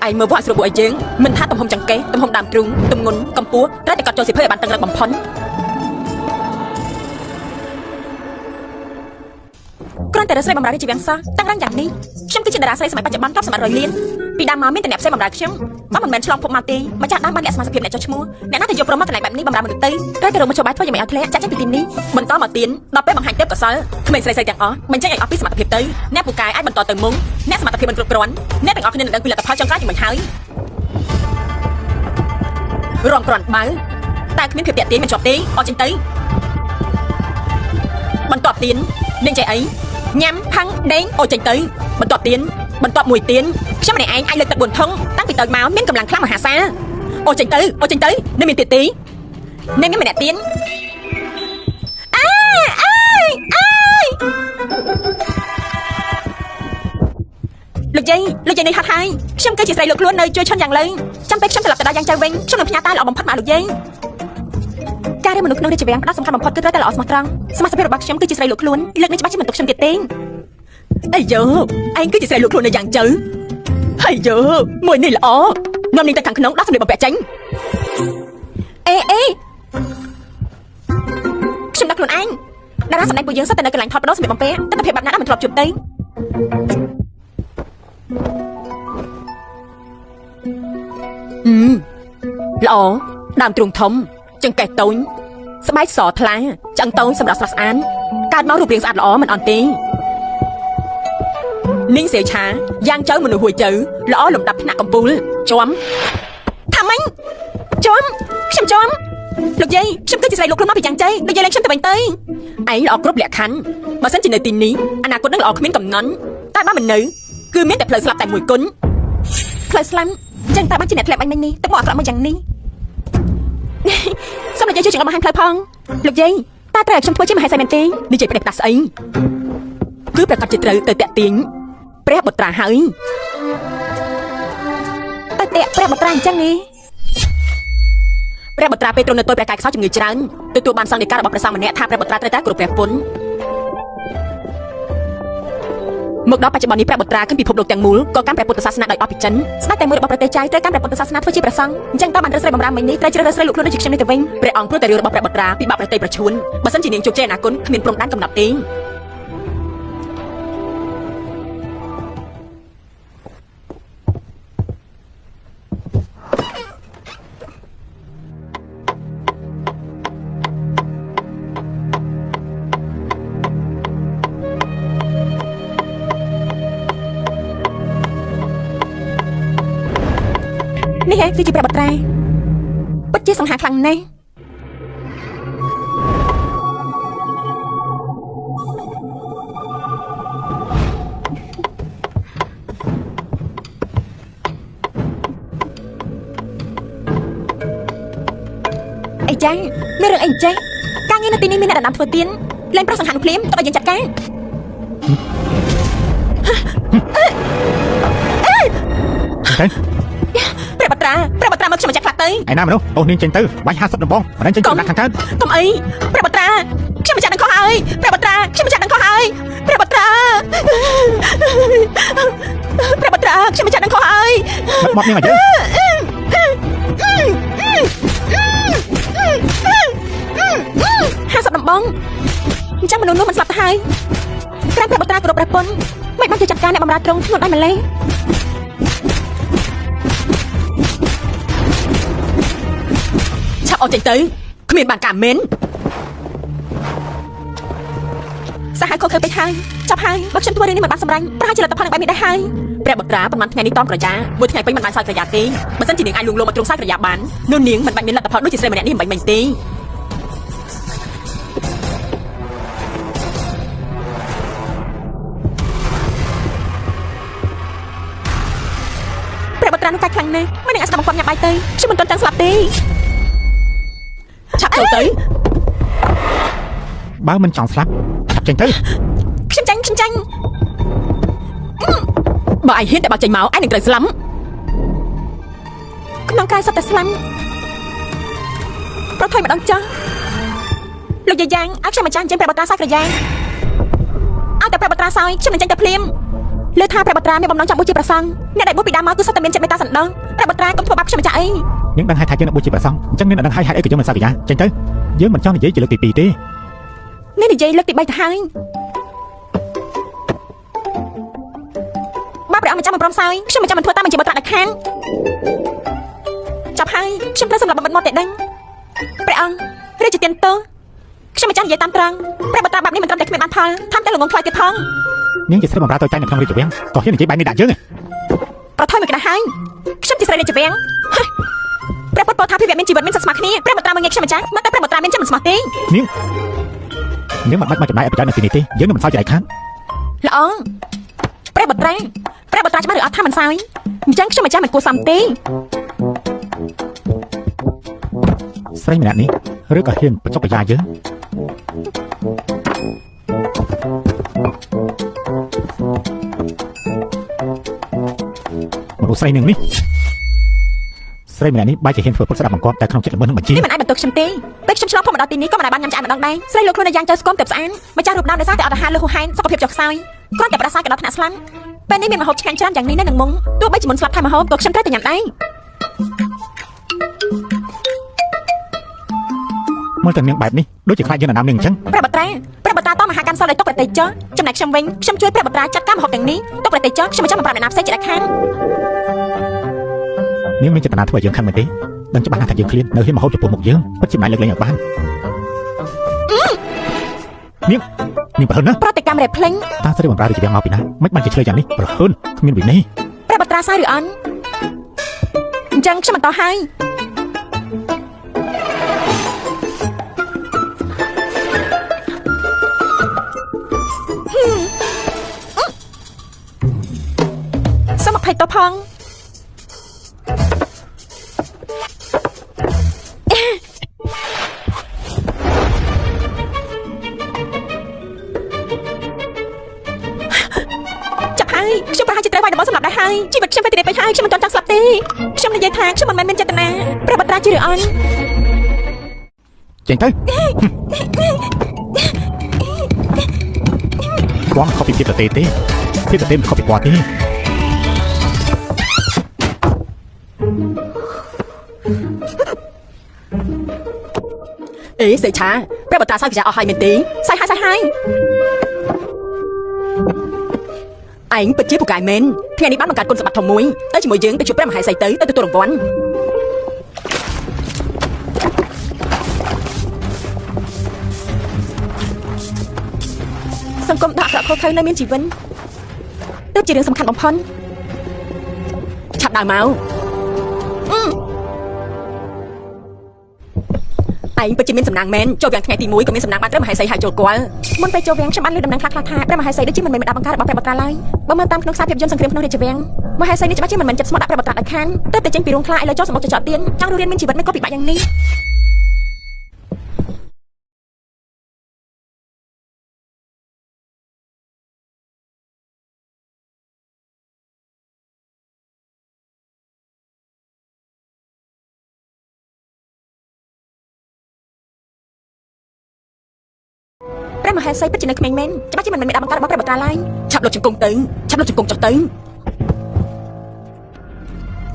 ឯងមើលវត្តស្រួលពួកឯងយើងមិនថាទំហំចង្កេះទំហំដើមទ្រូងទម្ងន់កម្ពស់ត្រូវតែកត់ចូលសិភើឲ្យបានតឹងរឹងបំផុតគ្រាន់តែរស្រីបំរើជីវៈសោះតាំងរឹងយ៉ាងនេះខ្ញុំគឺជាតារាស្រីសម័យបច្ចុប្បន្នtop សម្បត្តិ100 លានពីដើមមកមានតែអ្នកផ្សេងបំរើខ្ញុំបើមិនមែនឆ្លងភពមកទេម្ចាស់ដើមបានលាក់សមាជិកភាពអ្នកចុះឈ្មោះអ្នកណាទៅយកប្រមមកកន្លែងបែបនេះបំរើមនុស្សទៅត្រូវតែរកមធ្យោបាយធ្វើយ៉ាងម៉េចឲ្យធ្លាក់ចាក់ចេញពីទីនេះបន្តមកទៀនដល់ពេលបង្ហាញទេពកសលក្មេងស្រីៗទាំងអស់បញ្ចេញឲ្យអស់ពីសមត្ថភាពទៅអ្នកពូកែអាចបន្តទៅមុខអ្នកសមត្ថភាពមិនគ្រប់គ្រាន់អ្នកទាំងអស់គ្នានឹងដឹងពីលទ្ធផលចុងក្រោយជាមួយហើយរំក្រាន់បើតែគ្មានភាពតាក់ទាញមិនជាប់ទេអត់ចេញទៅបន្ទាប់ទៀនលេងចៃអីញ៉ាំផាំងដេងអូចេញទៅបន្ទាប់ទៀនបន្ទាប់មួយទៀនខ្ញុំម្នាក់ឯងអាចលើកទឹក4ធុងតាំងពីទៅមកមានកម្លាំងខ្លាំងមហាសាលអូចេញទៅនៅមានទៀតទេនៅមានម្នាក់ទៀនអើលោកយាយនេះហត់ហើយខ្ញុំគឺជាស្រីលោកខ្លួននៅជួយឈុនយ៉ាងលើចាំពេលខ្ញុំត្រឡប់ទៅដល់យ៉ាងចៅវិញខ្ញុំនឹងផ្ញើតាល្អបំផុតមកលោកយាយការរៀនមនុស្សក្នុងរាជវាំងផ្ដោតសំខាន់បំផុតគឺត្រូវតែល្អស្មោះត្រង់សមាជិករបស់ខ្ញុំគឺជាស្រីលោកខ្លួនលើកនេះច្បាស់ជាមិនទុកខ្ញុំទៀតទេអាយឯងគឺជាស្រីលោកខ្លួននៅយ៉ាងចៅហើយមួយនេះល្អនាំនាងទៅខាងក្នុងដោះសម្លៀកបំពាក់ចេញអេខ្ញុំដាក់ខ្លួនឯងតារាសម្ដែងពួកយើងសិតតែនៅកន្លែងថតបដោសម្លៀកបំពាក់ទស្សនភាពបែបណាមិនធ្លាប់ជួបទេល្អដើមទ្រូងធំចង្កេះតូចស្បែកសថ្លាឆ្អឹងតូចសម្រាប់ស្រស់ស្អាតកើតមករូបរាងស្អាតល្អមិនអន់ទេនាងសៀវឆាយ៉ាងចៅមនុស្សហួយចៅល្អលំដាប់ថ្នាក់កំពូលជាំថាម៉េចខ្ញុំជាំលោកយាយខ្ញុំគឺជាស្រីលោកខ្លួនមកពីយ៉ាងចៃលោកយាយលេងខ្ញុំទៅវិញទៅឯងល្អគ្រប់លក្ខខណ្ឌបើសិនជានៅទីនេះអនាគតនឹងល្អគ្មានកំណត់តែបើមិននៅគឺមានតែផ្លូវស្លាប់តែមួយគុណផ្លូវស្លាប់ចឹងតែបានជាអ្នកធ្លាប់អញមិញនេះទឹកមកអាក្រក់មកយ៉ាងនេះសូមលោកយាយជួយចង្អុលបង្ហាញផ្លូវផងលោកយាយតែត្រូវឲ្យខ្ញុំធ្វើជាមហេសីមែនទេនិយាយប្រដេកផ្ដាស់ស្អីគឺប្រកាសជាត្រូវទៅតាក់ទាញព្រះបុត្រាហើយតែតាក់ព្រះបុត្រាអញ្ចឹងនេះព្រះបុត្រាពេលទ្រង់នៅទល់ព្រះកាយខ្សោយជំងឺច្រើនទទួលបានសង្ឃដីការបស់ព្រះសង្ឃម្នាក់ថាព្រះបុត្រាត្រូវតែគោរពព្រះពុនមកដល់បច្ចុប្បន្ននេះព្រះបុត្រាគឺពិភពលោកទាំងមូលក៏កាន់ព្រះពុទ្ធសាសនាដោយអស់ពីចិនស្ដេចតែមួយរបស់ប្រទេសចៃត្រូវកាន់ព្រះពុទ្ធសាសនាធ្វើជាព្រះសង្ឃអញ្ចឹងតើបានរើសស្រីបំរើមិញនេះត្រូវជ្រើសរើសស្រីលោកខ្លួនដូចជាខ្ញុំនេះទៅវិញព្រះអង្គព្រោះតែរឿងរបស់ព្រះបុត្រាពិបាកប្រតិប្រឈួនបើសិនជានាងជោគជ័យអនាគតគ្មានព្រំដែនកំណត់ទេនេះឯងគឺជាព្រះបុត្រាពិតជាសង្ហាខ្លាំងណាស់អីចឹងមានរឿងអីចេះការងារនៅទីនេះមានអ្នកដណ្ដើមធ្វើទៀនលេងប្រុសសង្ហានុភ្លាមទៅឲ្យយើងចាត់ការព្រះបុត្រាមកខ្ញុំចាក់ខ្លះទៅឯណាមនុស្សអូននាងចេញទៅបាញ់50ដំបងមិនចេញទៅដាក់ខាងកើតកុំអីព្រះបុត្រាខ្ញុំចាក់នឹងខុសហើយព្រះបុត្រាខ្ញុំចាក់នឹងខុសហើយព្រះបុត្រាខ្ញុំចាក់នឹងខុសហើយមកនាងអី50ដំបងអញ្ចឹងមនុស្សនោះមិនស្លាប់ទៅហើយក្រែងព្រះបុត្រាគោរពព្រះពុនមិនបានទៅចាត់ការអ្នកបម្រើត្រង់ធ្ងន់ដល់ម្លេះឆាប់អត់ចេញទៅគ្មានបានការមែនសាហាវខុសធ្វើពេកហើយចាប់ហើយបើខ្ញុំធ្វើរឿងនេះមិនបានសម្រេចប្រហែលជាលទ្ធផលនឹងបែបនេះដែរហើយព្រះបុត្រាប៉ុន្មានថ្ងៃនេះតមក្រយ៉ាមួយថ្ងៃពេញមិនបានសោយក្រយ៉ាទេបើសិនជានាងអាចលួងលោមមកទ្រង់សោយក្រយ៉ាបាននោះនាងមិនបាច់មានលទ្ធផលដូចជាស្រីម្នាក់នេះមិនបាញ់ទេព្រះបុត្រានោះកាច់ខ្លាំងណាស់មិននឹងអាចស្ដាប់បង្គាប់ញ៉ាំបាយទៅខ្ញុំមិនទាន់ទាំងស្លាប់ទេឆាប់ចូលទៅបើមិនចង់ស្លាប់ឆាប់ចេញទៅខ្ញុំចាញ់បើឯងហ៊ានតែបើចេញមកឯងនឹងត្រូវស្លាប់ក្នុងកាយសត្វតែស្លាប់ប្រថុយម្ដងចាស់លោកយាយយ៉ាងឲ្យខ្ញុំម្ចាស់ចេញព្រះបុត្រាសោយក្រយ៉ាឲ្យតែព្រះបុត្រាសោយខ្ញុំនឹងចេញទៅភ្លាម លើថាព្រះបត្រាមានបំណងចង់បួសជាព្រះសង្ឃអ្នកដែលបួសពីដើមមកគឺសុទ្ធតែមានចិត្តមេត្តាសណ្ដោសព្រះបត្រាកុំធ្វើបាបខ្ញុំម្ចាស់អី នាងដឹងហើយថាយើងនឹងបួសជាព្រះសង្ឃអញ្ចឹងនាងដឹងហើយហេតុអីក៏យើងមិនសន្យាចេញទៅយើងមិនចង់និយាយជាលើកទី2ទេ នេះនិយាយលើកទី3ទៅហើយបើព្រះអង្គម្ចាស់មិនព្រមសើយខ្ញុំមិនចាំមិនធ្វើតាមបញ្ជាបុត្រាដែលខានចាប់ហើយខ្ញុំត្រូវសម្រាប់បំបត្តិមកតែដឹងព្រះអង្គរាជទានទោសខ្ញុំមិនចាំនិយាយតាមត្រង់ព្រះបត្រាបែបនេះមិនត្រឹមតែគ្មានបានផលថែមទាំងល្ងងខ្លាយទៀតផង នាងជាស្រីបម្រើទៅតែនៅក្នុងរាជវាំងក៏ហ៊ាននិយាយបែបនេះដាក់យើង ប្រថុយមួយក្តារហើយខ្ញុំជាស្រីរាជវាំងព្រះពុទ្ធពោធិភិវៈមានជីវិតមានសិទ្ធិស្មើគ្នាព្រះបត្រាមកងាយខ្ញុំម្ចាស់មកតែព្រះបត្រាមានចិត្តមិនស្មោះទេ នាងមិនបាច់មកចំណាយអីប្រយោជន៍នៅទីនេះទេយើងនឹងមិនសើចចរៃខាន ល្អព្រះបត្រាច្បាស់ឬអត់ថាមិនសើចអញ្ចឹងខ្ញុំម្ចាស់មិនគួរសមទេ ស្រីម្នាក់នេះឬក៏ហ៊ានបញ្ចុកប្រយ៉ាយើងមនុស្សស្រីនឹងនេះស្រីម្នាក់នេះបែរជាហ៊ានធ្វើពុតស្ដាប់បង្គាប់តែក្នុងចិត្តល្មើសនឹងបញ្ជី នេះមិនអាចបន្ទុកខ្ញុំទេពេលខ្ញុំឆ្លងភពមកដល់ទីនេះក៏មិនអាចបានញ៉ាំឆ្អែតម្ដងដែរស្រីលោកខ្លួនយ៉ាងចៅស្គមទៅស្អាតម្ចាស់រូបដើមដោយសារតែអត់អាហារលើហូហែនសុខភាពចុះខ្សោយគ្រាន់តែប្រសាក៏ដល់ថ្នាក់ស្លាន់ពេលនេះមានម្ហូបឆ្ងាញ់ច្រើនយ៉ាងនេះនៅនឹងមុងទោះបីជាមុនស្លាប់ថែមម្ហូបក៏ខ្ញុំត្រូវតែញ៉ាំដែរ មើលតែនាងបែបនេះដូចជាខ្លាចយើងណាំនាងអញ្ចឹង ព្រះបត្រាតមហាកម្មសលឲ្យទុកប្រតិចចចំណែកខ្ញុំវិញខ្ញុំជួយព្រះបត្រាចាត់ការម្ហូបទាំងនេះទុកប្រតិចខ្ញុំមិនចាំប្រាប់អ្នកណាផ្សេងជាដាច់ខាត នាងមានចេតនាធ្វើឲ្យយើងខឹងមែនទេដឹងច្បាស់ណាស់ថាយើងឃ្លាននៅហ៊ានមកហូបចំពោះមុខយើងពិតជាមិនលើកលែងឲ្យបាននាងប្រហែលណា ប្រតិកម្មរែភ្លេង តាស្រីបម្រើរាជវាំងមកពីណាមិនបានជាឆ្លើយយ៉ាងនេះប្រហែលគ្មានវិន័យ ព្រះបត្រាសើឬអន់អញ្ចឹងខ្ញុំបន្តហើយសូមអភ័យទោសផងចាប់ហើយខ្ញុំប្រហែលជាត្រូវវាយដំបូលសម្រាប់ដែរហើយជីវិតខ្ញុំទៅទីនេះពេកហើយខ្ញុំមិនចង់ស្លាប់ទេខ្ញុំនិយាយថាខ្ញុំមិនមែនមានចេតនាព្រះបត្រាជាឬអន់ ចេញទៅបងខុសពីភាពប្រទេសទេភាពប្រទេសមិនខុសពីគាត់ទេ អេសេឆាព្រះបត្រាសើចអស់ហើយមែនទេសៃហើយឯងពិតជាពូកែមែនថ្ងៃនេះបានបង្កើតគុណសម្បត្តិធំមួយទៅជាមួយយើងទៅជួបព្រះមហេសីទៅទទួលរង្វាន់សង្គមដាក់ក្រក់ខុសត្រូវនៅមានជីវិតទៅជារឿងសំខាន់បំផុតឆាប់ដើរមកឯងពិតជាមានសំណាងមែនចូលវាំងថ្ងៃទី1ក៏មានសំណាងបានព្រះមហេសីហៅចូលគាល់មុនពេលចូលវាំងខ្ញុំបានលើដំណឹងខ្លះៗថាព្រះមហេសីដូចជាមិនមែនម្ដាយបង្ការរបស់ព្រះបត្រាឡើយបើមើលតាមក្នុងខ្សែភាពយន្តសង្គ្រាមក្នុងរាជវាំងមហេសីនេះច្បាស់ជាមិនមែនចិត្តស្មោះដាក់ព្រះបត្រាដល់ខានទៅតែចេញពីរោងខ្លាឥឡូវចូលសមុទ្រចចទៀនចង់រស់រានមានជីវិតមិនក៏ពិបាកយ៉ាងនេះព្រះមហេសីពិតជានៅក្មេងមែនច្បាស់ជាមិនមែនមេដាបង្ការរបស់ព្រះបត្រាឡើយឆាប់លុតជង្គង់ទៅឆាប់លុតជង្គង់ចុះទៅ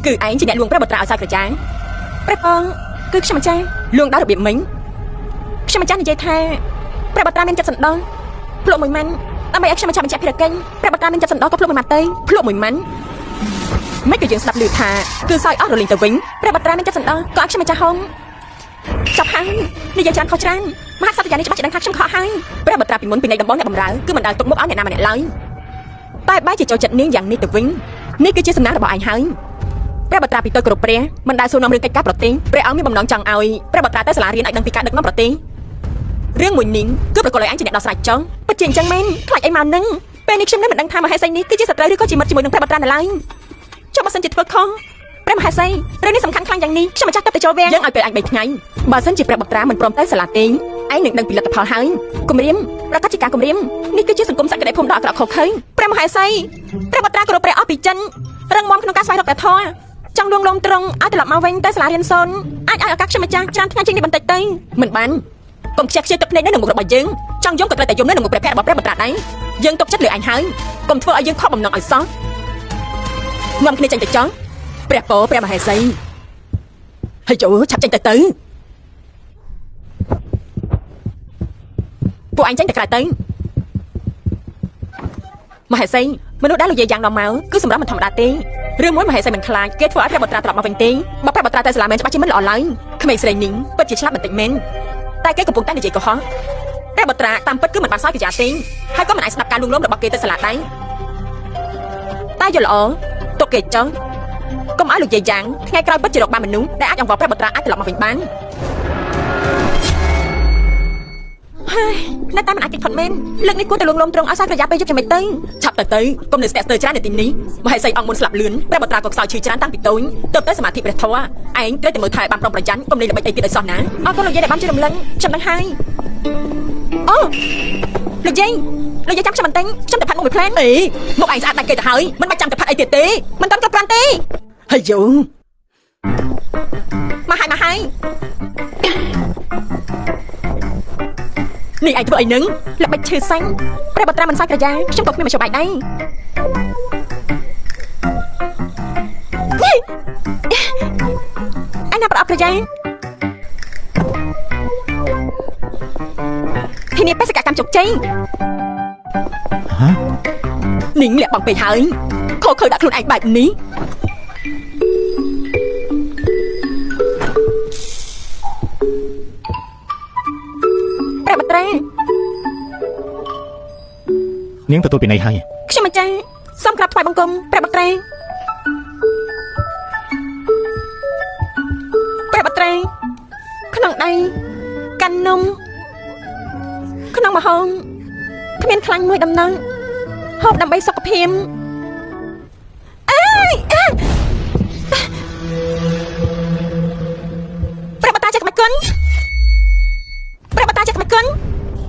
គឺឯងជាអ្នកលួងព្រះបត្រាឲ្យសើចក្រចាព្រះអង្គគឺខ្ញុំម្ចាស់លួងដល់របៀបមិញខ្ញុំម្ចាស់និយាយថាព្រះបត្រាមានចិត្តសណ្ដោសភ្លក់មួយម៉ាន់ដើម្បីឲ្យខ្ញុំម្ចាស់បញ្ជាក់ភារកិច្ចព្រះបត្រាមានចិត្តសណ្ដោសក៏ភ្លក់មួយម៉ាន់ទៅភ្លក់មួយម៉ាន់មិនក៏យើងស្ដាប់ឮថាគឺសើចអស់រលីងទៅវិញព្រះបត្រាមានចិត្តសណ្ដោសក៏ឲ្យខ្ញុំម្ចាស់ហងចាប់ហើយនិយាយច្រើនខុសច្រើនមហាក្សត្រយ៉ាងនេះច្បាស់ជាដឹងថាខ្ញុំខកហើយព្រះបត្រាពីមុនពីនៃដំបងអ្នកបម្រើគឺមិនដែលទុកមុខឲ្យអ្នកណាម្នាក់ឡើយតែបែរជាចូលចិត្តនាងយ៉ាងនេះទៅវិញនេះគឺជាសំណាងរបស់ឯងហើយព្រះបត្រាពីតូចគ្រប់ព្រះមិនដែលសួរនាំរឿងកិច្ចការប្រទេសព្រះអង្គមានបំណងចង់ឲ្យព្រះបត្រាទៅសាលារៀនឲ្យដឹងពីការដឹកនាំប្រទេសរឿងមួយនេះគឺប្រកបឲ្យឯងជាអ្នកដោះស្រាយចុងពិតជាអញ្ចឹងមែនខ្លាចអីមកនឹងពេលនេះខ្ញុំនៅមិនដឹងថាមហេសីនេះគឺជាសត្រូវឬក៏ជាមិត្តជាមួយនឹងព្រះបត្រានៅឡើយចុះបើសិនជាធ្វើខុសព្រះមហេសីរឿងនេះសំខាន់ខ្លាំងយ៉ាងនេះខ្ញុំម្ចាស់ទៅចូលវាំងយើងឲ្យពេលអញ3ថ្ងៃបើសិនជាព្រះបត្រាមិនព្រមទៅសាលាទេឯងនឹងដឹងពីលទ្ធផលហើយគម្រាមប្រកាសជាការគម្រាមនេះគឺជាសង្គមសក្តិភូមិដ៏អាក្រក់ខុសខើព្រះមហេសីព្រះបត្រាគោរពព្រះអស់ពីចិនរឹងមាំក្នុងការស្វែងរកតែធម៌ចង់លួងលោមត្រង់ឲ្យត្រឡប់មកវិញទៅសាលារៀនសូនអាចឲ្យឱកាសខ្ញុំម្ចាស់ច្រើនថ្ងៃជាងនេះបន្តិចទៅមិនបាន កុំខ្ជះខ្ជាយទឹកភ្នែកនៅនឹងមុខរបស់យើងចង់យំក៏ត្រូវតែយំនៅនឹងមុខព្រះភ័ក្ត្ររបស់ព្រះបត្រាដែរយើងទុកចិត្តលើអញហើយកុំធ្វើឲ្យយើងខកបំណងឲ្យសោះងំគ្នាចេញទៅចង់ព្រះពរព្រះមហេសីហើយចូលឆាប់ចេញទៅពួកអញចេញទៅក្រៅទៅមហេសីមនុស្សដែលលោកយាយយ៉ាងនាំមកគឺសម្រាប់មិនធម្មតាទេរឿងមួយមហេសីមិនខ្លាចគេធ្វើឲ្យព្រះបត្រាត្រឡប់មកវិញទេបើព្រះបត្រាទៅសាលាមែនច្បាស់ជាមិនល្អឡើយក្មេងស្រីនេះពិតជាឆ្លាតបន្តិចមែនតែគេកំពុងតែនិយាយកុហកព្រះបត្រាតាមពិតគឺមិនបានសោយក្រយ៉ាទេហើយក៏មិនអាចស្ដាប់ការលួងលោមរបស់គេទៅសាលាដែរតែយល់ល្អទុកគេចុះកុំឲ្យលោកយាយយ៉ាងថ្ងៃក្រោយពិតជារកបានមនុស្សដែលអាចអង្វរព្រះបត្រាអាចត្រឡប់មកវិញបានហើយនៅតែមិនអាចគិតផុតមែនលើកនេះគួរតែលួងលោមត្រង់ឲ្យសោយក្រយ៉ាពេលយប់យ៉ាងម៉េចទៅឆាប់ទៅកុំនៅស្ទាក់ស្ទើរច្រើននៅទីនេះមហេសីអង្គមុនស្លាប់លឿនព្រះបត្រាក៏ខ្សោយឈឺច្រើនតាំងពីតូចទៅតែសមាធិព្រះធម៌ឯងត្រូវតែមើលថែបានប្រុងប្រយ័ត្នកុំលេងល្បិចអីទៀតឲ្យសោះណាអរគុណលោកយាយដែលបានជួយរំលឹកខ្ញុំដឹងហើយអូលោកយាយចាំខ្ញុំបន្តិចខ្ញុំទៅផាត់មុខមួយផ្លែអីមុខឯងស្អាតដាច់គេទៅហើយមិនបាច់ចាំទៅផាត់អីទៀតទេមិនទាន់គ្រប់គ្រាន់ទេហើយយូមកហើយនេះឯងធ្វើអីនឹងល្បិចឈឺសាញ់ព្រះបត្រាមិនសោយក្រយ៉ាខ្ញុំក៏គ្មានមធ្យោបាយដែរអញណាប្រអប់ក្រយ៉ាទីនេះបេសកកម្មជោគជ័យហ៎នាងលាក់បងពេកហើយខកខើដាក់ខ្លួនឯងបែបនេះព្រះបត្រានាងទទួលពីណីហើយខ្ញុំម្ចាស់សូមក្រាបថ្វាយបង្គំព្រះបត្រាក្នុងដៃកាន់នំក្នុងម្ហូបគ្មានខ្លាញ់មួយដំណឹងហូបដើម្បីសុខភាពព្រះបត្រាចេះក្បាច់គុណ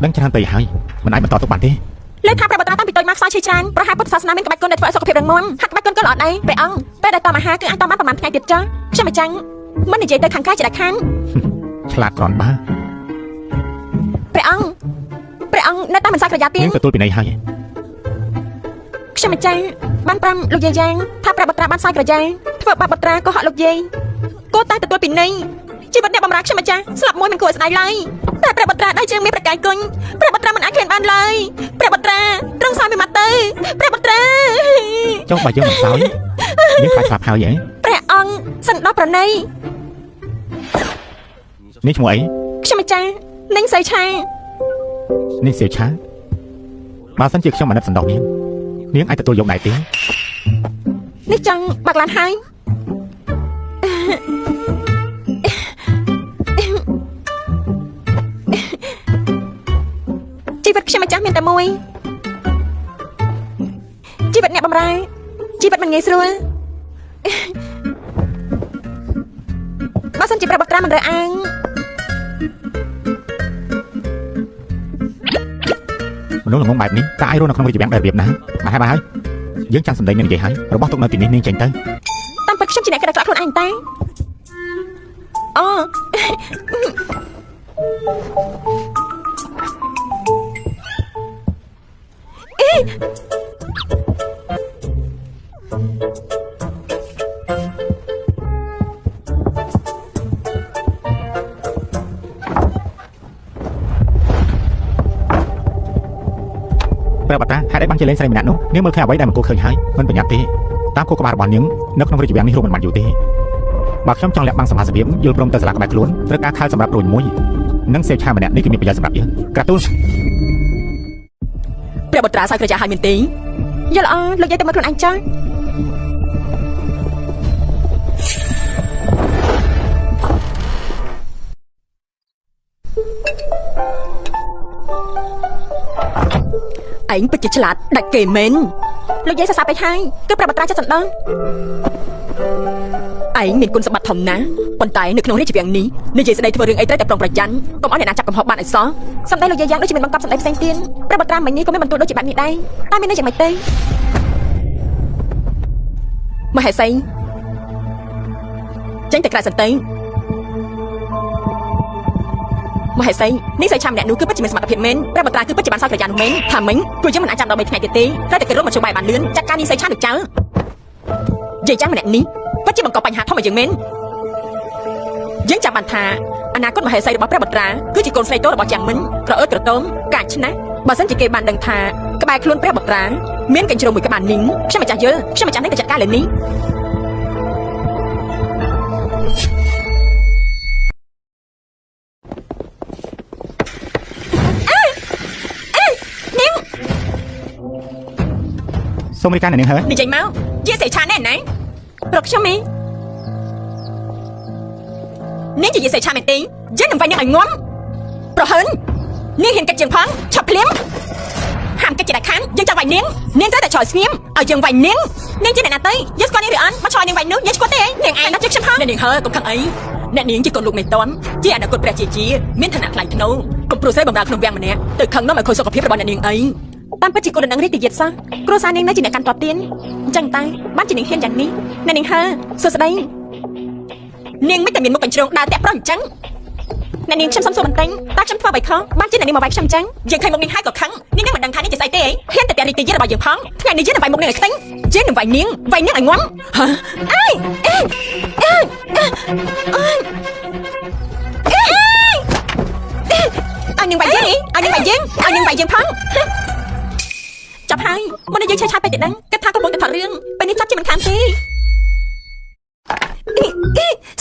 ដឹងច្រើនពេកហើយមិនអាចបន្តទុកបានទេលើថាព្រះបត្រាតាំងពីតូចមកខ្សោយឈឺច្រើនប្រហែលពុទ្ធសាសនាមានក្បាច់គុណដែលធ្វើឲ្យសុខភាពរឹងមាំហាត់ក្បាច់គុណក៏ល្អដែរព្រះអង្គពេលដែលតមអាហារគឺអាចតបានប្រហែលថ្ងៃទៀតចាខ្ញុំម្ចាស់មិននិយាយទៅខាងក្រៅជាដាច់ខានឆ្លាតក្រនបាព្រះអង្គនៅតែមិនសោយក្រយ៉ាទេនាងទទួលពីណីហើយខ្ញុំម្ចាស់បានប្រាំលោកយាយយ៉ាងថាព្រះបត្រាបានសោយក្រយ៉ាធ្វើបាបបត្រាក៏ហក់លោកយាយគួរតែទទួលពីណីជីវិតអ្នកបម្រើខ្ញុំម្ចាស់ស្លាប់មួយមិនគួរឲ្យស្ដាយឡើយតែព្រះបត្រាដៃជើងមានប្រកាយគុញព្រះបត្រាមិនអាចឃ្លានបានឡើយព្រះបត្រាត្រង់សោយមួយម៉ាត់ទៅព្រះបត្រាចុះបើយើងមិនសោយនាងខ្លាចស្លាប់ហើយហ៎ព្រះអង្គសិនដល់ប្រណីនេះឈ្មោះអីខ្ញុំម្ចាស់នាងសៃឆានាងសៃឆាបើសិនជាខ្ញុំអាណិតសណ្ដោនាងអាចទទួលយកដែរទេនេះចង់បាក់ឡានហើយជីវិតខ្ញុំម្ចាស់មានតែមួយជីវិតអ្នកបម្រើជីវិតមិនងាយស្រួលបើសិនជាព្រះបត្រាមិនរើអាងមនុស្សល្ងងបែបនេះតើអាចរស់នៅក្នុងរាជវាំងដែលរបៀបណាបាទហើយយើងចាំសម្ដីនាងនិយាយហើយរបស់ទុកនៅទីនេះនាងចេញទៅតាមពិតខ្ញុំជាអ្នកគិតតែខ្លួនឯងតែអូព្រះបត្រាហេតុអីបានជាលេងស្រីម្នាក់នោះនាងមើលឃើញអ្វីដែលមិនគួរឃើញហើយមិនប្រញាប់ទេតាមគោលក្បាលរបស់នាងនៅក្នុងរាជវាំងនេះរួមមិនបានយូរទេបើខ្ញុំចង់លាក់បាំងសមាជិកយល់ព្រមទៅសាលាក្បែរខ្លួនត្រូវការខែសម្រាប់ព្រួយមួយនិងសេវឆាម្នាក់នេះគឺមានប្រយោជន៍សម្រាប់យើងក្រាទូលព្រះបត្រាសោយក្រយ៉ាឲ្យមានទេយល់អលោកយាយទៅមើលខ្លួនឯងចាឯងពិតជាឆ្លាតដាច់គេមែនលោកយាយសរសើរពេកហើយគឺព្រះបត្រាចិត្តសណ្ដោឯងមានគុណសម្បត្តិធំណាស់ប៉ុន្តែនៅក្នុងរាជវាំងនេះនិយាយស្ដីធ្វើរឿងអីត្រូវតែប្រុងប្រយ័ត្នកុំឲ្យអ្នកណាចាប់កំហុសបានឲ្យសោះសម្ដីលោកយាយយ៉ាងដូចជាមានបង្កប់សម្ដីផ្សេងទៀតព្រះបត្រាមិញនេះក៏មានបន្ទូលដូចជាបែបនេះដែរតែមានន័យយ៉ាងម៉េចទេមហេសីចេញទៅក្រៅសន្តិ មកហេសីនេះសៃឆាម្នាក់នោះគឺពិតជាមានសមត្ថភាពមែនព្រះបត្រាគឺពិតជាបានសោយក្រយ៉ានោះមែនថាមិញព្រោះយើងមិនអាចចាំដល់3ថ្ងៃទៀតទេត្រូវតែគេរត់មកជួយបាយបានលឿនចាត់ការនេះសៃឆានឹងចៅយាយចាំម្នាក់នេះពិតជាបង្កបញ្ហាធំឲ្យយើងមែនយើងចាំបានថាអនាគតមហេសីរបស់ព្រះបត្រាគឺជាកូនស្រីតូចរបស់យ៉ាងមិញក្រអឺតក្រទមកាចណាស់បើសិនជាគេបានដឹងថាក្បែរខ្លួនព្រះបត្រាមានកញ្ជ្រោងមួយក្បាលនាងខ្ញុំម្ចាស់យើខ្ញុំម្ចាស់នេះទៅចាត់ការលើនេះសូមរីកានាងហើយនិយាយមកយាយសៃឆាណែណាប្រកខ្ញុំមីនាងជាយាយសៃឆាមែនទេយើងនឹងវាយនាងឲ្យងំប្រហែលនាងហ៊ានកាច់ជើងផងឆាប់ភ្លាមហាមកាច់ជាដាច់ខានយើងចង់វាយនាងត្រូវតែឆ្លើយស្ងៀមឲ្យយើងវាយនាងជាអ្នកណាទៅយើងស្គាល់នាងឬអត់មកឆ្លើយនាងវាយនោះយើងស្គាល់ទេនាងឯងដាក់ជើងខ្ញុំផងនាងហើយកុំខឹងអីអ្នកនាងជាកូនលោកមេតនជាអនាគតព្រះជាមានឋានៈថ្លៃថ្នូរកុំព្រួយស្រីបំរើក្នុងវាំងម្នាក់ទៅខឹងនោះឲ្យខូចសុខភាពរបស់អ្នកនាងអីតាមពិតជាកូននឹងរីករាយសោះគ្រួសារនាងនៅជាអ្នកកាន់តបទៀនអញ្ចឹងតែបានជានាងហ៊ានយ៉ាងនេះអ្នកនាងហើសួស្ដីនាងមិនតែមានមុខកញ្ជ្រោងដើរតាក់ប្រុសអញ្ចឹងអ្នកនាងខ្ញុំសុំសួរបន្តិចតើខ្ញុំធ្វើអ្វីខុសបានជាអ្នកនាងមកវាយខ្ញុំអញ្ចឹងយើងឃើញមុខនាងហើយក៏ខឹងនាងមិនដឹងថានាងជាស្អីទេហ៊ានតែតែរីករាយរបស់យើងផងថ្ងៃនេះយើងនឹងវាយមុខនាងឲ្យខ្ទេញយើងនឹងវាយនាងឲ្យងំអេឲ្យនាងវាយយើងផងចាប់ហើយមុននេះយើងឆាយទៅដឹងគិតថាកំពុងតែថតរឿងពេលនេះចាប់ជាមិនខានទេ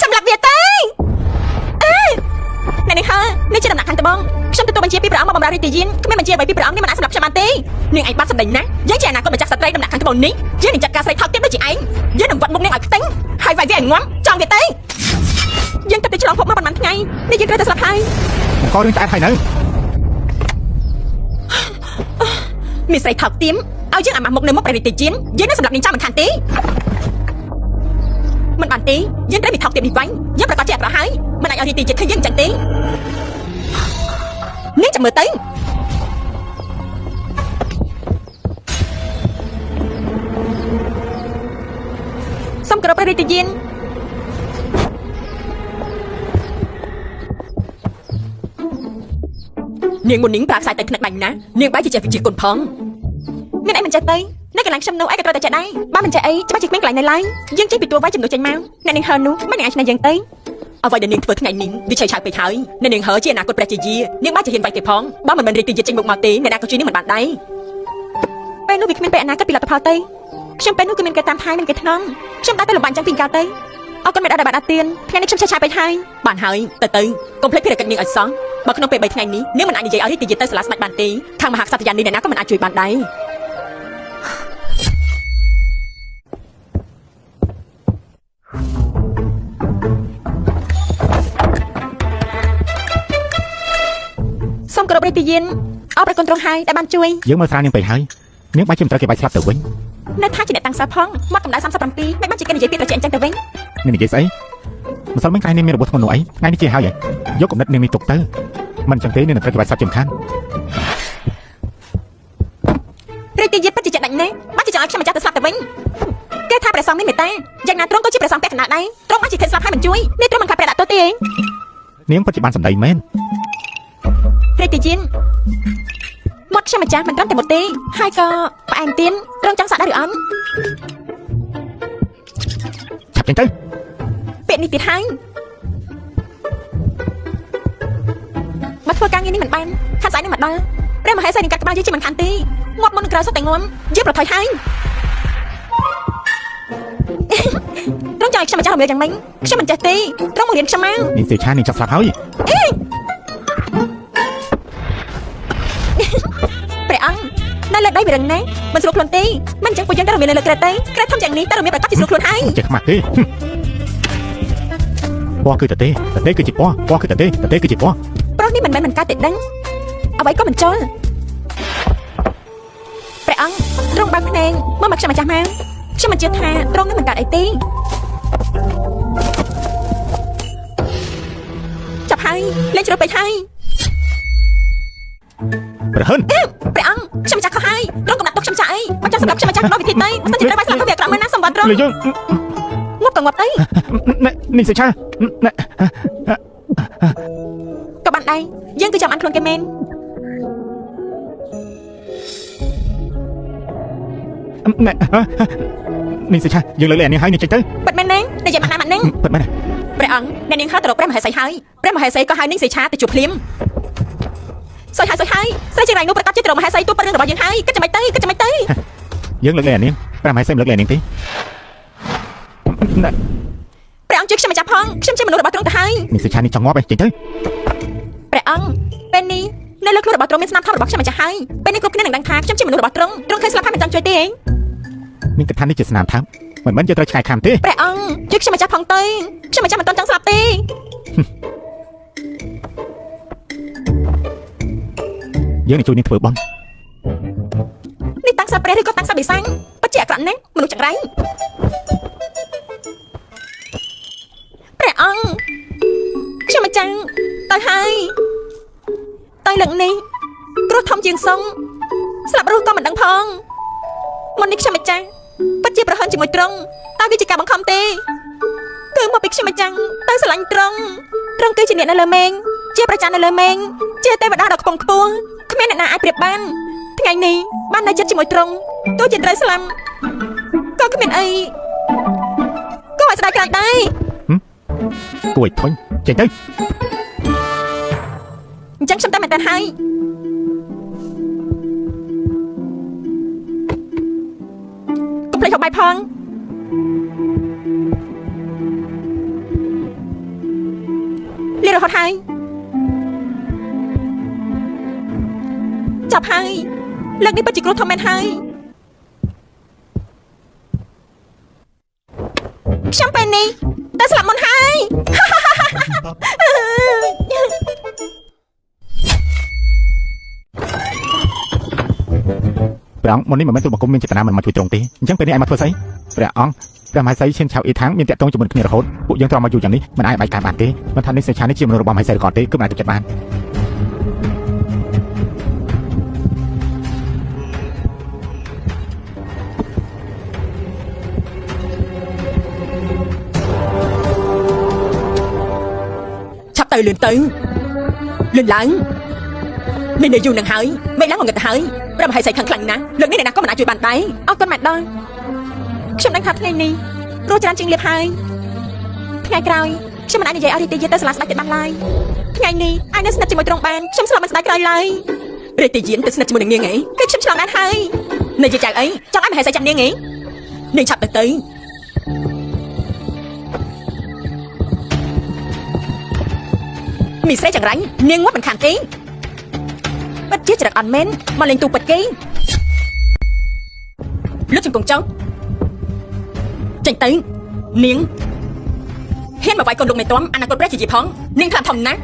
សម្រាប់វាទេអ្នកនេះហើយនេះជាដំណាក់ខាងត្បូងខ្ញុំទទួលបញ្ជាពីព្រះអង្គមកបម្រើរាជទាយានគ្មានបញ្ជាអ្វីពីព្រះអង្គនេះមិនអាចសម្រាប់ខ្ញុំបានទេនាងឯងបានសម្ដែងណាស់យើងជាអនាគតម្ចាស់ស្ត្រីដំណាក់ខាងត្បូងនេះយើងនឹងចាត់ការស្រីថោកទៀតដូចជាឯងយើងនឹងវាត់មុខនាងឲ្យខ្ទេញហើយវាយវាឲ្យងំចង់វាទេយើងទៅឆ្លងភពមកប៉ុន្មានថ្ងៃនេះយើងត្រូវតែស្លាប់ហើយក៏រឿងឆ្អែតហើយនៅមានស្រីថោកទៀមឲ្យយើងអាម៉ាស់មុខនៅមុខព្រះរាជទាយានយើងនឹងសម្រាប់នាងចាំមិនខានទេមិនបានទេយើងត្រូវbịថោកទៀមនេះវិញយើងប្រកាសជាអត់ប្រហើយមិនអាចឲ្យរាជទាយានឃើញយើងអញ្ចឹងទេនាងចាំមើលទៅសូមគោរពព្រះរាជទាយាននាងមុននាងប្រាខ្សែតែថ្នាក់បាញ់ណានាងបែរជាចេះវិជាគុណផងមានអីមិនចេះទៅនៅកន្លែងខ្ញុំនោះឯងក៏ត្រូវតែចេះដែរបើមិនចេះអីច្បាស់ជាគ្មានកន្លែងនៅឡើយយើងចេះពីតួវាយចំនួនចេញមកអ្នកនាងហើនោះមិននាងអាចឆ្នៃយើងទៅអ្វីដែលនាងធ្វើថ្ងៃនេះវាឆេវឆាវពេកហើយអ្នកនាងហើជាអនាគតព្រះជាយានាងបែរជាហ៊ានវាយគេផងបើមិនមែនរាជទាយាចេញមុខមកទេអ្នកណាក៏ជួយនាងមិនបានដែរពេលនោះវាគ្មានពេលអនាគតពីលទ្ធផលទេខ្ញុំពេលនោះគឺមានគេតាមថែមានគេថ្នមខ្ញុំដែរទៅលំបាញ់ចឹងពីកាលទៅអរគុណមេដាដែលបានអត់ទៀនថ្ងៃនេះខ្ញុំឆេវឆាវពេកហើយបានហើយកុំភ្លេចភារកិច្ចនាងឲ្យសោះបើក្នុងពេល3ថ្ងៃនេះនាងមិនអាចនិយាយឲ្យរាជទាយាទៅសាលាស្ដេចបានទេខាងមហាក្សត្រយាននេះអ្នកណាក៏មិនអាចជួយបានដែរសូមគោរពរាជទាយានអរព្រះគុណទ្រង់ហើយដែលបានជួយយើងមើលស្រានាងពេកហើយនាងបាច់ជាមិនត្រូវគេបាច់ស្លាប់ទៅវិញនៅថាជាអ្នកតាំងសិលផងមកកម្ដៅ37មិនបានជាគេនិយាយពាក្យត្រជាក់អញ្ចឹងទៅវិញនាងនិយាយស្អីម្សិលមិញថ្ងៃនេះមានរបួសធ្ងន់នោះអីថ្ងៃនេះជាហើយយកគំនិតនាងនេះទុកទៅមិនអញ្ចឹងទេនាងនឹងត្រូវគេបាច់ស្លាប់ជាមិនខានរាជទាយាពិតជាចិត្តដាច់ណាស់បាច់ជាចង់ឲ្យខ្ញុំម្ចាស់ទៅស្លាប់ទៅវិញគេថាព្រះសង្ឃនេះមេត្តាយ៉ាងណាទ្រង់ក៏ជាព្រះសង្ឃពាក់កណ្ដាលដែរទ្រង់អាចជាឃើញស្លាប់ហើយមិនជួយនេះទ្រង់មិនខាត់ព្រះដាក់ទោសទេនាងពិតជាបានសម្ដីមែនរាជទាយានមកខ្ញុំម្ចាស់មិនត្រឹមតែមកទេហើយក៏ផ្អែមទៀនទ្រង់ចង់សាក់ដែរឬអត់ឆាប់ចេញទៅពាក្យនេះទៀតហើយមកធ្វើការងារនេះមិនបានខាត់ស្អែកនឹងមកដល់ព្រះមហេសីនឹងកាត់ក្បាលយើងជាមិនខានទេងាប់មុននឹងក្រៅសុទ្ធតែងំយើងប្រថុយហើយទ្រង់ចង់ឲ្យខ្ញុំម្ចាស់រំលឹកយ៉ាងម៉េចខ្ញុំមិនចេះទេទ្រង់មករៀនខ្ញុំមកនាងសេឆានាងចាប់ស្លាប់ហើយព្រះអង្គនៅលើដីវារឹងណាស់មិនស្រួលខ្លួនទេមិនអញ្ចឹងពួកយើងទៅរំលឹកលើក្រែតទេក្រែតធំយ៉ាងនេះទៅរំលឹកប្រកាសជាស្រួលខ្លួនហើយចេះខ្មាស់ទេពណ៌គឺតទេគឺជាពណ៌គឺតទេគឺជាពណ៌ប្រុសនេះមិនមែនមិនកើតទេដឹងអ្វីក៏មិនចូលព្រះអង្គទ្រង់បើកភ្នែកមើលមកខ្ញុំម្ចាស់មកខ្ញុំមិនជឿថាទ្រង់នេះមិនកើតអីទេចាប់ហើយលេងជ្រុលពេកហើយព្រះហិនព្រះអង្គខ្ញុំម្ចាស់ខុសហើយទ្រង់កំណត់ទុកខ្ញុំចាស់អីមកចាស់សម្រាប់ខ្ញុំម្ចាស់ដល់វិធីទៅមិនជាត្រូវបាយស្លាប់ទៅវាក្រក់មើលណាសម្បត្តិទ្រង់យើងងាប់ទៅងាប់ទៅនេះសេឆាក៏បាន ដែរយើងគឺចាំអានខ្លួនគេមែននេះសិឆាយើងលើកលែងនេះហើយនេះចេញទៅពិតមែនទេនិយាយមកណាមកនឹងពិតមែនព្រះអង្គអ្នកនាងហៅទៅរកព្រះមហេសីហើយព្រះមហេសីក៏ហៅនាងសិឆាទៅជួបភ្លាមសុយហើយស្រីជារៃនោះប្រកាសជាទៅរកមហេសីទូពិតរឿងរបស់យើងហើយគិតចាំមិនទៅយើងលើកលែងនេះព្រះមហេសីមិនលើកលែងនេះទេព្រះអង្គជួយខ្ញុំម្ចាស់ផងខ្ញុំជាមនុស្សរបស់ទ្រង់ទៅហើយនេះសិឆានេះចង់ងាប់ឯងចេញទៅព្រះអង្គពេលនេះនៅលើខ្លួនរបស់ទ្រង់មានស្នាមថតរបស់ខ្ញុំម្ចាស់ហើយពេលនេះគ្រប់គ្នានឹងដឹងថាខ្ញុំជាមនុស្សរបស់ទ្រង់ឃើញស្លាប់ហើយមិនចង់ជួយទេឯងនាងគិតថានេះជាស្នាមថើបមិនមែនជាត្រូវឆ្កែខាំទេព្រះអង្គជួយខ្ញុំម្ចាស់ផងទៅខ្ញុំម្ចាស់មិនទាន់ចង់ស្លាប់ទេយើងនឹងជួយនាងធ្វើបន់នេះតាំងសាព្រះឬក៏តាំងសាបិសាញ់ពិតជាអាក្រក់ណាស់មនុស្សចង្រៃព្រះអង្គខ្ញុំម្ចាស់ទៅហើយទៅលើកនេះគ្រោះធំជាងសុងស្លាប់រស់ក៏មិនដឹងផងមុននេះខ្ញុំម្ចាស់ពិតជាប្រហែលជាមួយទ្រង់តើវាជាការបង្ខំទេគឺមកពីខ្ញុំម្ចាស់ទៅស្រឡាញ់ទ្រង់គឺជាអ្នកនៅលើមេឃជាប្រចាំនៅលើមេឃជាទេវតាដ៏ខ្ពង់ខ្ពស់គ្មានអ្នកណាអាចប្រៀបបានថ្ងៃនេះបាននៅចិត្តជាមួយទ្រង់ទោះជាត្រូវស្លាប់ក៏គ្មានអីក៏ឲ្យស្ដាយក្រោយដែរគួយធុញចេញទៅអញ្ចឹងខ្ញុំតែមែនតើហើយកុំភ្លេចហូបបាយផងលីរហត់ហើយចាប់ហើយលើកនេះពិតជាគ្រោះធំមែនហើយខ្ញុំពេលនេះតែស្លាប់មុនហើយព្រះអង្គមុននេះមិនមែនទូលបង្គំមានចេតនាមិនមកជួយទ្រង់ទេអញ្ចឹងពេលនេះឯងមកធ្វើស្អីព្រះអង្គព្រះមហេសីឈិនឆៅអ៊ីថាំងមានតាក់ទងជាមួយគ្នារហូតពួកយើងទ្រាំមកយូរយ៉ាងនេះមិនអាចបែកការបានទេមិនថានេះសេឆានេះជាមនុស្សរបស់មហេសីឬក៏ទេគឺមិនអាចទុកចិត្តបានឆាប់ទៅលឿនឡើងនេះនៅយូរនឹងហើយមិនឡើងងឹតទៅហើយព្រះមហេសីខាងខ្លាំងណាស់លើកនេះអ្នកណាក៏មិនអាចជួយបានដែរអរគុណម៉ែដល់ខ្ញុំដឹងថាថ្ងៃនេះរស់ច្រើនជាងលៀបហើយថ្ងៃក្រោយខ្ញុំមិនអាចនិយាយឲ្យរីទីយាទៅសាលាស្ដេចទៀតបានឡើយថ្ងៃនេះអាចនៅស្និទ្ធជាមួយទ្រង់បានខ្ញុំស្លាប់មិនស្ដាយក្រោយឡើយរីទីយាទៅស្និទ្ធជាមួយនឹងនាងអីគឺខ្ញុំឆ្លងបានហើយនិយាយចៅអីចង់ឲ្យមហេសីចាប់នាងអីនាងឆាប់ទៅមីស្រីចង្រៃនាងងាប់មិនខានទេពិតជាច្រឹកអត់មែនមកលេងទូពិតគេលុតជង្គង់ចុះចេញទៅនាងហ៊ានមកវាយកូនលោកនៃតំអនាគតព្រះជាផងនាងខ្លាំងធំណាស់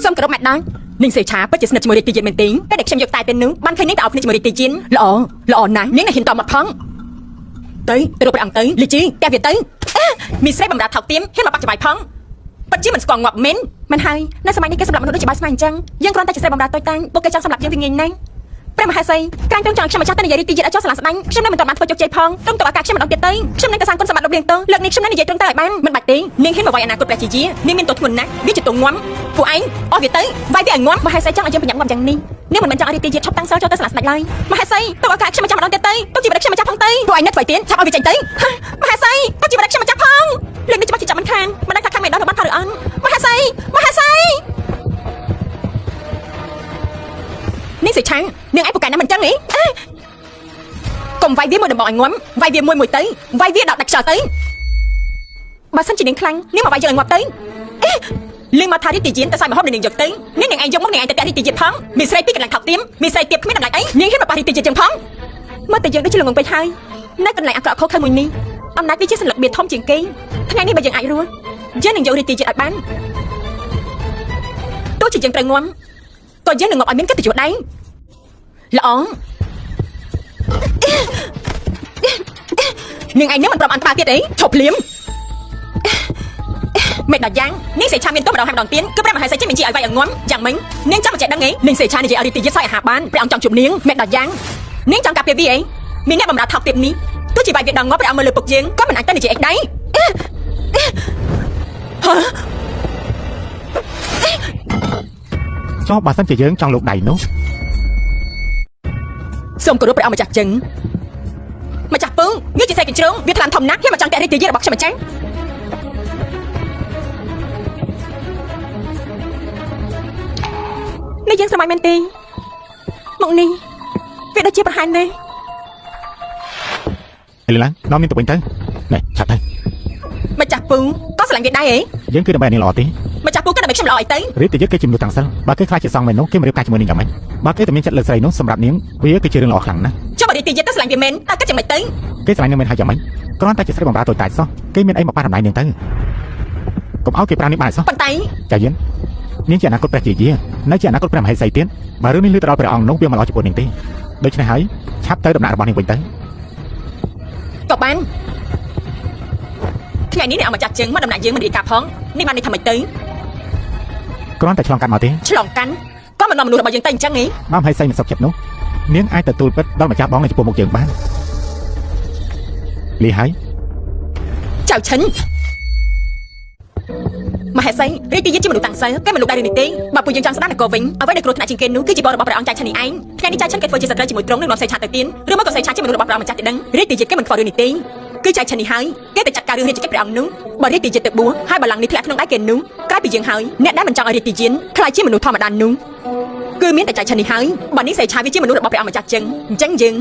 សូមគោរពម៉ែដល់នាងសេឆាពិតជាស្និទ្ធជាមួយរាជទាយានមែនទេតែដែលខ្ញុំយកតែពេលនោះបានឃើញនាងទៅអោបគ្នាជាមួយរាជទាយានល្អណាស់នាងហ៊ានតមកផងទៅរកព្រះអង្គទៅលីជីតែវាទៅមីស្រីបំរើថោកទៀមហ៊ានមកបាក់ច្បាយផងពិតជាមិនស្គាល់ងាប់មែនមិនហើយនៅសម័យនេះគេសម្រាប់មនុស្សដូចជាបាយស្មាអញ្ចឹងយើងគ្រាន់តែជាស្រីបំរើតូចតាំងពួកគេចង់សម្រាប់យើងពីងាយណាស់ព្រះមហេសីក្រែងចង់ខ្ញុំម្ចាស់ទៅនិយាយរីទីជាតិឲ្យចោះឆ្លាស្ដាញ់ខ្ញុំនៅមិនទាន់បានធ្វើជោគជ័យផងត្រង់ទៅឱកាសខ្ញុំម្ដងទៀតទៅខ្ញុំនឹងទៅសាងគុណសម្បត្តិលុបលៀងទៅលើកនេះខ្ញុំនឹងនិយាយត្រង់ទៅឲ្យបានមិនបាច់ទេនាងហ៊ានមកវាយអនាគតព្រះជាយានាងមានទោសធ្ងន់ណាស់វាជាទោសងំពួកឯងអស់វាទៅវាយវាឲ្យងំមហេសីចង់ឲ្យយើងប្រញាប់ងំយ៉ាងនេះនាងមិនមែនចង់ឲ្យរីទីជាតិឈប់តាំងសិលចូលទៅឆ្លាស្ដាច់ឡើយមហេសីទៅឱកាសខ្ញុំម្ចាស់ម្ដងទៀតទៅទុកជីវិតខ្ញុំម្ចាស់ផងទៅពួកឯងនឹកធ្វើទៀនឆាប់ឲ្យវាចេញទៅមហេសីទុកជីវិតខ្ញុំម្ចាស់ផងលើកនេះច្បាស់ជាចាប់មិនខានមិនដឹងថាខាងមេដល់បានថាឬអត់មហេសីនាងសេឆានាងឯងពូកែណាមិនចឹងហីកុំវាយវាមួយដំបងឲ្យងំវាយវាមួយទៅវាយវាដល់ដាច់ខ្យល់ទៅបើសិនជានាងខ្លាំងនាងមកវាយយើងឲ្យងាប់ទៅលឺមកថារីទីយានទៅសាយមហូបនាងយកទៅនាងឯងយកមកនាងឯងទៅតែរីទីយានផងមីស្រីពីកន្លែងថោកទៀមមីស្រីទៀបគ្មានតម្លៃអីនាងហ៊ានមកប៉ះរីទីយានចឹងផងមើលតែយើងដូចជាល្ងងពេកហើយនៅកន្លែងអាក្រក់ខុសខើមួយនេះអំណាចវាជាសន្លឹកបៀធំជាងគេថ្ងៃនេះបើយើងអាចរស់យើងនឹងយករីទីយានឲ្យបានទោះជាយើងត្រូវងំក៏យើងនឹងងាប់ឲ្យមានកិត្តិយសដែរល្អនាងឯងនឹងមិនព្រមអន្តើទៀតអីឈប់ភ្លាមមិនដល់យ៉ាងនាងសេឆាមានទោសម្ដងហើយម្ដងទៀតគឺព្រះមហេសីចេះមានជាឲ្យវាយឲ្យងំយ៉ាងមិញនាងចាំមិនចេះដឹងទេនាងសេឆានិយាយឲ្យរីទីយិតសោយអាហារបានព្រះអង្គចង់ជួបនាងមិនដល់យ៉ាងនាងចង់ការពារវាអីមានអ្នកបំរើថោកទៀតនេះទោះជាវាយវាដល់ងំព្រះអង្គមើលលើពុកយើងក៏មិនអាចទៅនិយាយអីដែរ ចុះបើសិនជាយើងចង់លោកដៃនោះ សូមគោរពព្រះអង្គម្ចាស់ចឹងម្ចាស់ពងវាជាស្អីកញ្ជ្រងវាថ្លាធំណាស់ខ្ញុំមិនចង់តែរីករាយរបស់ខ្ញុំម្ចាស់នេះយើងស្រមៃមែនទេមកនេះវាដូចជាប្រហែលណាស់ ឥឡូវឡើងនាំនាងទៅវិញទៅនេះឆាប់ទៅ ម្ចាស់ពងក៏ស្រឡាញ់វាដែរហ៎ យើងគឺដើម្បីនាងល្អទេ ម្ចាស់ពងក៏ដើម្បីខ្ញុំល្អអីទៅ រៀបទៅយើងគេជំនួសទាំងសិលបើគេខ្លាចជាសងមែននោះគេមករៀបការជាមួយនាងយ៉ាងម៉េចបើគេតែមានចិត្តលើស្រីនោះសម្រាប់នាងវាគឺជារឿងល្អខ្លាំងណាស់ ចុះបើរីករាយទៅស្រឡាញ់វាមែនតើគិតយ៉ាងម៉េចទៅ គេស្រឡាញ់នាងមែនហើយយ៉ាងម៉េចគ្រាន់តែជាស្រីបំរើតូចតាចសោះគេមានអីមកប៉ះតម្លៃនាងទៅកុំឲ្យគេប្រាំនាងបានសោះ ប៉ុន្តែ ចាយៀននាងជាអនាគតព្រះជាយានៅជាអនាគតព្រះមហេសីទៀតបើរឿងនេះលឺទៅដល់ព្រះអង្គនោះវាមិនល្អចំពោះនាងទេដូច្នេះហើយឆាប់ទៅដំណាក់របស់នាងវិញទៅ ក៏បានថ្ងៃនេះអ្នកអម្ចាស់ចឹងមកដំណាក់យើងមិនរៀបការផងនេះបាននេះថាម៉េចទៅ គ្រាន់តែឆ្លងកាត់មកទេ ឆ្លងកាន់ក៏មិននាំមនុស្សរបស់យើងទៅអញ្ចឹងហ៎ មកមហេសីមិនសុខចិត្តនោះនាងអាចទទួលពិតដល់ម្ចាស់បងនៅចំពោះមុខយើងបានលីហើយ ចៅឈិនមហេសីរីករាយជាមនុស្សតាំងសិលគេមិនលុបដែរនេះទេបើពួកយើងចង់ស្ដាប់នគរវិញអ្វីដែលគ្រោះថ្នាក់ជាងគេនោះគឺជាបរិបទរបស់ព្រះអង្គចៅឈិននេះឯងថ្ងៃនេះចៅឈិនគេធ្វើជាសត្រូវជាមួយទ្រង់នឹងនាំសេឆាទៅទៀនឬមកក៏សេឆាជាមនុស្សរបស់ព្រះអង្គម្ចាស់ទៅដឹងរីករាយគេមិនខ្វល់រឿងនេះទេគឺចៅឈិននេះហើយគេទៅចាត់ការរឿងរាជកិច្ចព្រះអង្គនោះបើរីករាយទៅបួសហើយបល្ល័ង្កនេះធ្លាក់ក្នុងដៃគេនោះក្រៅពីយើងហើយអ្នកដែលមិនចង់ឲ្យរីករាយខ្លាចជាមនុស្សធម្មតានោះគឺមានតែចៅឈិននេះហើយបើនេះសេឆាវាជាមនុស្សរបស់ព្រះអង្គម្ចាស់ចឹងអញ្ចឹងយើង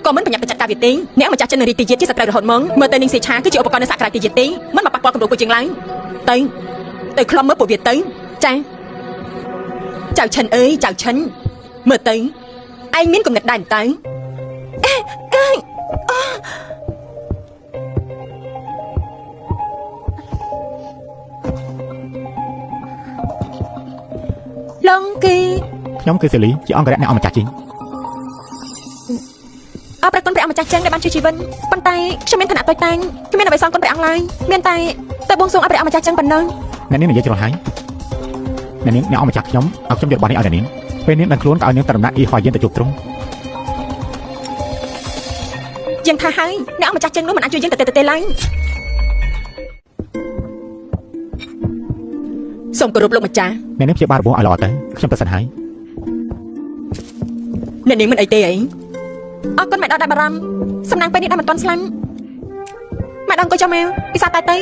ក៏មិនប្រញាប់ទៅចាត់ការវាទេអ្នកម្ចាស់ចិនរីករាយជាសត្រូវរហូតមកមើលទៅនឹងសេឆាគឺជាឧបករណ៍នៅសាក្រៅទីទៀតទេមិនមកប៉ះពាល់គម្រោងពួកយើងឡើយទៅខ្លំមើលពួកវាទៅចាចៅឈិនអើយចៅឈិនមើលទៅឯងមានគំនិតដែរតើឡងគី ខ្ញុំគឺសេលីជាអង្គរៈអ្នកអម្ចាស់ជីង អរព្រគុណព្រះអង្គម្ចាស់ចឹងដែលបានជួយជីវិតប៉ុន្តែខ្ញុំមានឋានៈតូចតាចគ្មានអ្វីសងគុណព្រះអង្គឡើយមានតែទៅបួងសួងឲ្យព្រះអង្គម្ចាស់ចឹងប៉ុណ្ណឹង អ្នកនាងនិយាយច្រឡំហើយអ្នកនាងអ្នកអម្ចាស់ខ្ញុំឲ្យខ្ញុំយករបស់នេះឲ្យអ្នកនាងពេលនាងដឹងខ្លួនក៏ឲ្យនាងទៅដំណាក់អ៊ីហយយានទៅជួបទ្រង់ យើងថាហើយអ្នកអម្ចាស់ចឹងនោះមិនអាចជួយយើងទៅទេឡើយសូមគោរពលោកម្ចាស់ អ្នកនាងព្យាបាលរបួសឲ្យល្អទៅខ្ញុំប្រសិនហើយ អ្នកនាងមិនអីទេអីអរគុណម៉ែដកដែលបារម្ភសំណាងពេលនេះដែលមិនទាន់ស្លាញ់ម៉ែដកអង្គុយចាំមកពិសាតែទៅឯ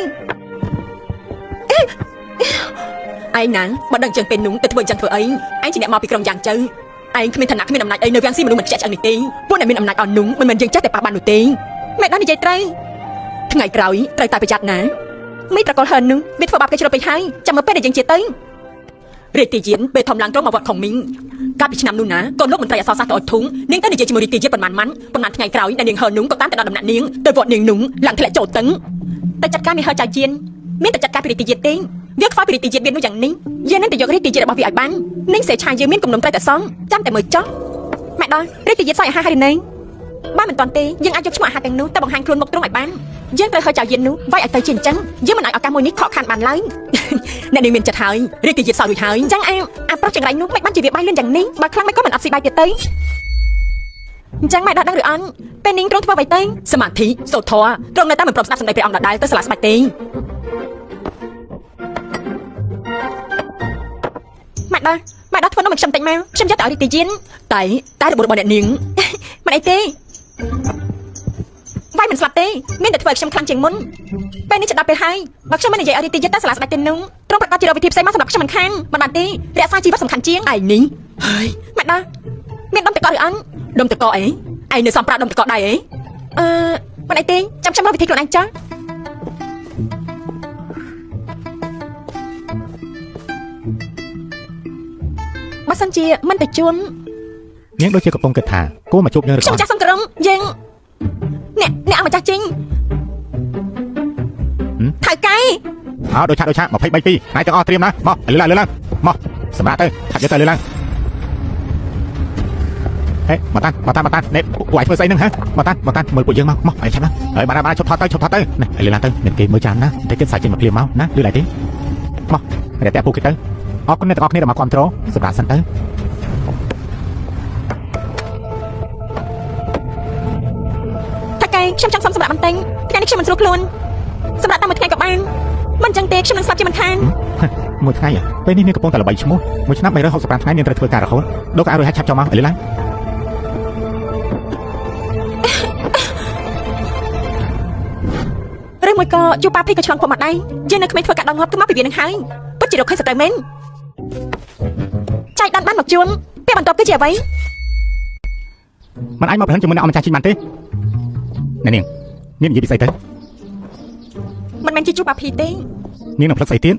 ងណាបើដឹងចឹងពេលនោះទៅធ្វើចឹងធ្វើអីឯងជាអ្នកមកពីក្រុងយ៉ាងជើឯងគ្មានឋានៈគ្មានអំណាចអីនៅវាំងស៊ីមនុស្សមិនខ្ជិះឆ្អឹងនេះទេពួកអ្នកមានអំណាចអស់នោះមិនមែនយើងចេះតែប៉ះបាននោះទេម៉ែដកនិយាយត្រូវថ្ងៃក្រោយត្រូវតែប្រយ័ត្នណាមីត្រកុលហឺននោះវាធ្វើបាបគេជ្រុលពេកហើយចាំមើលពេលដែលយើងជាទៅរាជទាយានពេលធំឡើងត្រង់មកវត្តខុងមីងកាលពីឆ្នាំនោះណាកូនលោកមន្ត្រីអសរសាស្ត្រទៅអត់ធុងនាងទៅនិយាយជាមួយរាជទាយានប៉ុន្មានថ្ងៃក្រោយដែលនាងហឺននោះក៏តាមទៅដល់ដំណាក់នាងទៅវត្តនាងនោះឡើងធ្លាក់ចូលតឹងតែចាត់ការនេះហឺចៅយានមានតែចាត់ការពីរាជទាយានទេវាខ្វល់ពីរាជទាយានវានោះយ៉ាងនេះយើងនឹងទៅយករាជទាយានរបស់វាឲ្យបាននាងសេឆាយើងមានគំនុំត្រូវតែសងចាំតែមើលចុះម៉ែដល់រាជទាយានសោយអាហារហើយនាងបើមិនតាន់ទេយើងអាចយកឈ្មោះអាហារទាំងនោះទៅបង្ហាញខ្លួនមុខត្រង់ឲ្យបានយើងត្រូវហៅចៅយាននោះវាយឲ្យទៅជាអញ្ចឹងយើងមិនឲ្យឱកាសមួយនេះខកខានបានឡើយអ្នកនាងមានចិត្តហើយរាជទាយានសោយរួចហើយអញ្ចឹងអាប្រុសចង្រៃនោះមិនបានជាវាបាយលឿនយ៉ាងនេះបើខ្លាំងមិនក៏មិនអត់ស៊ីបាយទៀតទៅអញ្ចឹងម៉ែដល់ដឹងឬអត់ពេលនាងត្រង់ធ្វើអ្វីទៅសមាធិសូត្រធម៌ត្រង់នៅតែមិនព្រមស្ដាប់សម្ដីព្រះអង្គដដែលទៅស្លាប់ស្បាច់ទេម៉ែដល់ធ្វើនោះមិនខ្ញុំតិចមកខ្ញុំយកទៅឲ្យរាជទាយានតែរបួសរបស់អ្នកនាងមិនអីទេវាយមិនស្លាប់ទេមានតែធ្វើឲ្យខ្ញុំខ្លាំងជាងមុនពេលនេះចិត្តដល់ពេលហើយបើខ្ញុំមិននិយាយឲ្យរាជទាយានទៅស្លាប់ស្បាច់ទេនោះត្រង់ប្រកាសជារកវិធីផ្សេងមកសម្រាប់ខ្ញុំមិនខានមិនបានទេរក្សាជីវិតសំខាន់ជាងឯនេះហើយម៉ែដល់មានដុំតកឬអត់ដុំតកអីឯងនៅសំប្រាដុំតកដែរអីមិនអីទេចាំខ្ញុំរកវិធីខ្លួនឯងចាបើសិនជាមិនទៅជួននាងដូចជាកំពុងគិតថាគួរមកជួបយើងឬក៏ខ្ញុំចាស់សង្គ្រឹមយើងអ្នកអម្ចាស់ជីងថៅកែអោដូចឆា23 2ថ្ងៃទាំងអស់ត្រៀមណាមកលឺឡើងមកសម្រាប់ទៅឆាប់យកទៅលឺឡើងហេមកតាន់នេះពួកឯងធ្វើស្អីហ្នឹងហ៎មកតាន់មើលពួកយើងមកឯងឆាប់ណាហើយបានឈប់ថតទៅនេះលឺឡើងទៅអ្នកគេមើលចាំណាតែគេសាច់ចេញមកភ្លាមមកណាលឺឡើងទេមកតែពួកគេទៅអរគុណអ្នកទាំងអស់គ្នាដែលមកគ្រប់គ្រងសម្រាប់សិនទៅខ្ញុំចង់សុំសម្រាប់បន្ទិញថ្ងៃនេះខ្ញុំមិនស្រួលខ្លួនសម្រាប់តាមមួយថ្ងៃក៏បានមិនចឹងទេខ្ញុំនឹងស្លាប់ជាមិនខាន មួយថ្ងៃពេលនេះនាងកំពុងតែល្បីឈ្មោះមួយឆ្នាំ365ថ្ងៃនាងត្រូវធ្វើការរហូតដូរការរួចហើយឆាប់ចោលមកឥឡូវឡើងឬមួយក៏ជួបប៉ាភីក៏ឆ្លងផុតមកដែរយើងនៅក្មេងធ្វើការដល់ងាប់គឺមកពីវានឹងហើយពិតជារកឃើញសត្រូវមែនចៃដន្យបានមកជួនពេលបន្ទាប់គឺជាអ្វីมันអាចមកប្រហែលជាមួយនឹងអម្ចាស់ជីបានទេនាងនាងនិយាយពីស្អីទៅមិនមែនជាជួបប៉ាភីទេនាងនឹងផ្លឹកស្អីទៀត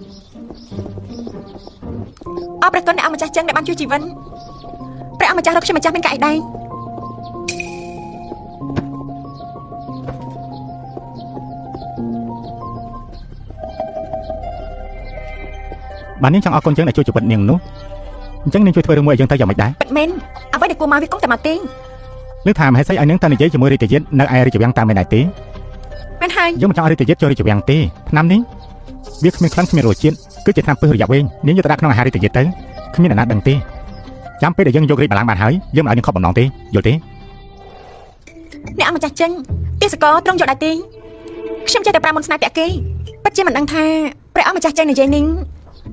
អរព្រះគុណអ្នកអម្ចាស់ចឹងដែលបានជួយជីវិតព្រះអម្ចាស់រកខ្ញុំម្ចាស់មានកាយដែរបាននាងចង់អរគុណចឹងដែលជួយជីវិតនាងនោះអញ្ចឹងនាងជួយធ្វើរឿងមួយឲ្យយើងទៅយ៉ាងម៉េចដែរពិតមែនអ្វីដែលគួរមកវាគង់តែមកទេលើថាមហេសីឲ្យនាងទៅនិយាយជាមួយរាជយាទនៅឯរាជវាំងតាមមែនដែរទេមែនហើយយើងមិនចង់ឲ្យរាជយាទចូលរាជវាំងទេឆ្នាំនេះវាគ្មានខ្លាំងគ្មានរសជាតិគឺជាឆ្នាំពឹសរយៈវែងនាងយកទៅដាក់ក្នុងអាហាររាជយាទទៅគ្មានអ្នកណាដឹងទេចាំពេលដែលយើងយករាជបល្ល័ង្កបានហើយយើងមិនឲ្យនាងខកបំណងទេយល់ទេអ្នកអម្ចាស់ចឹងទេសកលត្រង់យកដែរទេខ្ញុំចេះតែប្រាមុនស្នេហ៍តាក់គេពិតជាមិនដឹងថាព្រះអម្ចាស់ចឹងនិយាយនេះ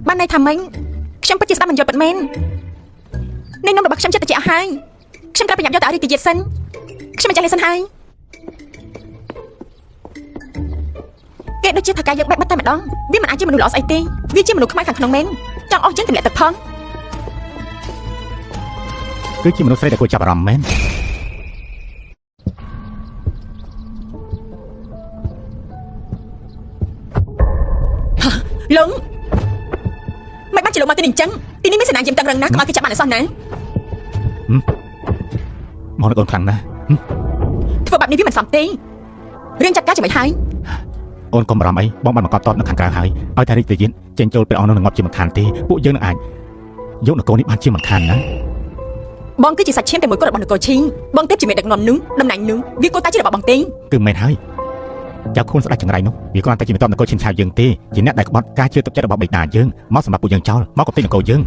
បានន័យថាម៉េចខ្ញុំពិតជាស្ដាប់មិនយល់ពិតមែននេះនំរបស់ខ្ញុំចិត្តតែឲ្យខ្ញុំត្រូវប្រញាប់យកទៅឲ្យរាជយាទសិនខ្ញុំមិនចាស់លេសិនហើយគេដូចជាថាការយកបែបបាត់តែម្ដងវាមិនអាចជាមនុស្សល្អស្អីទេវាជាមនុស្សខ្មែរខាងក្នុងមែនចង់អស់យើងទម្លាក់ទឹកផងគឺជាមនុស្សស្រីដែលគួរចាប់អារម្មណ៍មែនលងមិនបាច់ជាលោកមកទីនេះអញ្ចឹងទីនេះមានសេនាយាមតឹងរឹងណាស់កុំឲ្យគេចាប់បានអសោះណាមកនឹងអូនខ្លាំងណាស់ធ្វើបែបនេះវាមិនសមទេរឿងចាត់ការជាមិនហើយអូនកុំបារម្ភអីបងបានបង្កប់តតនៅខាងក្រៅហើយឲ្យតែរាជយាទចេញចូលព្រះអង្គនឹងងាប់ជាមិនខានទេពួកយើងនឹងអាចយកនគរនេះបានជាមិនខានណាបងគឺជាសាច់ឈាមតែមួយគត់របស់នគរឈីងបងទៅជាមេដឹកនាំនោះតំណែងនោះវាគួរតែជារបស់បងទេគឺមិនហើយចៅខួនស្ដេចចង្រៃនោះវាគ្រាន់តែជាមេតំនគរឈិនឆាវយើងទេជាអ្នកដែលក្បត់ការជឿទុកចិត្តរបស់បិតាយើងមកសម្រាប់ពួកយើងចោលមកកំទេចនគរយើង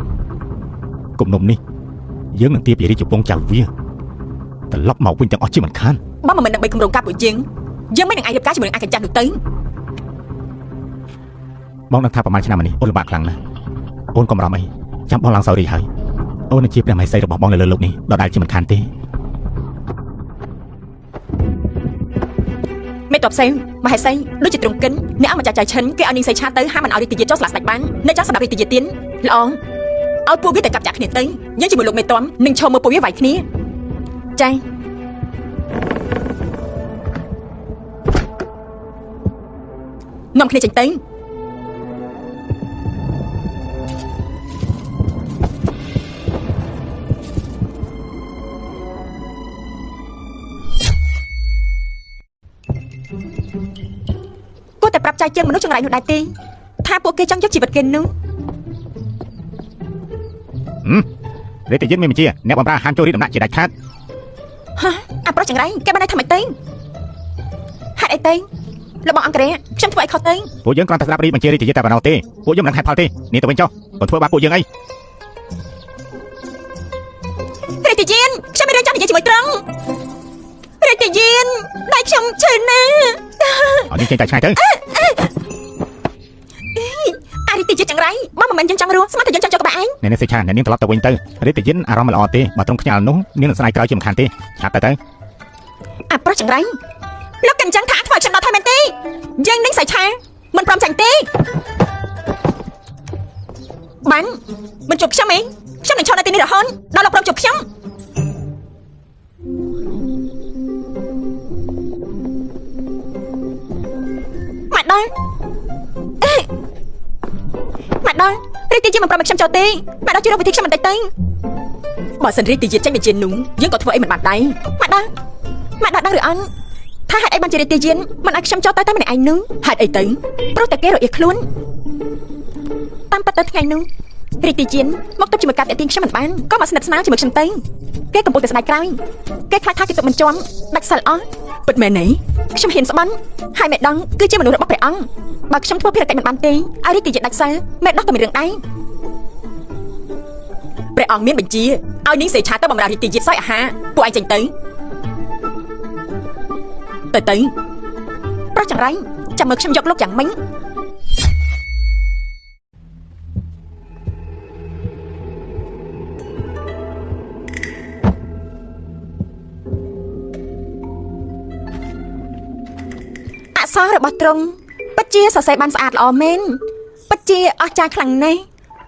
គំនុំនេះយើងនឹងទាពីរាជពងចៅវាត្រឡប់មកវិញទាំងអស់ជាមិនខានបងមិនដើម្បីគម្រោងការពួកយើងមិននឹងអាចរៀបការជាមួយនឹងអាកញ្ចាស់នោះទៅបងនឹងថាប្រហែលឆ្នាំនេះអូនលំបាកខ្លាំងណាស់អូនកុំបារម្ភអីចាំបងឡើងសោរីហើយអូននឹងជាព្រះមហេសីរបស់បងនៅលើលោកនេះដដែលជាមិនខានទេមេតបផ្សេងមហេសីដូចជាត្រង់កិនអ្នកអម្ចាស់ចៅឈិនគេឲ្យនាងសៃឆាទៅហាមិនឲ្យរាជយាទចោលស្លាប់ស្ដេចបាននៅចាំសម្រាប់រាជយាទទៀតល្អឲ្យពួកវាទៅកាប់ចាក់គ្នាទៅយើងជាមួយលោកមេតំនឹងឈរមើលពួកវាវាយគ្នាចានាំគ្នាចេញទៅតែប្រាប់ចៅជាងមនុស្សចង្រៃនោះដែរទេថាពួកគេចង់យកជីវិតគេនោះរាជយាទមានបញ្ជាអ្នកបំរើហាមចូលរាជដំណាក់ជាដាច់ខាតអាប្រុសចង្រៃគេបានន័យថាម៉េចទៅហេតុអីទៅលោកបងអង្គរៈខ្ញុំធ្វើអីខុសទៅពួកយើងគ្រាន់តែស្ដាប់រីបញ្ជារាជយាទតែប៉ុណ្ណោះទេពួកយើងមិនដឹងហេតុផលទេនេះទៅវិញចុះបើធ្វើបាបពួកយើងអីរាជយាទខ្ញុំមានរឿងចង់និយាយជាមួយត្រង់រាជយាទដៃខ្ញុំឈឺណាស់អត់នេះចេញតែឆ្ងាយទៅអារាជយាទចង្រៃបើមិនមែនយើងចង់រស់ស្មានតែយើងចង់ចូលក្បែរឯងអ្នកនេះសេឆាអ្នកនាងត្រឡប់ទៅវិញទៅរាជយាទអារម្មណ៍មិនល្អទេបើត្រង់ខ្ញាល់នោះនាងនឹងស្ដាយក្រោយជាមិនខានទេឆាប់ទៅអាប្រុសចង្រៃលោកកញ្ចឹងថាធ្វើឲ្យខ្ញុំដល់ថៃមែនទេយើងនឹងសៃឆាមិនព្រមចាញ់ទេបានមិនជួបខ្ញុំឯងខ្ញុំនឹងឈរនៅទីនេះរហូតដល់លោកព្រមជួបខ្ញុំមកដល់រាជយាទមិនប្រមខ្ញុំចូលទេមកដល់ជួយរកវិធីខ្ញុំបន្តិចទៅបើសិនរាជយាទចេញបញ្ជានោះយើងក៏ធ្វើអីមិនបានដែរមកដល់ដឹងឬអត់ថាហេតុអីបានជារាជយាទមិនឲ្យខ្ញុំចូលទៅតែម្នាក់ឯងនោះហេតុអីទៅព្រោះតែគេរអៀសខ្លួនតាមពិតទៅថ្ងៃនោះរាជយាទមកទៅជាមួយការតាក់ទាញខ្ញុំមិនបានក៏មកស្និទ្ធស្នាលជាមួយខ្ញុំទៅគេកំពុងតែស្ដាយក្រោយគេខ្លាចថាគេទុកមិនជាប់ដាច់សិលអស់ពិតមែនទេខ្ញុំហ៊ានស្បន់ហើយមេដងគឺជាមនុស្សរបស់ព្រះអង្គបើខ្ញុំធ្វើភារកិច្ចមិនបានទេឲ្យរាជយាទដាច់សិលមេដោះក៏មានរឿងដែរព្រះអង្គមានបញ្ជាឲ្យនាងសេឆាទៅបម្រើរាជយាទសោយអាហារពួកឯងចេញទៅប្រុសចង្រៃចាំមើលខ្ញុំយកលោកយ៉ាងម៉េច សររបស់ទ្រង់ពិតជាសរសេរបានស្អាតល្អមែនពិតជាអស្ចារ្យខ្លាំងណាស់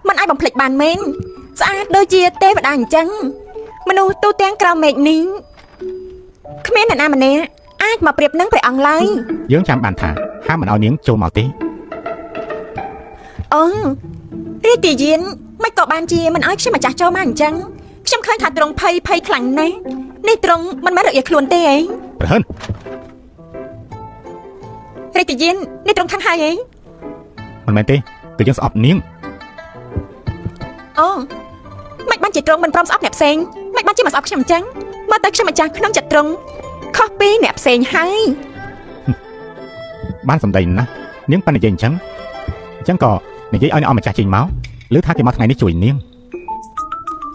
មិនអាចបំភ្លេចបានមែនស្អាតដូចជាទេវតាអញ្ចឹងមនុស្សទូទាំងក្រោមមេឃនេះគ្មានអ្នកណាម្នាក់អាចមកប្រៀបនឹងព្រះអង្គឡើយ យើងចាំបានថាហាមមិនឲ្យនាងចូលមកទេ អូរាជទាយានមិនក៏បានជាមិនឲ្យខ្ញុំម្ចាស់ចូលមកអញ្ចឹងខ្ញុំឃើញថាទ្រង់ភ័យខ្លាំងណាស់នេះទ្រង់មិនមែនរអៀលខ្លួនទេអី ប្រហែល រាជទាយាននេះទ្រង់ខាងហើយអី មិនមែនទេគឺយើងស្អប់នាង អូមិនបានជាទ្រង់មិនព្រមស្អប់អ្នកផ្សេងមិនបានជាមកស្អប់ខ្ញុំអញ្ចឹងមកទៅខ្ញុំម្ចាស់ក្នុងចិត្តទ្រង់ខុសពីអ្នកផ្សេងហើយ បានសម្ដីណាស់នាងប៉ានិយាយអញ្ចឹងក៏និយាយឲ្យអ្នកអម្ចាស់ចេញមកឬថាគេមកថ្ងៃនេះជួយនាង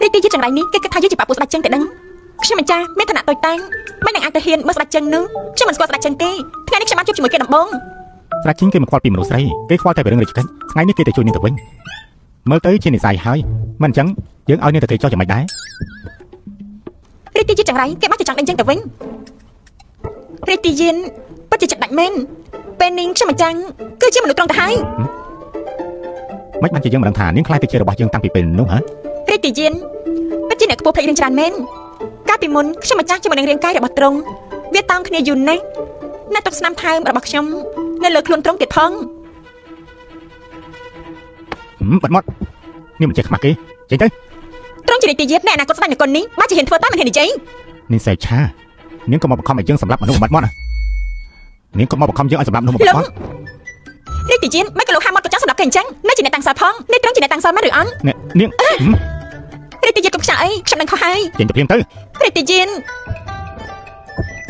រាជទាយានចង្រៃនេះគេគិតថាយើងជាបាពុស្ដេចចឹងតែដឹងខ្ញុំម្ចាស់មានឋានៈតូចតាចមិននឹងអាចទៅហ៊ានមើលស្ដេចចឹងនោះខ្ញុំមិនស្គាល់ស្ដេចចឹងទេថ្ងៃនេះខ្ញុំបានជួបជាមួយគេដំបូង ស្រាច់ជីងគេមិនខ្វល់ពីមនុស្សស្រីគេខ្វល់តែពីរឿងរាជកិច្ចថ្ងៃនេះគេទៅជួយនាងទៅវិញមើលទៅជានិស័យហើយមិនអញ្ចឹងយើងឲ្យនាងទៅគេចោះយ៉ាងម៉េចដែរ រាជទាយានចង្រៃគេបានទៅចង់ដេញចឹងទៅវិញរាជទាយានពិតជាចិត្តដាច់មែនពេលនេះខ្ញុំម្ចាស់គឺជាមនុស្សត្រង់ទៅហើយ មិនបានជាយើងមិនដឹងថានាងខ្លាចទៅជារបស់យើងតាំងពីពេលនោះហ៎ រាជទាយានពិតជាអ្នកខ្ពស់ភ្លេចរឿងច្រើនមែនកាលពីមុនខ្ញុំម្ចាស់ជាមួយនឹងរាងកាយរបស់ទ្រង់វាតោងគ្នាយូរណាស់អ្នកទុកស្នាមថើមរបស់ខ្ញុំនៅលើខ្លួនទ្រង់ទៀតផង បាត់មាត់នាងមិនចេះខ្មាស់គេចេញទៅ ទ្រង់ជារាជទាយានអ្នកអនាគតស្ដេចនគរនេះបានជាហ៊ានធ្វើតាមមិនហ៊ាននិយាយ នាងសេឆានាងក៏មកបង្ខំឲ្យយើងសម្លាប់មនុស្សបាត់មាត់នាងក៏មកបង្ខំយើងឲ្យសម្លាប់មនុស្សបាត់មាត់ រាជទាយានមិនក៏លោកហាមាត់ក៏ចង់សម្លាប់គេអញ្ចឹងនៅជាអ្នកតាំងសល់ផងនេះទ្រង់ជាអ្នកតាំងសល់មែនឬអត់ នាង រាជទាយានកុំខ្ចាក់អីខ្ញុំនឹងខុសហើយ ចេញទៅភ្លាមទៅ រាជទាយាន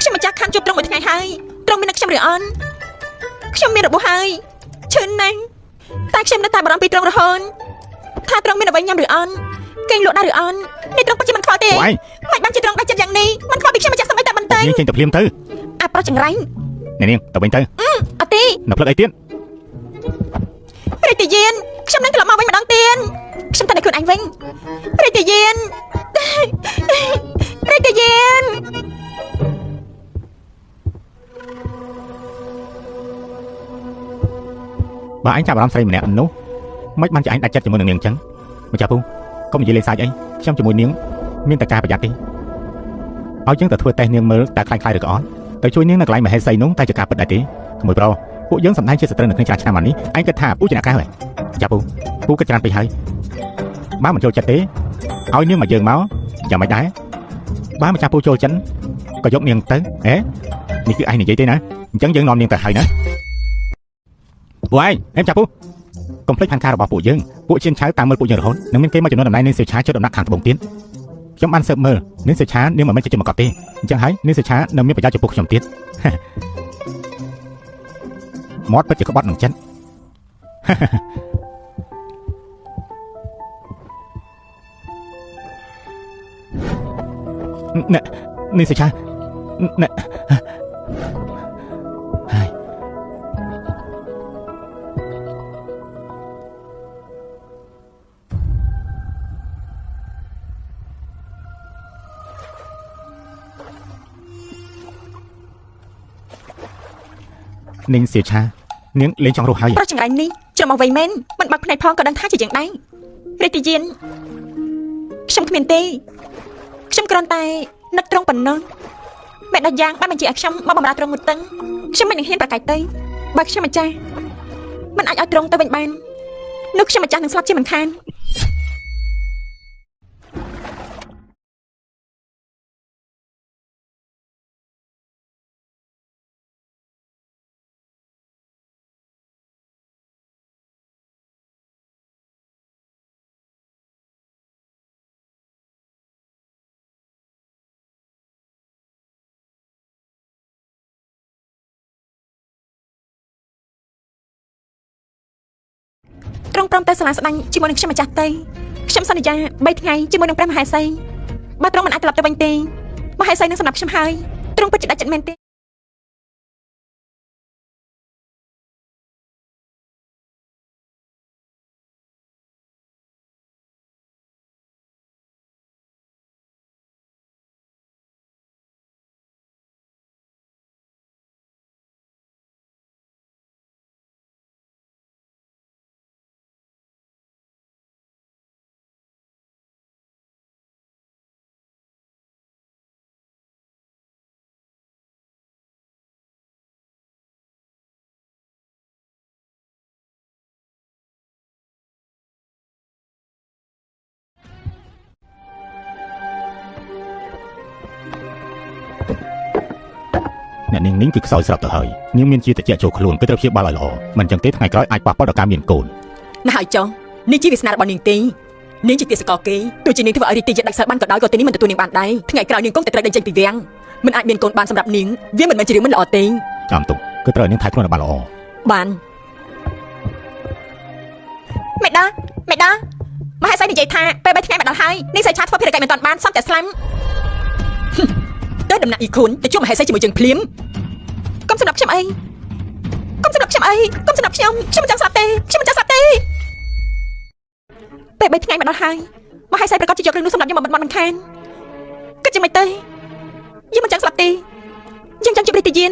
ខ្ញុំម្ចាស់ខានជួបទ្រង់មួយថ្ងៃហើយទ្រង់មាននឹងខ្ញុំឬអត់ខ្ញុំមានរបួសហើយឈឺណាស់តែខ្ញុំនៅតែបារម្ភពីទ្រង់រហូតថាទ្រង់មានអ្វីញ៉ាំឬអត់គេងលក់ដែរឬអត់នេះទ្រង់ពិតជាមិនខ្វល់ទេមិនបានជាទ្រង់ដាច់ចិត្តយ៉ាងនេះមិនខ្វល់ពីខ្ញុំម្ចាស់ស្មីតែបន្តិច នាងចេញទៅភ្លាមទៅ អាប្រុសចង្រៃ នាងទៅវិញទៅ អត់ទេ នៅផ្លឹកអីទៀត រាជទាយានខ្ញុំនឹងត្រឡប់មកវិញម្ដងទៀតខ្ញុំតែនៅខ្លួនឯងវិញរាជទាយានរាជទាយាន បើអញចាប់អារម្មណ៍ស្រីម្នាក់នោះមិនបានជាអញដាច់ចិត្តជាមួយនឹងនាងអញ្ចឹងម្ចាស់ពូកុំនិយាយលេងសើចអីខ្ញុំជាមួយនាងមានតែការប្រយ័ត្នទេឲ្យយើងទៅធ្វើតេស្តនាងមើលតើខ្លាំងឬក៏អត់ទៅជួយនាងនៅកន្លែងមហេសីនោះតែជាការពិតដែរទេក្មួយប្រុសពួកយើងសម្ដែងជាសត្រូវនៅក្នុងឆ្នាំនេះអញគិតថាពូជាអ្នកកៅហើយម្ចាស់ពូគិតច្រើនពេកហើយបើមិនចូលចិត្តទេឲ្យនាងមកយើងមកយ៉ាងម៉េចដែរបើម្ចាស់ពូចូលចិនក៏យកនាងទៅហេនេះគឺឯងនិយាយទេណាអញ្ចឹងយើងនាំនាងទៅហើយណាពួកឯងម្ចាស់ពូកុំភ្លេចផែនការរបស់ពួកយើងពួកជៀនឆៅតាមមើលពួកយើងរហូតនឹងមានគេមកចំនួនតំណែងនាងសេឆាជិតដំណាក់ខាងត្បូងទៀតខ្ញុំបានស៊ើបមើលនាងសេឆានាងមិនមែនជាជនមកកទេអញ្ចឹងហើយនាងសេឆានៅមានប្រយោជន៍ចំពោះខ្ញុំទៀតមាត់ពិតជាក្បត់នឹងចិត្តណែនាងសេឆាណែហើយ នាងសៀឆានាងលេងចង់រស់ហើយ ប្រុសចង្រៃនេះច្រមុះវៃមែនមិនបាក់ភ្នែកផងក៏ដឹងថាជាយ៉ាងដែររាជទាយានខ្ញុំគ្មានទេខ្ញុំគ្រាន់តែនឹកត្រង់ប៉ុណ្ណោះបែបដល់យ៉ាងបានបញ្ជាឲ្យខ្ញុំមកបម្រើត្រង់មួយតឹងខ្ញុំមិននឹងហ៊ានប្រកែកទេបើខ្ញុំម្ចាស់មិនអាចឲ្យត្រង់ទៅវិញបាននោះខ្ញុំម្ចាស់នឹងស្លាប់ជាមិនខានត្រង់ព្រមទៅសាលាស្ដាញ់ជាមួយនឹងខ្ញុំម្ចាស់ទេខ្ញុំសន្យា3ថ្ងៃជាមួយនឹងព្រះមហេសីបើត្រង់មិនអាចត្រឡប់ទៅវិញទេមហេសីនឹងសម្រាប់ខ្ញុំហើយត្រង់ពិតជាដាច់ចិត្តមែនទេ អ្នកនាងនេះគឺខ្សោយស្រាប់ទៅហើយនាងមានជាតិចចូលខ្លួនគឺត្រូវព្យាបាលឲ្យល្អមិនចឹងទេថ្ងៃក្រោយអាចប៉ះពាល់ដល់ការមានកូនណាស់ហើយចុះនេះជាវាសនារបស់នាងទេនាងជាទាសកលគេទោះជានាងធ្វើឲ្យរីករាយដាច់សើបានក៏ដោយក៏ទីនេះមិនទទួលនាងបានដែរថ្ងៃក្រោយនាងគង់តែត្រូវដេញចេញពីវាំងមិនអាចមានកូនបានសម្រាប់នាងវាមិនមែនជារឿងមិនល្អទេចាំទុកគឺត្រូវនាងថែខ្លួនឲ្យបានល្អបានមេដាមហេសីនិយាយថាពេល3ថ្ងៃមកដល់ហើយនាងសៃឆាធ្វើភារកិច្ចមិនទាន់បានសំតែស្លាប់ទៅដំណាក់អ៊ីខុនទៅជួបមហេសីជាមួយជើងភ្លាមកុំសម្រាប់ខ្ញុំអីកុំសម្រាប់ខ្ញុំមិនចង់ស្លាប់ទេពេល3ថ្ងៃមកដល់ហើយមហេសីប្រកាសជាយករឿងនោះសម្រាប់ខ្ញុំមកមិនខានគិតយ៉ាងម៉េចទៅយើងមិនចង់ស្លាប់ទេយើងចង់ជួបរីតយាន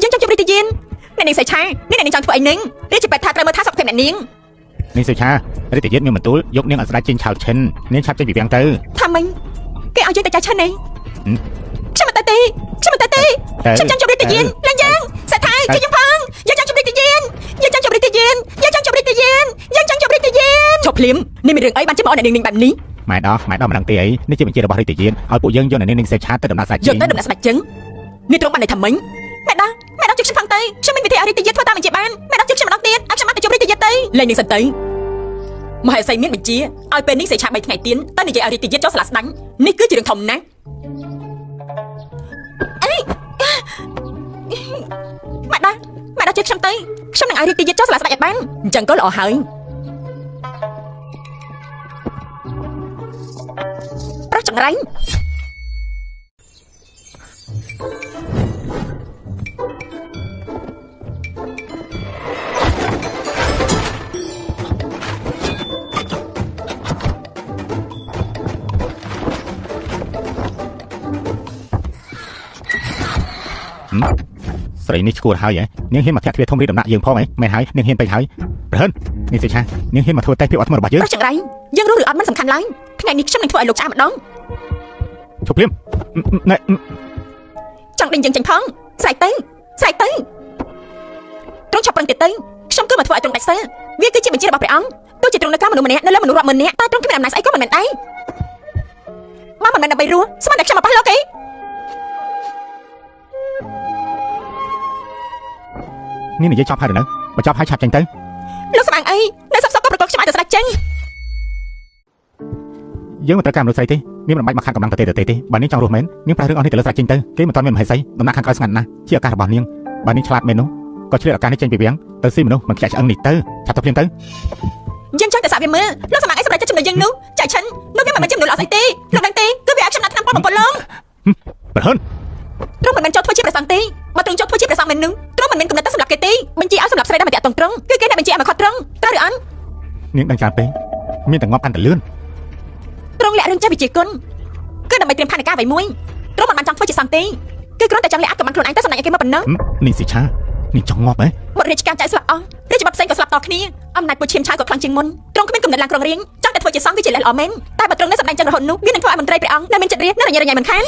អ្នកនាងសៃឆានេះអ្នកនាងចង់ធ្វើអីនឹងនេះជាបែបថាត្រូវមើលថាសុខភាពអ្នកនាងនាងសៃឆារីតយានមានបន្ទូលយកនាងឲ្យស្ដេចចេញឆៅឈិននាងឆាប់ចេញពីវាំងទៅថាម៉េចគេឲ្យយើងទៅចៅឈិននេះខ្ញុំមិនទៅទេខ្ញុំចង់ជួបរីតយានឡើងយ៉ាងសៃឆាជួយខ្ញុំផងយើងចង់ជួបរីតយានជប់ភ្លាមនេះមានរឿងអីបានជាមកអ្នកនាងបែបនេះម៉ែដោះមិនដឹងទេអីនេះជាបញ្ជារបស់រីតយានឲ្យពួកយើងយកអ្នកនាងសៃឆាទៅដំណើរស្ដេចយកទៅដំណើរស្ដេចចឹងនេះត្រង់បានន័យថាម៉េចម៉ែដោះជួយខ្ញុំផងទៅខ្ញុំមានវិធីឲ្យរីតយានធ្វើតាមបញ្ជាបានម៉ែដោះជួយខ្ញុំម្ដងទៀតឲ្យខ្ញុំបានទៅជួបរីតយានទៅលែងនាងសិនទៅមហេសីមានបញ្ជាឲ្យពេលនេះសៃឆា3ថ្ងៃទៀតតើនិយាយឲ្យរីតយានចុះស្លាប់ស្ដាញ់នេះគឺជារឿងធំណាស់ម៉ែដោះជួយខ្ញុំទៅខ្ញុំនឹងឲ្យរីតយានចុះស្លាប់ស្ដាញ់ឲ្យបានអញ្ចឹងក៏ល្អហើយប្រុសចង្រៃស្រីនេះឈួតហើយនាងហ៊ានមកធាក់ទ្វារធំរីដំណាក់យើងផងមែនហើយនាងហ៊ានពេកហើយប្រហែលនេះសៃឆានាងហ៊ានមកធ្វើតែភាពអត់ធ្មត់របស់យើងប្រុសចង្រៃយើងរស់ឬអត់មិនសំខាន់ឡើយថ្ងៃនេះខ្ញុំនឹងធ្វើឲ្យលោកឆ្អាម្ដងជប់ភ្លាមចង់ដេញយើងចេញផងស្រែកទៅត្រង់ឆាប់ប្រឹងទៀតទៅខ្ញុំគឺមកធ្វើឲ្យត្រង់ដាច់សើវាគឺជាបញ្ជារបស់ព្រះអង្គទោះជាត្រង់នៅការមនុស្សម្នាក់នៅលើមនុស្សរាប់ម៉ឺននាក់តែត្រង់គ្មានអំណាចស្អីក៏មិនមែនដែរមកមិនមែនដើម្បីរស់ស្មានតែខ្ញុំមកប៉ះលោកទេនេះនិយាយចប់ហើយឬនៅបើចប់ហើយឆាប់ចេញទៅលោកស្មាំងអីនៅសឹកក៏ប្រកបខ្ញុំឲ្យទៅស្ដេចចេញយើងមិនត្រូវការមនុស្សស្រីទេនាងមិនបាច់មកខាត់កម្លាំងទៅទេបើនាងចង់រស់មែននាងប្រែរឿងអស់នេះទៅលើស្ដេចចេញទៅគេមិនទាន់មានមហេសីដំណាក់ខាងក្រោយស្ងាត់ណាស់ជាឱកាសរបស់នាងបើនាងឆ្លាតមែននោះក៏ឆ្លៀតឱកាសនេះចេញពីវាំងទៅស៊ីមនុស្សមិនខ្ជិះឆ្អឹងនេះទៅឆាប់ទៅភ្លាមទៅយើងចង់តែសាកវាមើលលោកស្មាំងអីសម្រាប់ចិត្តចំណុចយើងនោះចៃឈិននោះវាមិនមែនជាមនុស្សល្អស្អីទេលោកដឹងទេគឺវាឲ្យខ្ញុំដាក់ឆ្នាំបងប្អូនលោកប្រហែលត្រង់មិនមែនចូលធ្វើជាព្រះសង្ឃទេបើត្រង់ចូលធ្វើជាព្រះសង្ឃមែននោះត្រង់មិនមែនកំណត់តែសម្រាប់គេទេបញ្ជាឲ្យសម្រាប់ស្រីដែលមកតាក់ត្រង់គឺគេអ្នកបញ្ជាឲ្យមកខត់ត្រង់ត្រូវឬអត់នាងដឹងច្រើនពេកមានតែងាប់កាន់តែលឿនត្រង់លាក់រឿងចេះវិជាគុណគឺដើម្បីត្រៀមផែនការអ្វីមួយត្រង់មិនបានចង់ធ្វើជាសង្ឃទេគឺគ្រាន់តែចង់លាក់អាប់កំខ្លួនឯងទៅសម្ដេចឲ្យគេមកប៉ុណ្ណឹងនេះស៊ីឆានេះចង់ងាប់បទរាជការចៅស្លាប់អស់រាជបတ်ផ្សេងក៏ស្លាប់តគ្នាអំណាចពួកឈាមឆាយក៏ខ្លាំងជាងមុនត្រង់គ្មានកំណត់ឡើងក្រងរៀងចង់តែធ្វើជាសង្ឃវាជាលេះល្អមែនតែបើត្រង់នៅសម្ដេចចឹងរហូតនោះវានឹងធ្វើឲ្យមន្ត្រីព្រះអង្គនៅមានចិត្តរាបនៅរញ៉េរញ៉ៃមិនខាន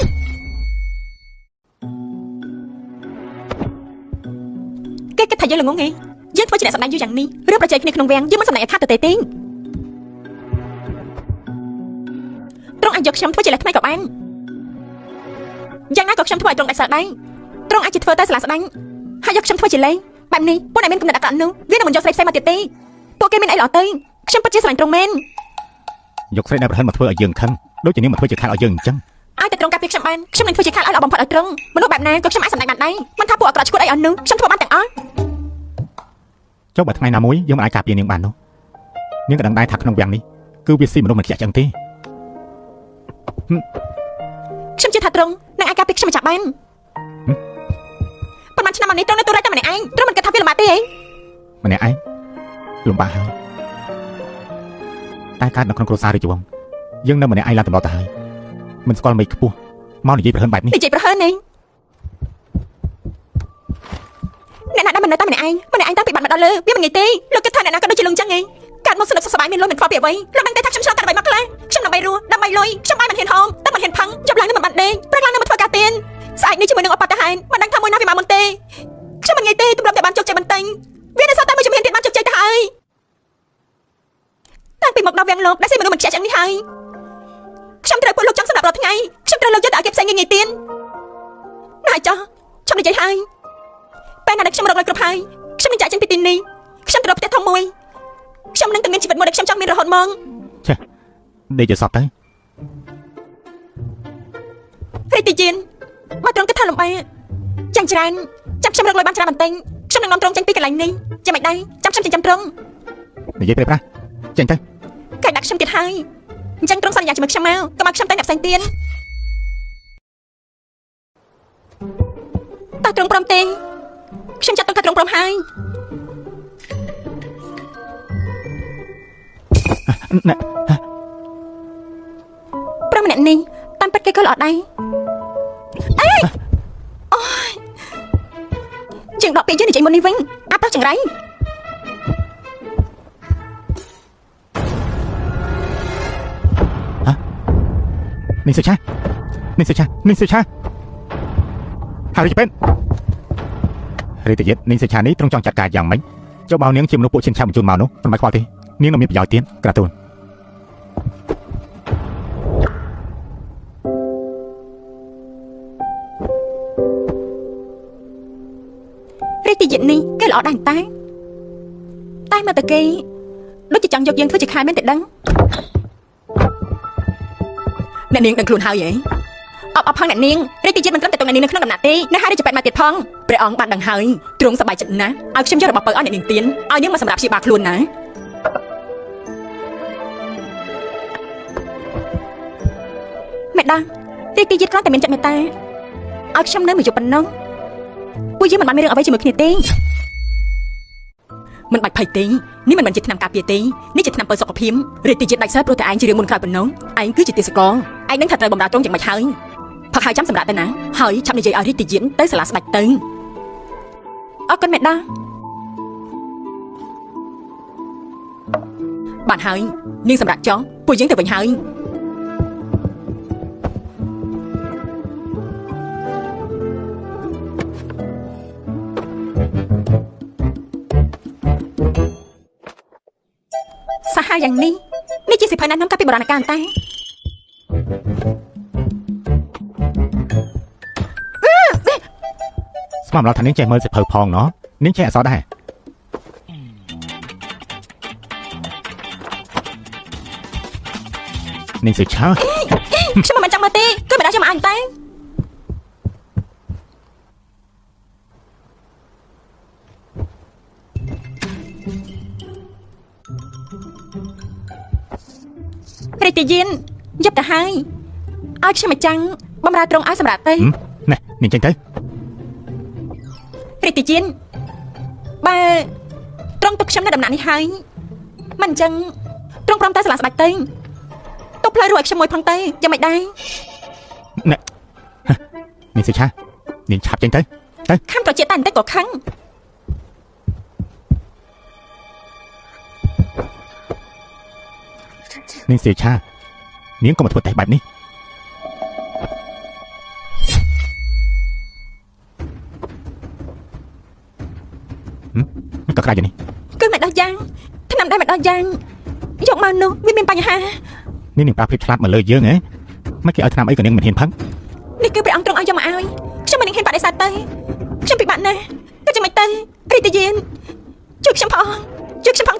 គេគិតថាយើងល្ងងឯងយើងធ្វើជាអ្នកសម្ដែងយូរយ៉ាងនេះរឿងប្រជែងគ្នាក្នុងវាំងយើងមិនសម្ដែងឲ្យខាត់ទៅទេត្រង់អាចយកខ្ញុំធ្វើជាលេះថ្មីក៏បានយ៉ាងណាក៏ខ្ញុំធ្វើឲ្យត្រង់ដាច់សើដែរត្រង់អាចជាធ្វើតែស្លាស្ដាញ់ហើយយកខ្ញុំធ្វើជាលេងបែបនេះពួកអ្នកមានកំណត់អាក្រក់នោះវានឹងមិនយកស្រីផ្សេងមកទៀតទេពួកគេមានអីល្អទៅខ្ញុំពិតជាស្រឡាញ់ត្រង់មែនយកស្រីដែលប្រហែលមកធ្វើឲ្យយើងខឹងដូចជានាងមកធ្វើជាខាតឲ្យយើងអញ្ចឹងឲ្យតែត្រង់ការពារខ្ញុំបានខ្ញុំនឹងធ្វើជាខាតឲ្យល្អបំផុតឲ្យត្រង់មនុស្សបែបណាក៏ខ្ញុំអាចសម្ដែងបានដែរមិនថាពួកអាក្រក់ឈួតអីអស់នោះខ្ញុំធ្វើបានទាំងអស់ចុះបើថ្ងៃណាមួយយើងមិនអាចការពារនាងបាននោះនាងក៏ដឹងដែរថាក្នុងវាំងនេះគឺវាស៊ីមនុស្សមិនខ្ជិះឆ្អឹងទេខ្ញុំជឿថាត្រង់នឹងអាចការពារខ្ញុំម្ចាស់បានប៉ុន្មានឆ្នាំមកនេះត្រង់នៅទូរ៉ៃតែម្នាក់ឯងត្រង់មិនគិតថាវាលំបាកទេអីម្នាក់ឯងលំបាកហើយតែកើតនៅក្នុងគ្រួសាររាជវង្សយើងនៅម្នាក់ឯងឡើងតំណទៅហើយមិនស្គាល់មេខ្ពស់មកនិយាយប្រហែលបែបនេះនិយាយប្រហែលនេះអ្នកណាដែលមិននៅតែម្នាក់ឯងតាំងពីបាត់មកដល់លើវាមិនងាយទេលោកគិតថាអ្នកណាក៏ដូចជាលោកចឹងឯងកាត់មកស្និទ្ធស្បាយមានលុយមិនខ្វល់ពីអ្វីលោកដឹងទេថាខ្ញុំឆ្លងកាត់អ្វីមកខ្លះខ្ញុំដើម្បីរស់ដើម្បីលុយខ្ញុំបាយមិនហ៊ានហោមតែមិនហ៊ានផឹងជប់ឡើងនៅមិនបានដេកព្រឹកឡើងនៅមកធ្វើការទៀនស្អែកនេះជាមួយនឹងអបតហែនមិនដឹងថាមួយណាវាមកមុនទេខ្ញុំមិនងាយទេទម្រាំតែបានជោគជ័យបន្តិចវានៅសល់តែមួយជំហានទៀតបានជោគជ័យទៅហើយតាំងពីមកដល់វាំងលោកដែលស៊ីមនុស្សមិនខ្ជិះឆ្អឹងនេះហើយខ្ញុំត្រូវពួកលោកចង់សម្រាប់រាល់ថ្ងៃខ្ញុំត្រូវលោកយកទៅឲ្យគេផ្សេងងាយទៀនណាចោះ ខ្ញុំនិយាយហើយពេលណាដែលខ្ញុំរកលុយគ្រប់ហើយខ្ញុំនឹងចាក់ចេញពីទីនេះខ្ញុំទៅរកផ្ទះធំមួយខ្ញុំនឹងទៅមានជីវិតមួយដែលខ្ញុំចង់មានរហូតមកឆេដេកជាសពទៅរីទីជីនមកត្រង់គិតថាលំបាកចាញ់ច្រើនចាំខ្ញុំរកលុយបានច្រើនបន្តិចខ្ញុំនឹងនាំត្រង់ចេញពីកន្លែងនេះចាំមិនដែរចាំខ្ញុំចិញ្ចឹមត្រង់និយាយព្រៃប្រាស់ចេញទៅកែដាក់ខ្ញុំទៀតហើយអញ្ចឹងត្រង់សន្យាជាមួយខ្ញុំមកកុំឲ្យខ្ញុំទៅអ្នកផ្សេងទៀតតើត្រង់ព្រមទេខ្ញុំចាត់ទុកថាត្រង់ព្រមហើយណែព្រមម្នាក់នេះតាមពិតគេក៏ល្អដែរអេអូយជាងដកពេលយើងនិយាយមុននេះវិញអាប្រុសចង្រៃនេះសុឆាហើយពេនរីតិយិតនេះសុឆានេះត្រង់ចង់ចាត់ការយ៉ាងម៉េចចុះបើនាងជាមនុស្សពួកឈិនឆាបញ្ជូនមកនោះមិនបាច់ខ្វល់ទេនាងនឹងមានប្រយោជន៍ទៀតក្រាទូនរីតិយិតនេះគេល្អដែរតែមកតើគេដូចជាចង់យកយើងធ្វើជាខែមែនទេដឹងអ្នកនាងដឹងខ្លួនហើយហ៎អបផងអ្នកនាងរីតិយិតមិនត្រឹមតែតងអ្នកនាងនៅក្នុងដំណាក់ទេនៅហើយរាជពេទ្យមកទៀតផងព្រះអង្គបានដឹងហើយទ្រង់សប្បាយចិត្តណាស់ឲ្យខ្ញុំយករបស់បើឲ្យអ្នកនាងទៀនឲ្យនាងមកសម្រាប់ព្យាបាលខ្លួនណាមេដារីតិយិតគ្រាន់តែមានចិត្តមេត្តាឲ្យខ្ញុំនៅមួយយប់ប៉ុណ្ណឹងពួកយើងមិនបានមានរឿងអ្វីជាមួយគ្នាទេមិនបាច់ភ័យទេនេះមិនមែនជាថ្នាំការពារទេនេះជាថ្នាំបើសុខភាពរីតិយិតដាច់សើព្រោះតែឯងជារឿងមុនក្រោយប៉ុណ្ណឹងឯងគឺជាទេសកលឯងនឹងថាត្រូវបំរើត្រង់យ៉ាងម៉េចហើយផឹកហើយចាំសម្រាប់ទៅណាហើយឆាប់និយាយឲ្យរីតិយិតទៅសាលាស្ដេចទៅអរគុណមេដាបានហើយនាងសម្រាប់ចង់ពួកយើងទៅវិញហើយសាហាវយ៉ាងនេះជាសិភៅណែនាំកាលពីបុរាណកាលតែស្មានដល់ថានាងចេះមើលសិភៅផងណោះនាងចេះអក្សរដែរនាងសុឆាខ្ញុំមិនចាំមើលទេគឺមិនដាច់ចាំអញតែរីតិយិនយប់ទៅហើយឲ្យខ្ញុំមកចាំងបំរើត្រង់ឲ្យសម្រាប់ទៅណែនាងចេញទៅរីតិយិនបើត្រង់ទុកខ្ញុំនៅដំណាក់នេះហើយមិនអញ្ចឹងត្រង់ព្រមទៅសាលាស្ដេចទៅទុកផ្លូវរួចឲ្យខ្ញុំមួយផងទៅយ៉ាងម៉េចដែរណែនាងសុឆានាងឆាប់ចេញទៅខំត្រជាតែបន្តិចក៏ខឹងនាងសុឆានាងកុំធ្វើតែបែបនេះក៏ក្រៅយ៉ាងនេះគឺមិនដោះយ៉ាងថ្នាំដែរមិនដោះយ៉ាងយកមកនោះវាមានបញ្ហានាងប្រើភាពឆ្លាតមកលើយើងហ៎មិនគេឲ្យថ្នាំអីក៏នាងមិនហ៊ានផឹកនេះគឺព្រះអង្គទ្រង់ឲ្យយកមកឲ្យខ្ញុំមិនហ៊ានបដិសេធទៅខ្ញុំពិបាកណាស់ក៏ចាំមិនទៅរីតិយិនជួយខ្ញុំផង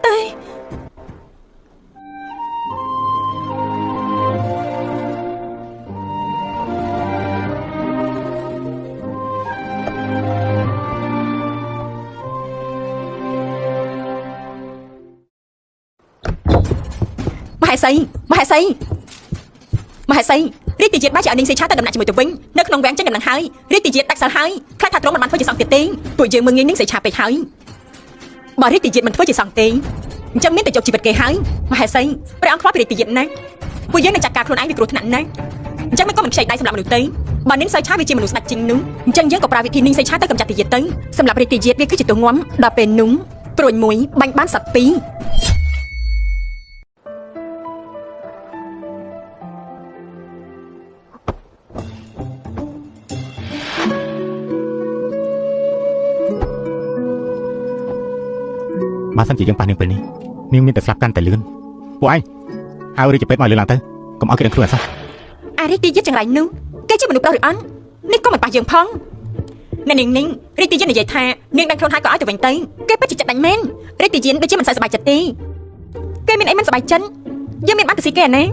ទៅមហេសីរីតិយិតបានជាឲ្យនាងសេឆាទៅដំណាក់ជាមួយទៅវិញនៅក្នុងវាំងចេញដំណឹងហើយរីតិយិតដាច់សិលហើយខ្លាចថាទ្រង់មិនបានធ្វើជាសង្ឃទៀតទេពួកយើងមើងងាយនាងសេឆាពេកហើយបើរីតិយិតមិនធ្វើជាសង្ឃទេអញ្ចឹងមានតែយកជីវិតគេហើយមហេសីព្រះអង្គខ្វល់ពីរីតិយិតណាពួកយើងនឹងចាត់ការខ្លួនឯងពីគ្រោះថ្នាក់ណាអញ្ចឹងមិនក៏មិនខ្ចីដៃសម្រាប់មនុស្សទេបើនាងសេឆាវាជាមនុស្សស្ដេចជាងនោះអញ្ចឹងយើងក៏ប្រើវិធីនាងសេឆាទៅកម្ចាត់តិយិតទៅសម្រាប់រីតិយិតវាគឺជាទងំដល់ពេលនោះព្រួយមួយបាញ់បានសត្វពីរបើសិនជាយើងប៉ះនាងពេលនេះនាងមានតែស្លាប់កាន់តែលឿនពួកឯងហៅរាជពេទ្យមកលើឡើងទៅកុំឲ្យគេដឹងខ្លួនអសោះអារីទីយិតចង្រៃនោះគេជាមនុស្សប្រុសឬអន់នេះក៏មិនប៉ះយើងផង ណែនាងនាងរីទីយិននិយាយថានាងដឹងខ្លួនហើយក៏ឲ្យទៅវិញទៅគេពិតជាចិត្តដាច់មែនរីទីយិនដូចជាមិនសូវសប្បាយចិត្តទេគេមានអីមិនសប្បាយចិត្តយើងមានបានកស៊ីគេណា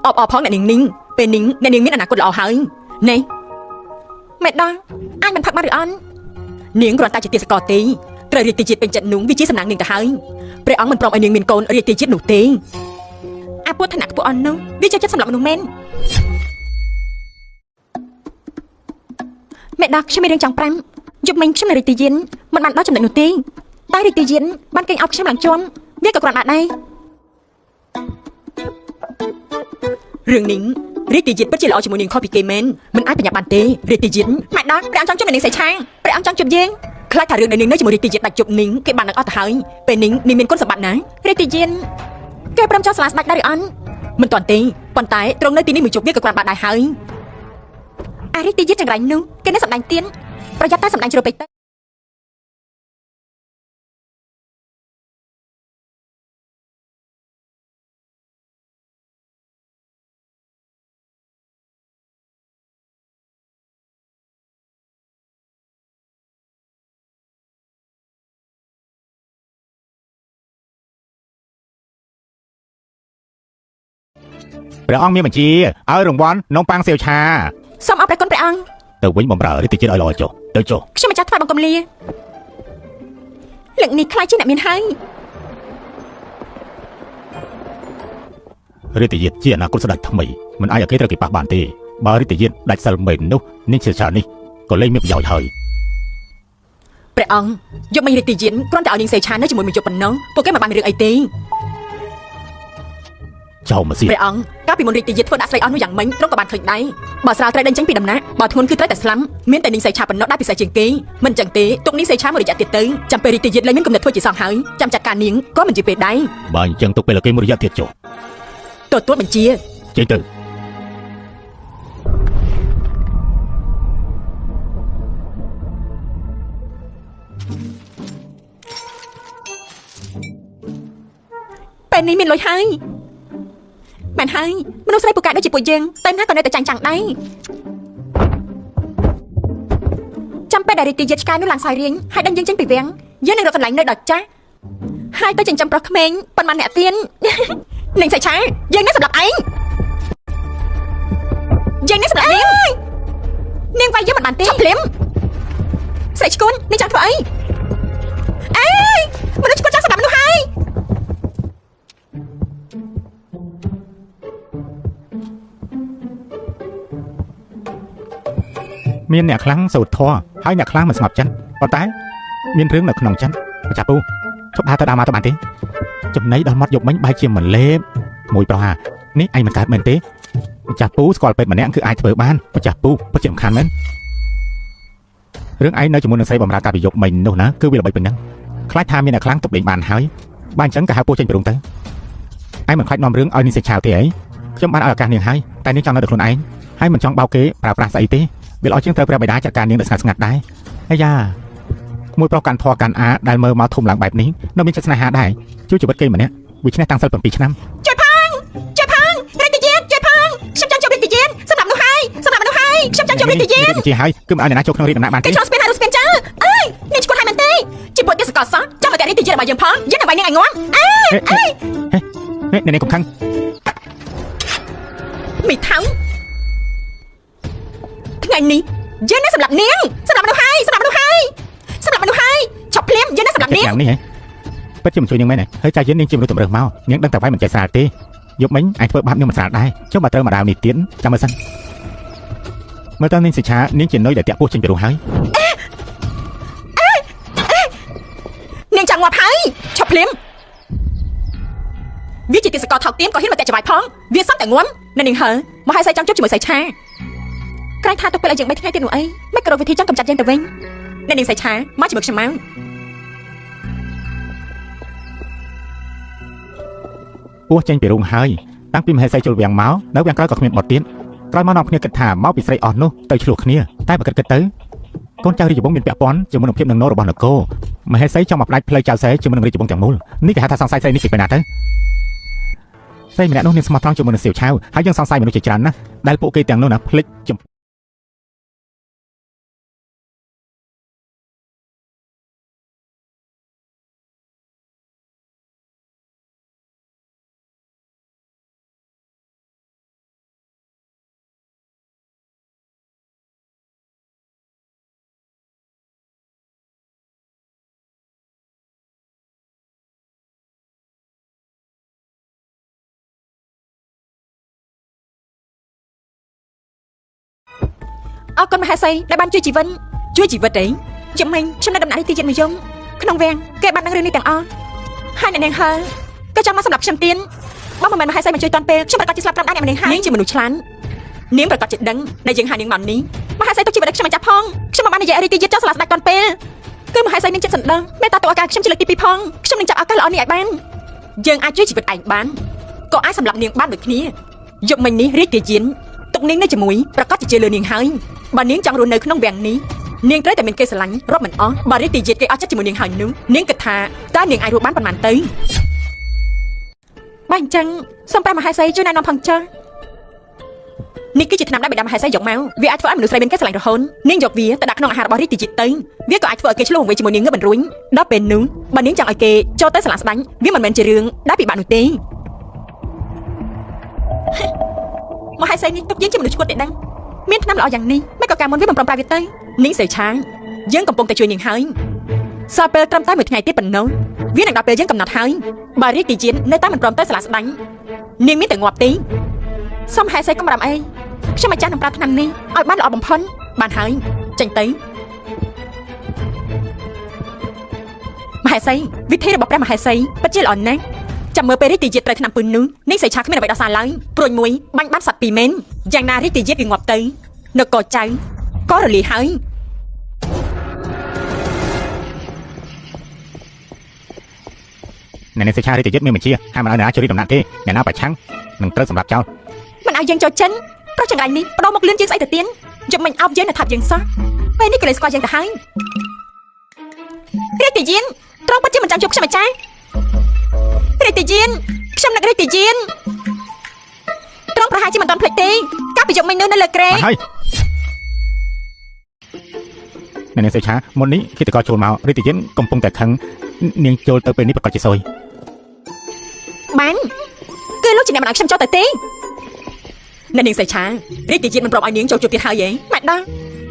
អបផងណែនាងនាងពេលនាងមានអនាគតល្អហើយណែមេដងអាចមិនផឹកបានឬអន់នាងគ្រាន់តែជាទាសករទេត្រូវរាជទាជាតិពេញចិត្តនោះវាជាសំណាងនាងទៅហើយព្រះអង្គមិនព្រមឲ្យនាងមានកូនរាជទាជាតិនោះទេអាពុទ្ធណៈពួកអន់នោះវាចូលចិត្តសម្លាប់មនុស្សមែនមេដាខ្ញុំមានរឿងចង់ប្រាំយប់មិញខ្ញុំនៅរាជទាយានមិនបានដល់ចំណុចនោះទេតែរាជទាយានបានកេងអោបខ្ញុំឡើងជាប់វាក៏គ្រាន់ដែររឿងនេះរាជទាយានពិតជាល្អជាមួយនាងខុសពីគេមែនមិនអាចប្រញាប់បានទេរាជទាយានម៉ែដាព្រះអង្គចង់ជួបនាងសៃឆាងព្រះអង្គចង់ជួបយើងខ្លាចថារឿងដែលនាងនៅជាមួយរាជទាយានដាច់ជប់នាងគេបាននឹងអត់ទៅហើយពេលនាងមានគុណសម្បត្តិណារាជទាយានគេព្រមចង់ស្លាស្ដាច់ដែរឬអន់មិនទាន់ទេប៉ុន្តែត្រង់នៅទីនេះមួយជប់វាក៏គ្រាន់បានដែរហើយអារិទ្ធិយិតចង្រៃនោះគេនៅសម្ដែងទៀនប្រយ័ត្នតែសម្ដែងជ្រុលពេកទៅព្រះអង្គមានបញ្ជាឲ្យរង្វាន់នំប៉័ងសៀវឆាសូមអរព្រះគុណព្រះអង្គទៅវិញបំរើរាជទាជាតិឲ្យល្អចុះទៅចុះខ្ញុំម្ចាស់ថ្វាយបង្គំលាលើកនេះខ្លាចជាអ្នកមានហើយរាជទាជាតិជាអនាគតស្ដេចថ្មីមិនអាចឲ្យគេត្រូវគេប៉ះបានទេបើរាជទាជាតិដាច់សិលមែននោះនាងសៀវឆានេះក៏លែងមានប្រយោជន៍ហើយព្រះអង្គយកមិញរាជទាជាតិគ្រាន់តែឲ្យនាងសៀវឆានៅជាមួយមួយជប់ប៉ុណ្ណឹងពួកគេមិនបានមានរឿងអីទេចោលមកស៊ីព្រះអង្គកាលពីមុនរាជទាយានធ្វើដាក់ស្រីអស់នោះយ៉ាងម៉េចទ្រង់ក៏បានឃើញដែរបើស្រាលត្រូវដេញចេញពីដំណាក់បើធ្ងន់គឺត្រូវតែស្លាប់មានតែនាងសៃឆាប៉ុណ្ណោះដែលពិសេសជាងគេមិនចឹងទេទុកនាងសៃឆាមួយរយៈទៀតទៅចាំពេលរាជទាយានលែងមានគំនិតធ្វើជាសង្ឃហើយចាំចាត់ការនាងក៏មិនជាពេលដែរបើអញ្ចឹងទុកពេលគេមួយរយៈទៀតចុះទទួលបញ្ជាចេញទៅពេលនេះមានលុយហើយមែនហើយមនុស្សស្រីពូកែដូចជាពួកយើងតែណាក៏នៅតែចាញ់ដែរចាំពេលដែលរាជទាយានឆ្កែនោះឡើងសោយរៀងហើយដឹងយើងចេញពីវាំងយើងនឹងរកកន្លែងនៅដល់ចាស់ហើយទៅចិញ្ចឹមប្រុសក្មេងប៉ុន្មានអ្នកទៀននាងសៃឆាយើងនឹងសម្រាប់ឯងយើងនឹងសម្រាប់នាងវាយយើងមិនបានទេឆាប់ភ្លាមស្រីឈ្គួននាងចង់ធ្វើអីអេមនុស្សឈ្គួនចង់សម្រាប់មនុស្សហើយមានអ្នកខ្លាំងសូត្រធម៌ហើយអ្នកខ្លាំងមិនស្ងប់ចិត្តប៉ុន្តែមានរឿងនៅក្នុងចិត្តម្ចាស់ពូឈប់ដើរទៅដើរមកទៅបានទេចំណៃដល់មាត់យប់មិញបែរជាមិនលេបមួយប្រហានេះឯងមិនកើតមែនទេម្ចាស់ពូស្គាល់ពេទ្យម្នាក់គឺអាចធ្វើបានម្ចាស់ពូពិតជាសំខាន់មែនរឿងឯងនៅជាមួយនឹងស្រីបំរើការពីយប់មិញនោះណាគឺវាល្បីប៉ុណ្ណឹងខ្លាចថាមានអ្នកខ្លាំងទប់លេងបានហើយបើអញ្ចឹងក៏ហៅពូចេញពីរោងទៅឯងមិនខ្លាចនាំរឿងឲ្យនាងសេចឆាវទេអីខ្ញុំបានឲ្យឱកាសនាងហើយតែនាងចង់នៅតែខ្លួនឯងហើយមិនចង់បោកគេប្រើប្រាស់ស្អីទេវាល្អជាងត្រូវព្រះបិតាចាត់ការនាងដោយស្ងាត់ដែរអាយ៉ាមួយប្រុសកាន់ធរកាន់អាដែលមើលមកធំឡើងបែបនេះនៅមានចិត្តស្នេហាដែរជួយជីវិតគេម្នាក់វាឈ្នះតាំងសិល7ឆ្នាំជួយផងរាជទាយានជួយផងខ្ញុំចង់ជួបរាជទាយានសម្រាប់មនុស្សហើយខ្ញុំចង់ជួបរាជទាយានជាហើយគឺមិនឲ្យអ្នកណាចូលក្នុងរាជដំណាក់បានទេគេឆ្លងស្ពានហើយស្ពានចាអើយនេះឈ្គួតហើយមែនទេជាពួកទេសកលសោះចាំមកតែរាជទាយានរបស់យើងផងយើងនឹងវាយនាងឲ្យងាប់អេនេះកុំខឹងមីថៅថ្ងៃនេះយើងនឹងសម្រាប់នាងសម្រាប់មនុស្សហើយឆប់ភ្លាមយើងនឹងសម្រាប់នាងនេះហ៎ពិតជាមិនជួយនាងមែនទេហើយចាយយើងនាងជាមនុស្សតម្រើសមកនាងដឹងតែវាយមិនចេះស្រាលទេយប់មិញឯងធ្វើបាបនាងមិនស្រាលដែរចុះបើត្រូវមកដាវនេះទៀតចាំមើលសិនមើលតើនាងសិឆានាងជានុយដែលតាក់ពោះចេញពីរោះហើយនាងចង់ងាប់ហើយឆប់ភ្លាមវាជាទេសកលថោកទាបក៏ហ៊ានមកតែច្បាយផងវាសំតែងំនៅនាងហើមកឲ្យសៃចង់ជួបជាមួយសៃឆាក្រែងថាទុកពេលឲ្យយើង3ថ្ងៃទៀតនោះអីមិនក៏រកវិធីចង់កំចាត់យើងទៅវិញនៅនាងសៃឆាមកជាមួយខ្ញុំមកពោះចេញពីរូងហើយតាំងពីមហេសីជុលវាំងមកនៅវាំងក្រោយក៏គ្មានបត់ទៀតក្រោយមកនាំគ្នាគិតថាមកពីស្រីអស់នោះទៅឆ្លោះគ្នាតែបើគិតទៅកូនចៅរាជវង្សមានពាក់ព័ន្ធជាមួយនឹងភាពនឹងណោរបស់នគរមហេសីចង់មកផ្ដាច់ផ្លូវចៅសែជាមួយនឹងរាជវង្សទាំងមូលនេះគេហៅថាសង្ស័យស្រីនេះពីណាទៅស្រីម្នាក់នោះមានស្មោះត្រង់ជាមួយនឹងសៀវឆាវហើយយើងសង្ស័យមនុស្សជាច្រើនណាស់ដែលពួកគេទាំងនោះណាភ្លេច អរគុណមហេសីដែលបានជួយជីវិតទេជំនាញខ្ញុំនៅដំណាក់នេះទីចិត្តមួយយំក្នុងវាំងគេបានដឹងរឿងនេះទាំងអស់ហើយអ្នកនាងហើក៏ចង់មកសម្រាប់ខ្ញុំទៀតបើមិនមែនមហេសីមកជួយតាន់ពេលខ្ញុំប្រកាសជាស្លាប់តាមដៃអ្នកនាងហើយនាងជាមនុស្សឆ្លាតនាងប្រកាសជាដឹងដែលយើងហៅនាងមកនេះមហេសីទុកជីវិតឲ្យខ្ញុំម្ចាស់ផងខ្ញុំមិនបាននិយាយរីទីចិត្តចោលស្លាប់ស្ដេចតាន់ពេលគឺមហេសីមានចិត្តសណ្ដឹងមេត្តាទុកឱកាសខ្ញុំជាលើកទី2ផងខ្ញុំនឹងចាប់ឱកាសល្អនេះឲ្យបានយើងអាចជួយជីវិតឯងបានក៏អាចសម្លាប់នាងបានដូចគ្នាយប់មិញនេះរាជទាយានទុកនាងនៅជាមួយប្រកាសជាជឿលើនាងហើយបើនាងចង់រស់នៅក្នុងវាំងនេះនាងត្រូវតែមានគេស្រឡាញ់រាប់មិនអស់បើរាជទាយានគេអស់ចិត្តជាមួយនាងហើយនោះនាងគិតថាតើនាងអាចរស់បានប៉ុន្មានទៅបើអញ្ចឹងសូមព្រះមហេសីជួយណែនាំផងចុះនេះគឺជាឆ្នាំដែលបិតាមហេសីយកមកវាអាចធ្វើឲ្យមនុស្សស្រីមានគេស្រឡាញ់រហូតនាងយកវាទៅដាក់ក្នុងអាហាររបស់រាជទាយានទៅវាក៏អាចធ្វើឲ្យគេឆ្លងវេជាមួយនាងងើបមិនរួញដល់ពេលនោះបើនាងចង់ឲ្យគេចូលទៅស្រឡាញ់ស្ដាញ់វាមិនមែនជារឿងដែលពិបាកនោះទេមហេសីនេះទុកយើងជាមនុស្សឈួតទេដឹងមានឆ្នាំល្អយ៉ាងនេះមិនក៏ការមុនវាមិនប្រំប្រាវាទៅនាងសេឆាយើងកំពុងតែជួយនាងហើយសល់ពេលត្រឹមតែមួយថ្ងៃទៀតប៉ុណ្ណោះវានឹងដល់ពេលយើងកំណត់ហើយបើរាជទាយាននៅតែមិនព្រមទៅស្រឡាញ់ស្ដាញ់នាងមានតែងាប់ទេសុំហេសីកុំរំអីខ្ញុំអាចារ្យនឹងប្រាប់ឆ្នាំនេះឲ្យបានល្អបំផុតបានហើយចេញទៅមហេសីវិធីរបស់ព្រះមហេសីពិតជាល្អណាស់ចាំមើលពេលរាជទាយានត្រូវឆ្នាំពឹននោះនាងសេឆាគ្មានអ្វីដោះសារឡើយព្រួយមួយបាញ់បាត់សត្វពីរមែនយ៉ាងណារាជទាយានវាងាប់ទៅនគរចៅក៏រលាយហើយអ្នកនាងសេឆារាជទាយានមានបញ្ជាហាមមិនឲ្យណាជួយដំណាក់ទេអ្នកណាប្រឆាំងនឹងត្រូវសម្លាប់ចោលមិនឲ្យយើងចូលចិនប្រុសចង្រៃនេះបដូរមកលឿនជាងស្អីទៅទៀតយកមិញអោបយើងនៅថាប់យើងសោះពេលនេះក៏លេស្គាល់យើងទៅហើយរាជទាយានត្រង់ពិតជាមិនចាំជួបខ្ញុំអាចារ្យរាជទាយានខ្ញុំនឹករាជទាយានត្រង់ប្រហែលជាមិនទាន់ភ្លេចទេកាលពីយកមិញនៅលើក្រែហើយអ្នកនាងសេឆាមុននេះគិតតែក៏ចូលមករាជទាយានកំពុងតែខឹងនាងចូលទៅពេលនេះប្រកាសជាសួយបានគឺលោកជាអ្នកមិនឲ្យខ្ញុំចូលទៅទេអ្នកនាងសេឆារាជទាយានមិនព្រមឲ្យនាងចូលជួបទៀតហើយហ៎ម៉េចដល់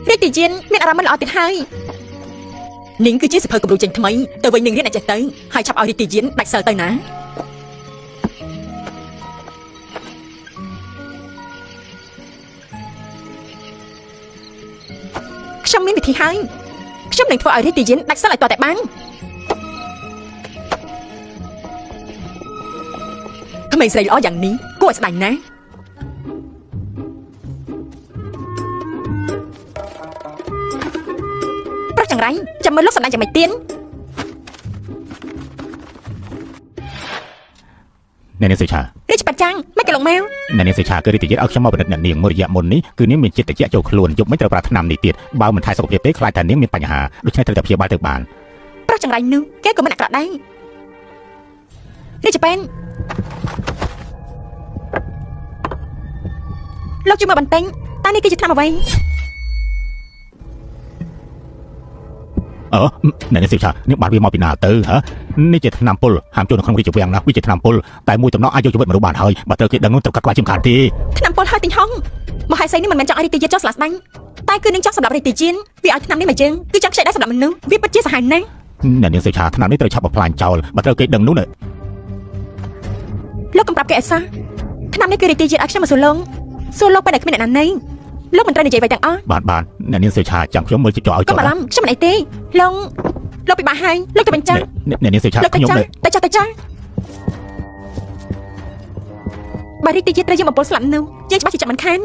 រាជទាយានមានអារម្មណ៍មិនល្អទៀតហើយនាងគឺជាសិភៅគំរូចេញថ្មីទៅវិញនឹងរៀនឲ្យចេះទៅហើយឆាប់ឲ្យរាជទាយានដាច់សិលទៅណាខ្ញុំមានវិធីហើយខ្ញុំនឹងធ្វើឲ្យរាជទាយានដាច់សិលឲ្យតតែបានក្មេងស្រីល្អយ៉ាងនេះគួរឲ្យស្ដាយណាស់ប្រុសចង្រៃចាំមើលលោកសម្ដែងយ៉ាងម៉េចទៀតអ្នកនាងសេឆារាជបច្ចាំងមិនក៏លោកម៉ែវអ្នកនាងសេឆាគឺរាជទាយានឲ្យខ្ញុំមកពិនិត្យអ្នកនាងមួយរយៈមុននេះគឺនាងមានចិត្តត្រជាក់ចូលខ្លួនយប់មិនត្រូវប្រើថ្នាំនេះទៀតបើមិនថែសុខភាពទេខ្លាចតែនាងមានបញ្ហាដូច្នេះត្រូវតែព្យាបាលទៅបានប្រុសចង្រៃនោះគេក៏មិនអាក្រក់ដែររាជប៉ែនលោកជួយមកបន្ទិញតើនេះគឺជាថ្នាំអ្វីអ្នកនាងសេឆានាងបានវាមកពីណាទៅហ៎នេះជាថ្នាំពុលហាមចូលនៅក្នុងរាជវាំងណាវាជាថ្នាំពុលតែមួយតំណអាចយកជីវិតមនុស្សបានហើយបើត្រូវគេដឹងនោះត្រូវកាត់ក្បាលជាមិនខានទេថ្នាំពុលហើយទិញហងមហេសីនេះមិនមែនចង់ឲ្យរាជទាយានចោលស្លាប់ស្ដាញ់តែគឺនឹងចង់សម្រាប់រាជទាយានវាឲ្យថ្នាំនេះមកយើងគឺចង់ខ្ចីដែរសម្រាប់មនុស្សវាពិតជាសាហាវណាស់អ្នកនាងសេឆាថ្នាំនេះត្រូវឆាប់បំផ្លាញចោលបើត្រូវគេដឹងនោះលោកកំប្រាប់គេឲ្យសោះថ្នាំនេះគឺរាជទាយានឲ្យខ្ញុំមកសួរលោកពេលដែលគ្មានអ្នកណាណីលោកមិនត្រូវនិយាយអ្វីទាំងអស់បានអ្នកនាងសេឆាចាំខ្ញុំមើលជីកឲ្យចោលកុំបារម្ភខ្ញុំមិនអីទេលោកពិបាកហើយលោកទៅវិញចាអ្នកនាងសេឆាខ្ញុំទៅចាបើរាជទាយានត្រូវយើងបំពុលស្លាប់នោះយើងច្បាស់ជាចាំមិនខាន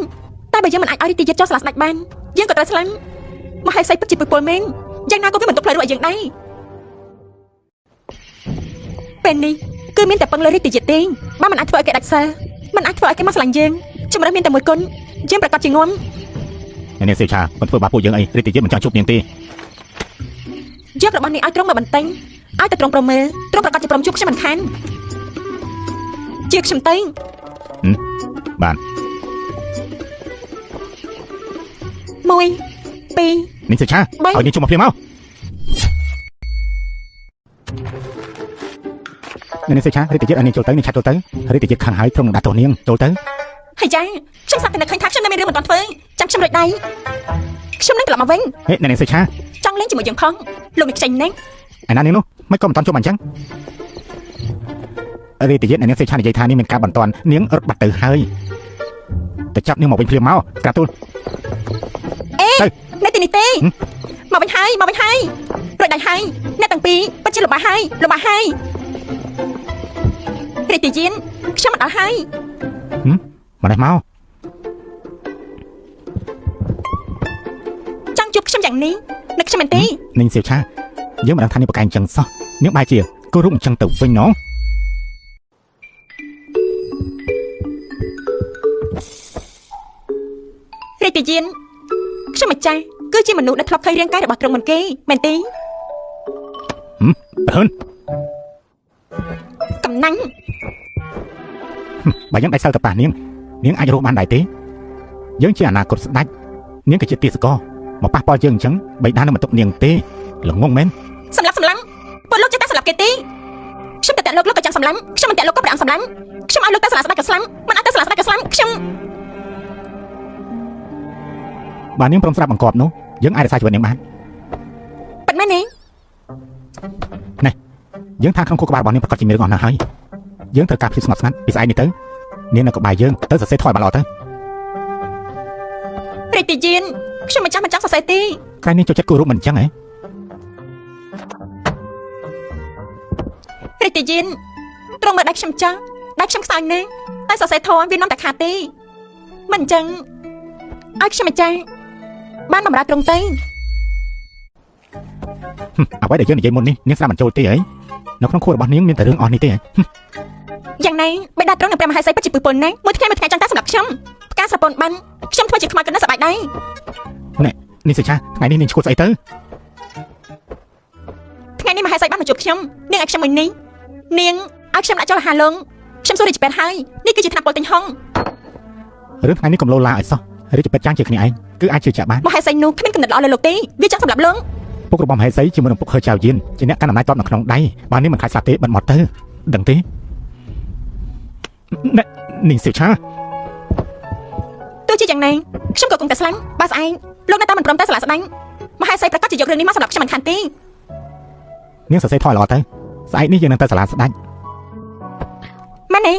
តែបើយើងមិនអាចឲ្យរាជទាយានចោលស្លាប់ស្ដេចបានយើងក៏ត្រូវស្លាប់មហេសីពិតជាពុលមែនយ៉ាងណាក៏វាមិនទុកផ្លូវរស់ឲ្យយើងដែរពេលនេះគឺមានតែពឹងលើរាជទាយានទេបើមិនអាចធ្វើឲ្យគេដាច់សិលមិនអាចធ្វើឲ្យគេមកស្លាញ់យើងជំរឿនមានតែមួយគុណយើងប្រកាសជាងំអ្នកនាងសេឆាមិនធ្វើបាបពួកយើងអីរាជទាយានមិនចង់ជួបនាងទេយករបស់នេះឲ្យត្រង់មកបន្ទិញឲ្យតែត្រង់ប្រមើត្រង់ប្រកាសជាព្រមជួបខ្ញុំមិនខានជាខ្ញុំទៅបាន1 2នាងសេឆាឲ្យនាងជួបមកភ្លាមមកអ្នកនាងសេឆារាជទាយានឲ្យនាងចូលទៅនាងឆាប់ចូលទៅរាជទាយានខាងហើយត្រង់នឹងដាក់ទោសនាងចូលទៅហើយចាខ្ញុំស្ដាប់តែនឹកឃើញថាខ្ញុំនៅមានរឿងមិនទាន់ធ្វើចាំខ្ញុំរត់ដៃខ្ញុំនឹងត្រឡប់មកវិញហេអ្នកនាងសេឆាចង់លេងជាមួយយើងផងលោកនេះខ្ចីណាស់ឯណានាងនោះមិនក៏មិនទាន់ជួបអញ្ចឹងរាជទាយានអ្នកនាងសេឆានិយាយថានេះមានការបន្ទាន់នាងរត់បាត់ទៅហើយទៅចាប់នាងមកវិញភ្លាមមកក្រាទូល អ្នកទីនេះទេមកវិញហើយរួចដាច់ហើយអ្នកទាំងពីរពិតជាលំបាកហើយរាជទាយានខ្ញុំមកដល់ហើយមកនេះមកចង់ជួបខ្ញុំយ៉ាងនេះនឹកខ្ញុំមែនទេនាងសៀវឆាយើងមិនដឹងថានាងប្រកែកអញ្ចឹងសោះនាងបែរជាគោរពអញ្ចឹងទៅវិញណោះរាជទាយានខ្ញុំម្ចាស់គឺជាមនុស្សដែលធ្លាប់ឃើញរាងកាយរបស់ទ្រង់មុនគេមែនទេប្រហែលកំណាញ់បើយើងដាច់សិលទៅប៉ះនាងអាចរស់បានដែរទេយើងជាអនាគតស្ដេចនាងក៏ជាទាសករមកប៉ះពាល់យើងអញ្ចឹងបិតានឹងមិនទុកនាងទេល្ងងមែនសម្លាប់ពលលោកចេះតែសម្លាប់គេទេខ្ញុំតែលោកក៏ចង់សម្លាប់ខ្ញុំមិនតែលោកក៏ប្រអងសម្លាប់ខ្ញុំឲ្យលោកទៅសាលាស្ដេចក៏ស្លាប់មិនឲ្យទៅសាលាស្ដេចក៏ស្លាប់ខ្ញុំបើនាងព្រមស្ដាប់បង្គាប់នោះយើងអាចរក្សាជីវិតនាងបានប៉ិតមែនទេនេះយើងថាក្នុងខួរក្បាលរបស់នាងប្រកាសជាមានរឿងអស់ណាស់ហើយយើងត្រូវការភាពស្ងប់ស្ងាត់ពីស្អែកនេះទៅនាងនៅក្បែរយើងទៅសរសេរថយបានល្អទៅរាជទាយានខ្ញុំមិនចង់សរសេរទេក្រែងនាងចូលចិត្តគោរពមិនអញ្ចឹងហ៎រាជទាយានទ្រង់មើលដៃខ្ញុំចាស់ដៃខ្ញុំខ្សោយណាស់តែសរសេរថយវានាំតែខាតទេមិនអញ្ចឹងឲ្យខ្ញុំម្ចាស់បានបំរើទ្រង់ទៅអ្វីដែលយើងនិយាយមុននេះនាងស្ដាប់មិនចូលទេហីនៅក្នុងខួររបស់នាងមានតែរឿងអស់នេះទេហីយ៉ាងណាបេដាទ្រង់នឹងព្រះមហាក្សត្រពិតជាពឹសពុនណាស់មួយថ្ងៃចង់តែសម្រាប់ខ្ញុំផ្កាស្រពន់បានខ្ញុំធ្វើជាខ្មៅក៏នៅសប្បាយដែរនេះសិឆាថ្ងៃនេះនាងឈួតស្អីទៅថ្ងៃនេះមហាក្សត្របានមកជួបខ្ញុំនាងឲ្យខ្ញុំមួយនេះនាងឲ្យខ្ញុំដាក់ចូលអាហារលងខ្ញុំសួររាជពេទ្យហើយនេះគឺជាថ្នាក់ពលទិញហុងរឿងថ្ងៃនេះកុំលោឡាឲ្យសោះរាជពេទ្យចាងជាគ្នាឯងគឺអាចជឿជាក់បានមហាក្សត្រនោះគ្មានកំណត់ល្អលើលោកទេវាចង់សម្រាប់លងពុករបស់មហេសីជាមួយនឹងពុកហឺចៅយានជាអ្នកកាន់អំណាចតបនៅក្នុងដៃបើនាងមិនខ្លាចស្លាប់ទេបិទមាត់ទៅដឹងទេនាងសៀវឆាទោះជាយ៉ាងណាខ្ញុំក៏គង់តែស្លាញ់បើស្អែកលោកនៅតែមិនព្រមតែសាលាស្ដេចមហេសីប្រកាសជាយករឿងនេះមកសម្រាប់ខ្ញុំមិនខានទេនាងសរសេរថយល្អទៅស្អែកនេះយើងនឹងទៅសាលាស្ដេចម៉ែនេះ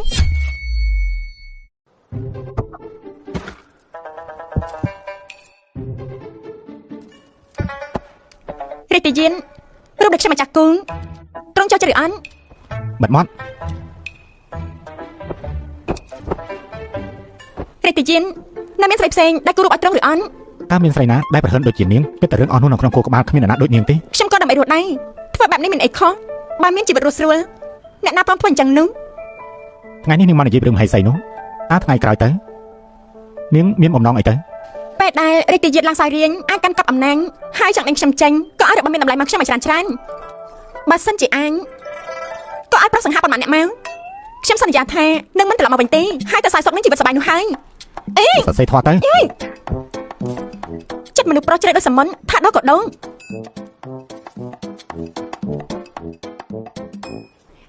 រាជទាយានរូបដូចខ្ញុំម្ចាស់គូទ្រង់ចូលចិត្តឬអត់បិទមាត់រាជទាយាននៅមានស្រីផ្សេងដែលគូរូបឲ្យទ្រង់ឬអត់តើមានស្រីណាដែលប្រហិនដូចជានាងគិតតែរឿងអស់នោះនៅក្នុងខួរក្បាលគ្មានអ្នកណាដូចនាងទេខ្ញុំក៏ដើម្បីរស់ដែរធ្វើបែបនេះមានអីខុសបើមានជីវិតរស់ស្រួលអ្នកណាព្រមធ្វើអញ្ចឹងនោះថ្ងៃនេះនាងមកនិយាយរឿងមហេសីនោះតើថ្ងៃក្រោយទៅនាងមានបំណងអីទៅពេលដែលរាជទាយានឡើងសាយរៀងអាចកាន់កាប់អំណាចហើយចង់ដេញខ្ញុំចេញក៏ឲ្យរបស់មានតម្លៃមកខ្ញុំឲ្យច្រើនបើសិនជាអញក៏ឲ្យប្រសង្ហាប៉ុន្មានអ្នកមកខ្ញុំសន្យាថានឹងមិនត្រឡប់មកវិញទេហើយទៅសាយសុកនឹងជីវិតសប្បាយនោះហើយសរសេរធေါ်ទៅចិត្តមនុស្សប្រុសជ្រៅដូចសមុនថាដល់ក៏ដង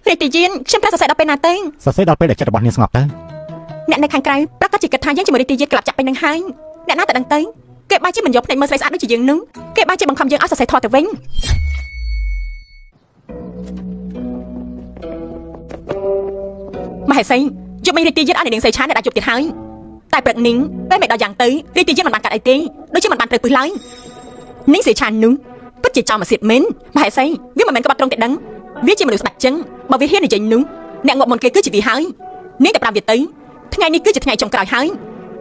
រាជទាយានខ្ញុំត្រូវសរសេរដល់ពេលណាទៅសរសេរដល់ពេលដែលចិត្តរបស់នាងស្ងប់ទៅអ្នកនៅខាងក្រៅប្រកាសជាគិតថាយើងជាមួយរាជទាយានក្លាប់ចាក់ពេញនឹងហើយអ្នកណាតែដឹងទៅគេបែរជាមិនយកភ្នែកមើលស្រីស្អាតដូចជាយើងនោះគេបែរជាបង្ខំយើងឲ្យសរសេរថតទៅវិញមហេសីយកមិញរាជទាយានឲ្យនាងសីឆាអ្នកដាក់ជប់ទៀតហើយតែព្រឹកនាងពេលមិនដល់យ៉ាងទៅរាជទាយានមិនបានកាត់អីទេដូចជាមិនបានត្រូវពឹសឡើយនាងសីឆានោះពិតជាចោលមកសៀតមែនមហេសីវាមិនមែនក្បត់ត្រង់តែដឹងវាជាមនុស្សស្ដាច់ចឹងបើវាហ៊ាននិយាយនោះអ្នកងាប់មុនគេគឺជាវាហើយនាងតែប្រាប់វាទៅថ្ងៃនេះគឺជាថ្ងៃចុងក្រោយហើយ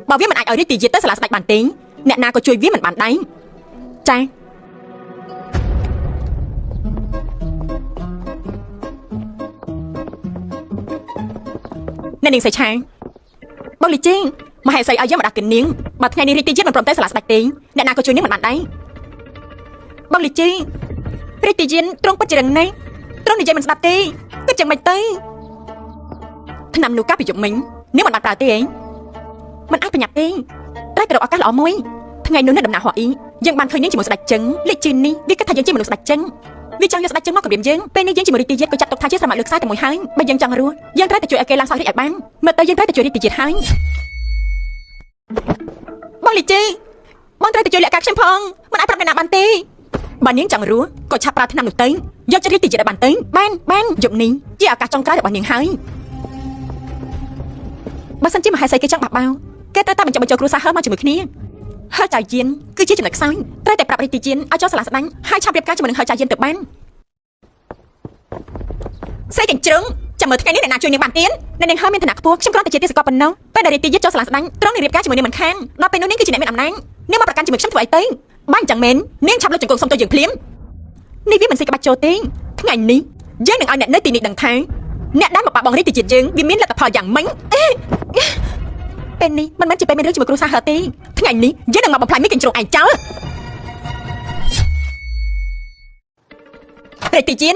បើវាមិនអាចឲ្យរាជទាយានទៅសាលាស្ដេចបានទេអ្នកណាក៏ជួយវាមិនបានដែរចា៎អ្នកនាងសៃឆាបងលីជីមហេសីឲ្យយើងមកដាក់គនាងបើថ្ងៃនេះរាជទាយានមិនព្រមទៅសាលាស្ដេចទេអ្នកណាក៏ជួយនាងមិនបានដែរបងលីជីរាជទាយានទ្រង់ពិតជារឹងណាស់ទ្រង់និយាយមិនស្ដាប់ទេគិតយ៉ាងម៉េចទៅឆ្នាំនោះកាលពីយប់មិញនាងមិនបានប្រើទេហ៎មិនអាចប្រញាប់ទេត្រូវទៅរកឱកាសល្អមួយថ្ងៃនោះនៅដំណាក់ហោះអ៊ីយើងបានឃើញនាងជាមួយស្ដេចចឹងលេខជឿននេះវាគិតថាយើងជាមនុស្សស្ដេចចឹងវាចង់យកស្ដេចចឹងមកគំរាមយើងពេលនេះយើងជាមួយរាជទាយានក៏ចាត់ទុកថាជាស្រមោលលើខ្សែតែមួយហើយបើយើងចង់រស់យើងត្រូវតែជួយឲ្យគេឡើងសោះរីកឲ្យបានមើលទៅយើងត្រូវតែជួយរាជទាយានហើយបងលីជីបងត្រូវតែជួយលាក់ការខ្ញុំផងមិនអាចប្រាប់អ្នកណាបានទេបើនាងចង់រស់ក៏ឆាប់ប្រើឆ្នាំនោះទៅយកចិត្តរាជទាយានឲ្យបានទៅបានយប់នេះជាឱកាសចុងក្រោយរបស់នាងហើយបើសិនជាមហេសីគេចង់បះបោគេត្រូវតែបញ្ចុះបញ្ចូលគ្រួសារហើមកជាមួយគ្នា ហើយចៅយានគឺជាចំណុចខ្សោយត្រូវតែប្រាប់រាជទាយានឲ្យចូលសាលាស្ដាញ់ហើយឆាប់រៀបការជាមួយនឹងហើយចៅយានទៅបានស្រីកញ្ជ្រឹងចាំមើលថ្ងៃនេះអ្នកណាជួយនាងបានទៀនអ្នកនាងហើយមានឋានៈខ្ពស់ខ្ញុំគ្រាន់តែជាទេសកលប៉ុណ្ណោះពេលដែលរាជទាយានចូលសាលាស្ដាញ់ត្រង់នឹងរៀបការជាមួយនាងមិនខានដល់ពេលនោះនាងគឺជាអ្នកមានអំណាចនាងមកប្រកាន់ជាមួយខ្ញុំធ្វើអីទៅបានអញ្ចឹងមែននាងឆាប់លុបចង្កូតសុំទៅយើងភ្លាមនេះវាមិនស្អីក្បាច់ចូលទេថ្ងៃនេះយើងនឹងឲ្យអ្នកនៅទីនេះដឹងថាអ្នកដែលមកប៉ះបងរាជទាយានយើងវាមានលទ្ធផលយ៉ាងម៉េចពេលនេះមិនមែនជាពេលមានរឿងជាមួយគ្រូសាហឺទេថ្ងៃនេះយើងនឹងមកបំផ្លាញមីកញ្ជ្រោងឯងចោលរាជទាយាន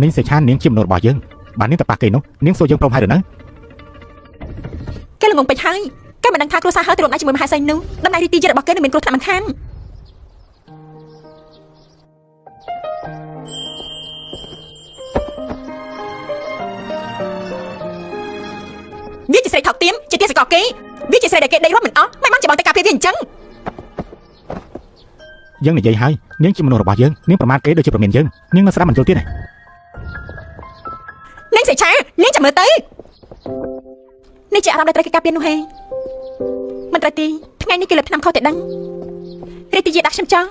នាងសេឆាននាងជាមនុស្សរបស់យើងបាននាងទៅប៉ះគេនោះនាងសួរយើងព្រមហើយឬនៅគេល្ងងពេកហើយគេមិនដឹងថាគ្រូសាហឺទៅរំដៃជាមួយមហាសីនោះដំណៃរាជទាយានរបស់គេនឹងមានគ្រោះថ្នាក់មិនខានវាជាស្រីថោកទាមជាទេសកលគេវាជាស្រីដែលគេដេករាប់មិនអស់មិនបានជាបងទៅការពារវាអញ្ចឹងយើងនិយាយហើយនាងជាមនុស្សរបស់យើងនាងប្រមាថគេដូចជាប្រមានយើងនាងនៅស្ដាប់មិនយល់ទៀតទេនាងសេឆានាងចាំមើលទៅនេះជាអារម្មណ៍ដែលត្រូវគេការពារនោះហេមិនត្រូវទេថ្ងៃនេះគេលើកឆ្នាំខុសតែដឹងរាជទាយានដាក់ខ្ញុំចោល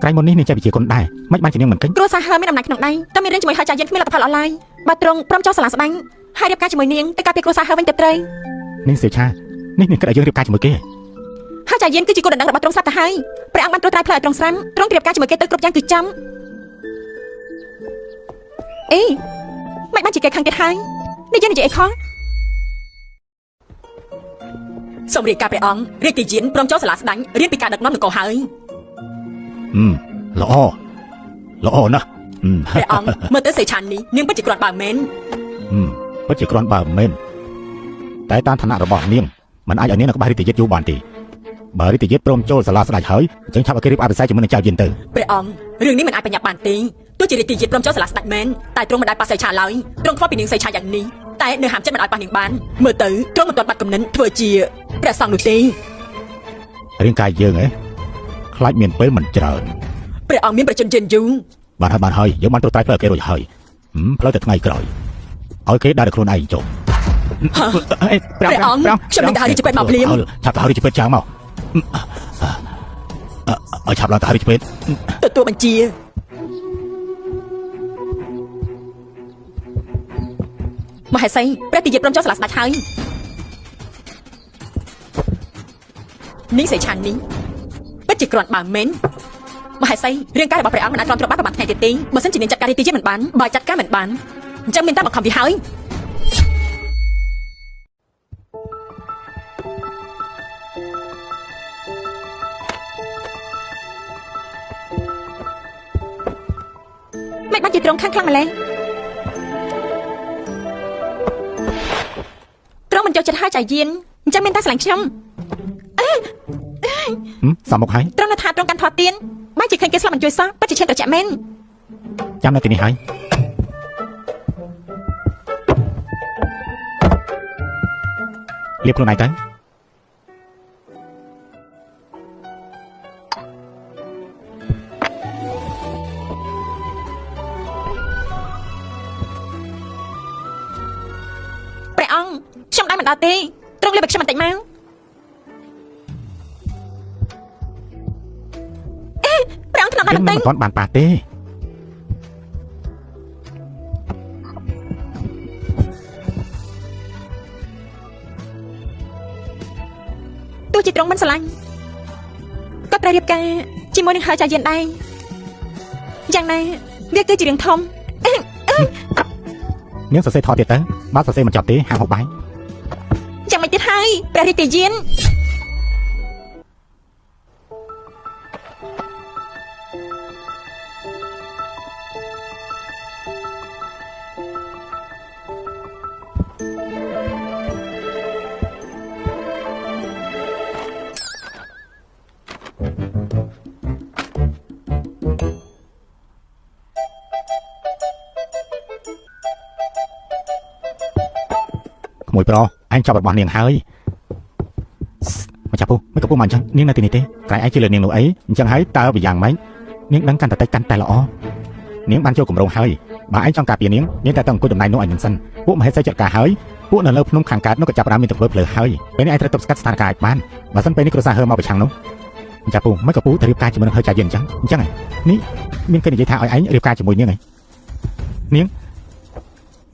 ក្រៃមុននេះនាងចេះវិជាគុណដែរមិនបានជានាងមិនកិច្ចគ្រូសាហឺមានអំណាចក្នុងដៃតែមានរឿងជាមួយហើយចៅយានគ្មានលទ្ធផលអស់ឡើយបើត្រង់ព្រមចូលសាលាស្ដាញ់ហើយរៀបការជាមួយនាងទៅការពារគ្រូសាហឺវិញទៅត្រូវនាងសេឆានេះនាងគិតឲ្យយើងរៀបការជាមួយគេហើយចៅយានគឺជាគោលដណ្ដឹងរបស់ត្រង់ស្រាប់ទៅហើយព្រះអង្គបានត្រួតត្រាផ្លូវឲ្យត្រង់ស្រាំត្រង់រៀបការជាមួយគេទៅគ្រប់យ៉ាងគឺចំអេមិនបានជាគេខាងទៀតហើយនេះយើងនិយាយអីខុសសូមរាយការណ៍ព្រះអង្គរាជទាយានព្រមចូលសាលាស្ដាញ់រៀនពីការដឹកនាំនគរហើយល្អណាស់ព្រះអង្គមើលទៅសេឆាននេះនាងពិតជាគ្រាន់បើមែនពិតជាគ្រាន់បើមែនតែតាមឋានៈរបស់នាងមិនអាចឲ្យនាងនៅក្បែររាជទាយានយូរបានទេបើរាជទាយានព្រមចូលសាលាស្ដេចហើយអញ្ចឹងឆាប់ឲ្យគេរៀបអភិសេកជាមួយនឹងចៅយានទៅព្រះអង្គរឿងនេះមិនអាចបញ្ញត្តិបានទេទោះជារាជទាយានព្រមចូលសាលាស្ដេចមែនតែទ្រង់មិនដែលប៉ះសេឆាឡើយទ្រង់ខ្វល់ពីនាងសេឆាយ៉ាងនេះតែនៅហាមចិត្តមិនឲ្យប៉ះនាងបានមើលទៅទ្រង់មិនទាន់បាត់គំនិតធ្វើជាព្រះសង្ឃនោះទេរាងកាយយើងខ្លាចមានពេលមិនច្រើនព្រះអង្គមានប្រជញ្ញយឺនយូរបានហើយយើងបានត្រួតត្រាផ្លូវគេរួចហើយផ្លូវតែថ្ងៃក្រោយឲ្យគេដើរទៅខ្លួនឯងចុះព្រះអង្គខ្ញុំនឹងទៅហៅរាជពេទ្យមកភ្លាមឆាប់ទៅហៅរាជពេទ្យចាំមកឲ្យឆាប់ឡើងទៅហៅរាជពេទ្យទទួលបញ្ជាមហេសីព្រះទាយានព្រមចូលសាលាស្ដេចហើយនេះសេឆាននេះពិតជាគ្រាន់បើមែនមហេសីរឿងការរបស់ព្រះអង្គមិនអាចទ្រាំទ្របានប្រហែលថ្ងៃទៀតទេបើសិនជានាងចាត់ការរាជទាយានមិនបានបើចាត់ការមិនបានអញ្ចឹងមានតែបង្ខំវាហើយមិនបានជាត្រង់ខាងខ្លាំងម្ល៉េះត្រង់មិនចូលចិត្តហើយចៅយានអញ្ចឹងមានតែស្រឡាញ់ខ្ញុំសាមុខហើយត្រង់ថាត្រង់កាន់ថតទៀនបើជាឃើញគេស្លាប់មិនជួយសោះពិតជាឈានត្រជាក់មែនចាំនៅទីនេះហើយលាបខ្លួនឯងទៅព្រះអង្គខ្ញុំដែរមិនដល់ទេត្រង់លាបឲ្យខ្ញុំបន្តិចមកព្រះអង្គថ្នាក់ដែរបន្តិចមិនទាន់បានប៉ះទេទោះជាត្រង់មិនស្រឡាញ់ក៏ត្រូវរៀបការជាមួយនឹងហើយចៅយានដែរយ៉ាងណាវាគឺជារឿងធំនាងសរសេរថតទៀតទៅបើសរសេរមិនចប់ទេហាមហូបបាយយ៉ាងមិនទៀតហើយព្រះរាជទាយានក្មួយប្រុសអញចាប់របស់នាងហើយមកចាប់ពុះមិនកំពុះមកអញ្ចឹងនាងនៅទីនេះទេក្រែងឯងជាលើនាងនោះអីអញ្ចឹងហើយតើវាយ៉ាងម៉េចនាងដឹងកាន់តែតិចកាន់តែល្អនាងបានចូលគម្រោងហើយបើឯងចង់ការពារនាងតែអង្គុយតំណែងនោះឲ្យនឹងសិនពួកមហេសីចាត់ការហើយ ពួកនៅលើភ្នំខាងកើតនោះក៏ចាប់ផ្ដើមមានទឹកភ្លើហើយពេលនេះឯងត្រូវទប់ស្កាត់ស្ថានភាពបានបើសិនពេលនេះគ្រួសារហើមកប្រឆាំងនោះចាពូមិនក៏ពូទៅរៀបការជាមួយនឹងហើយចាយយើងអញ្ចឹងនេះមានគេនិយាយថាឲ្យឯងរៀបការជាមួយនាងហ៎នាង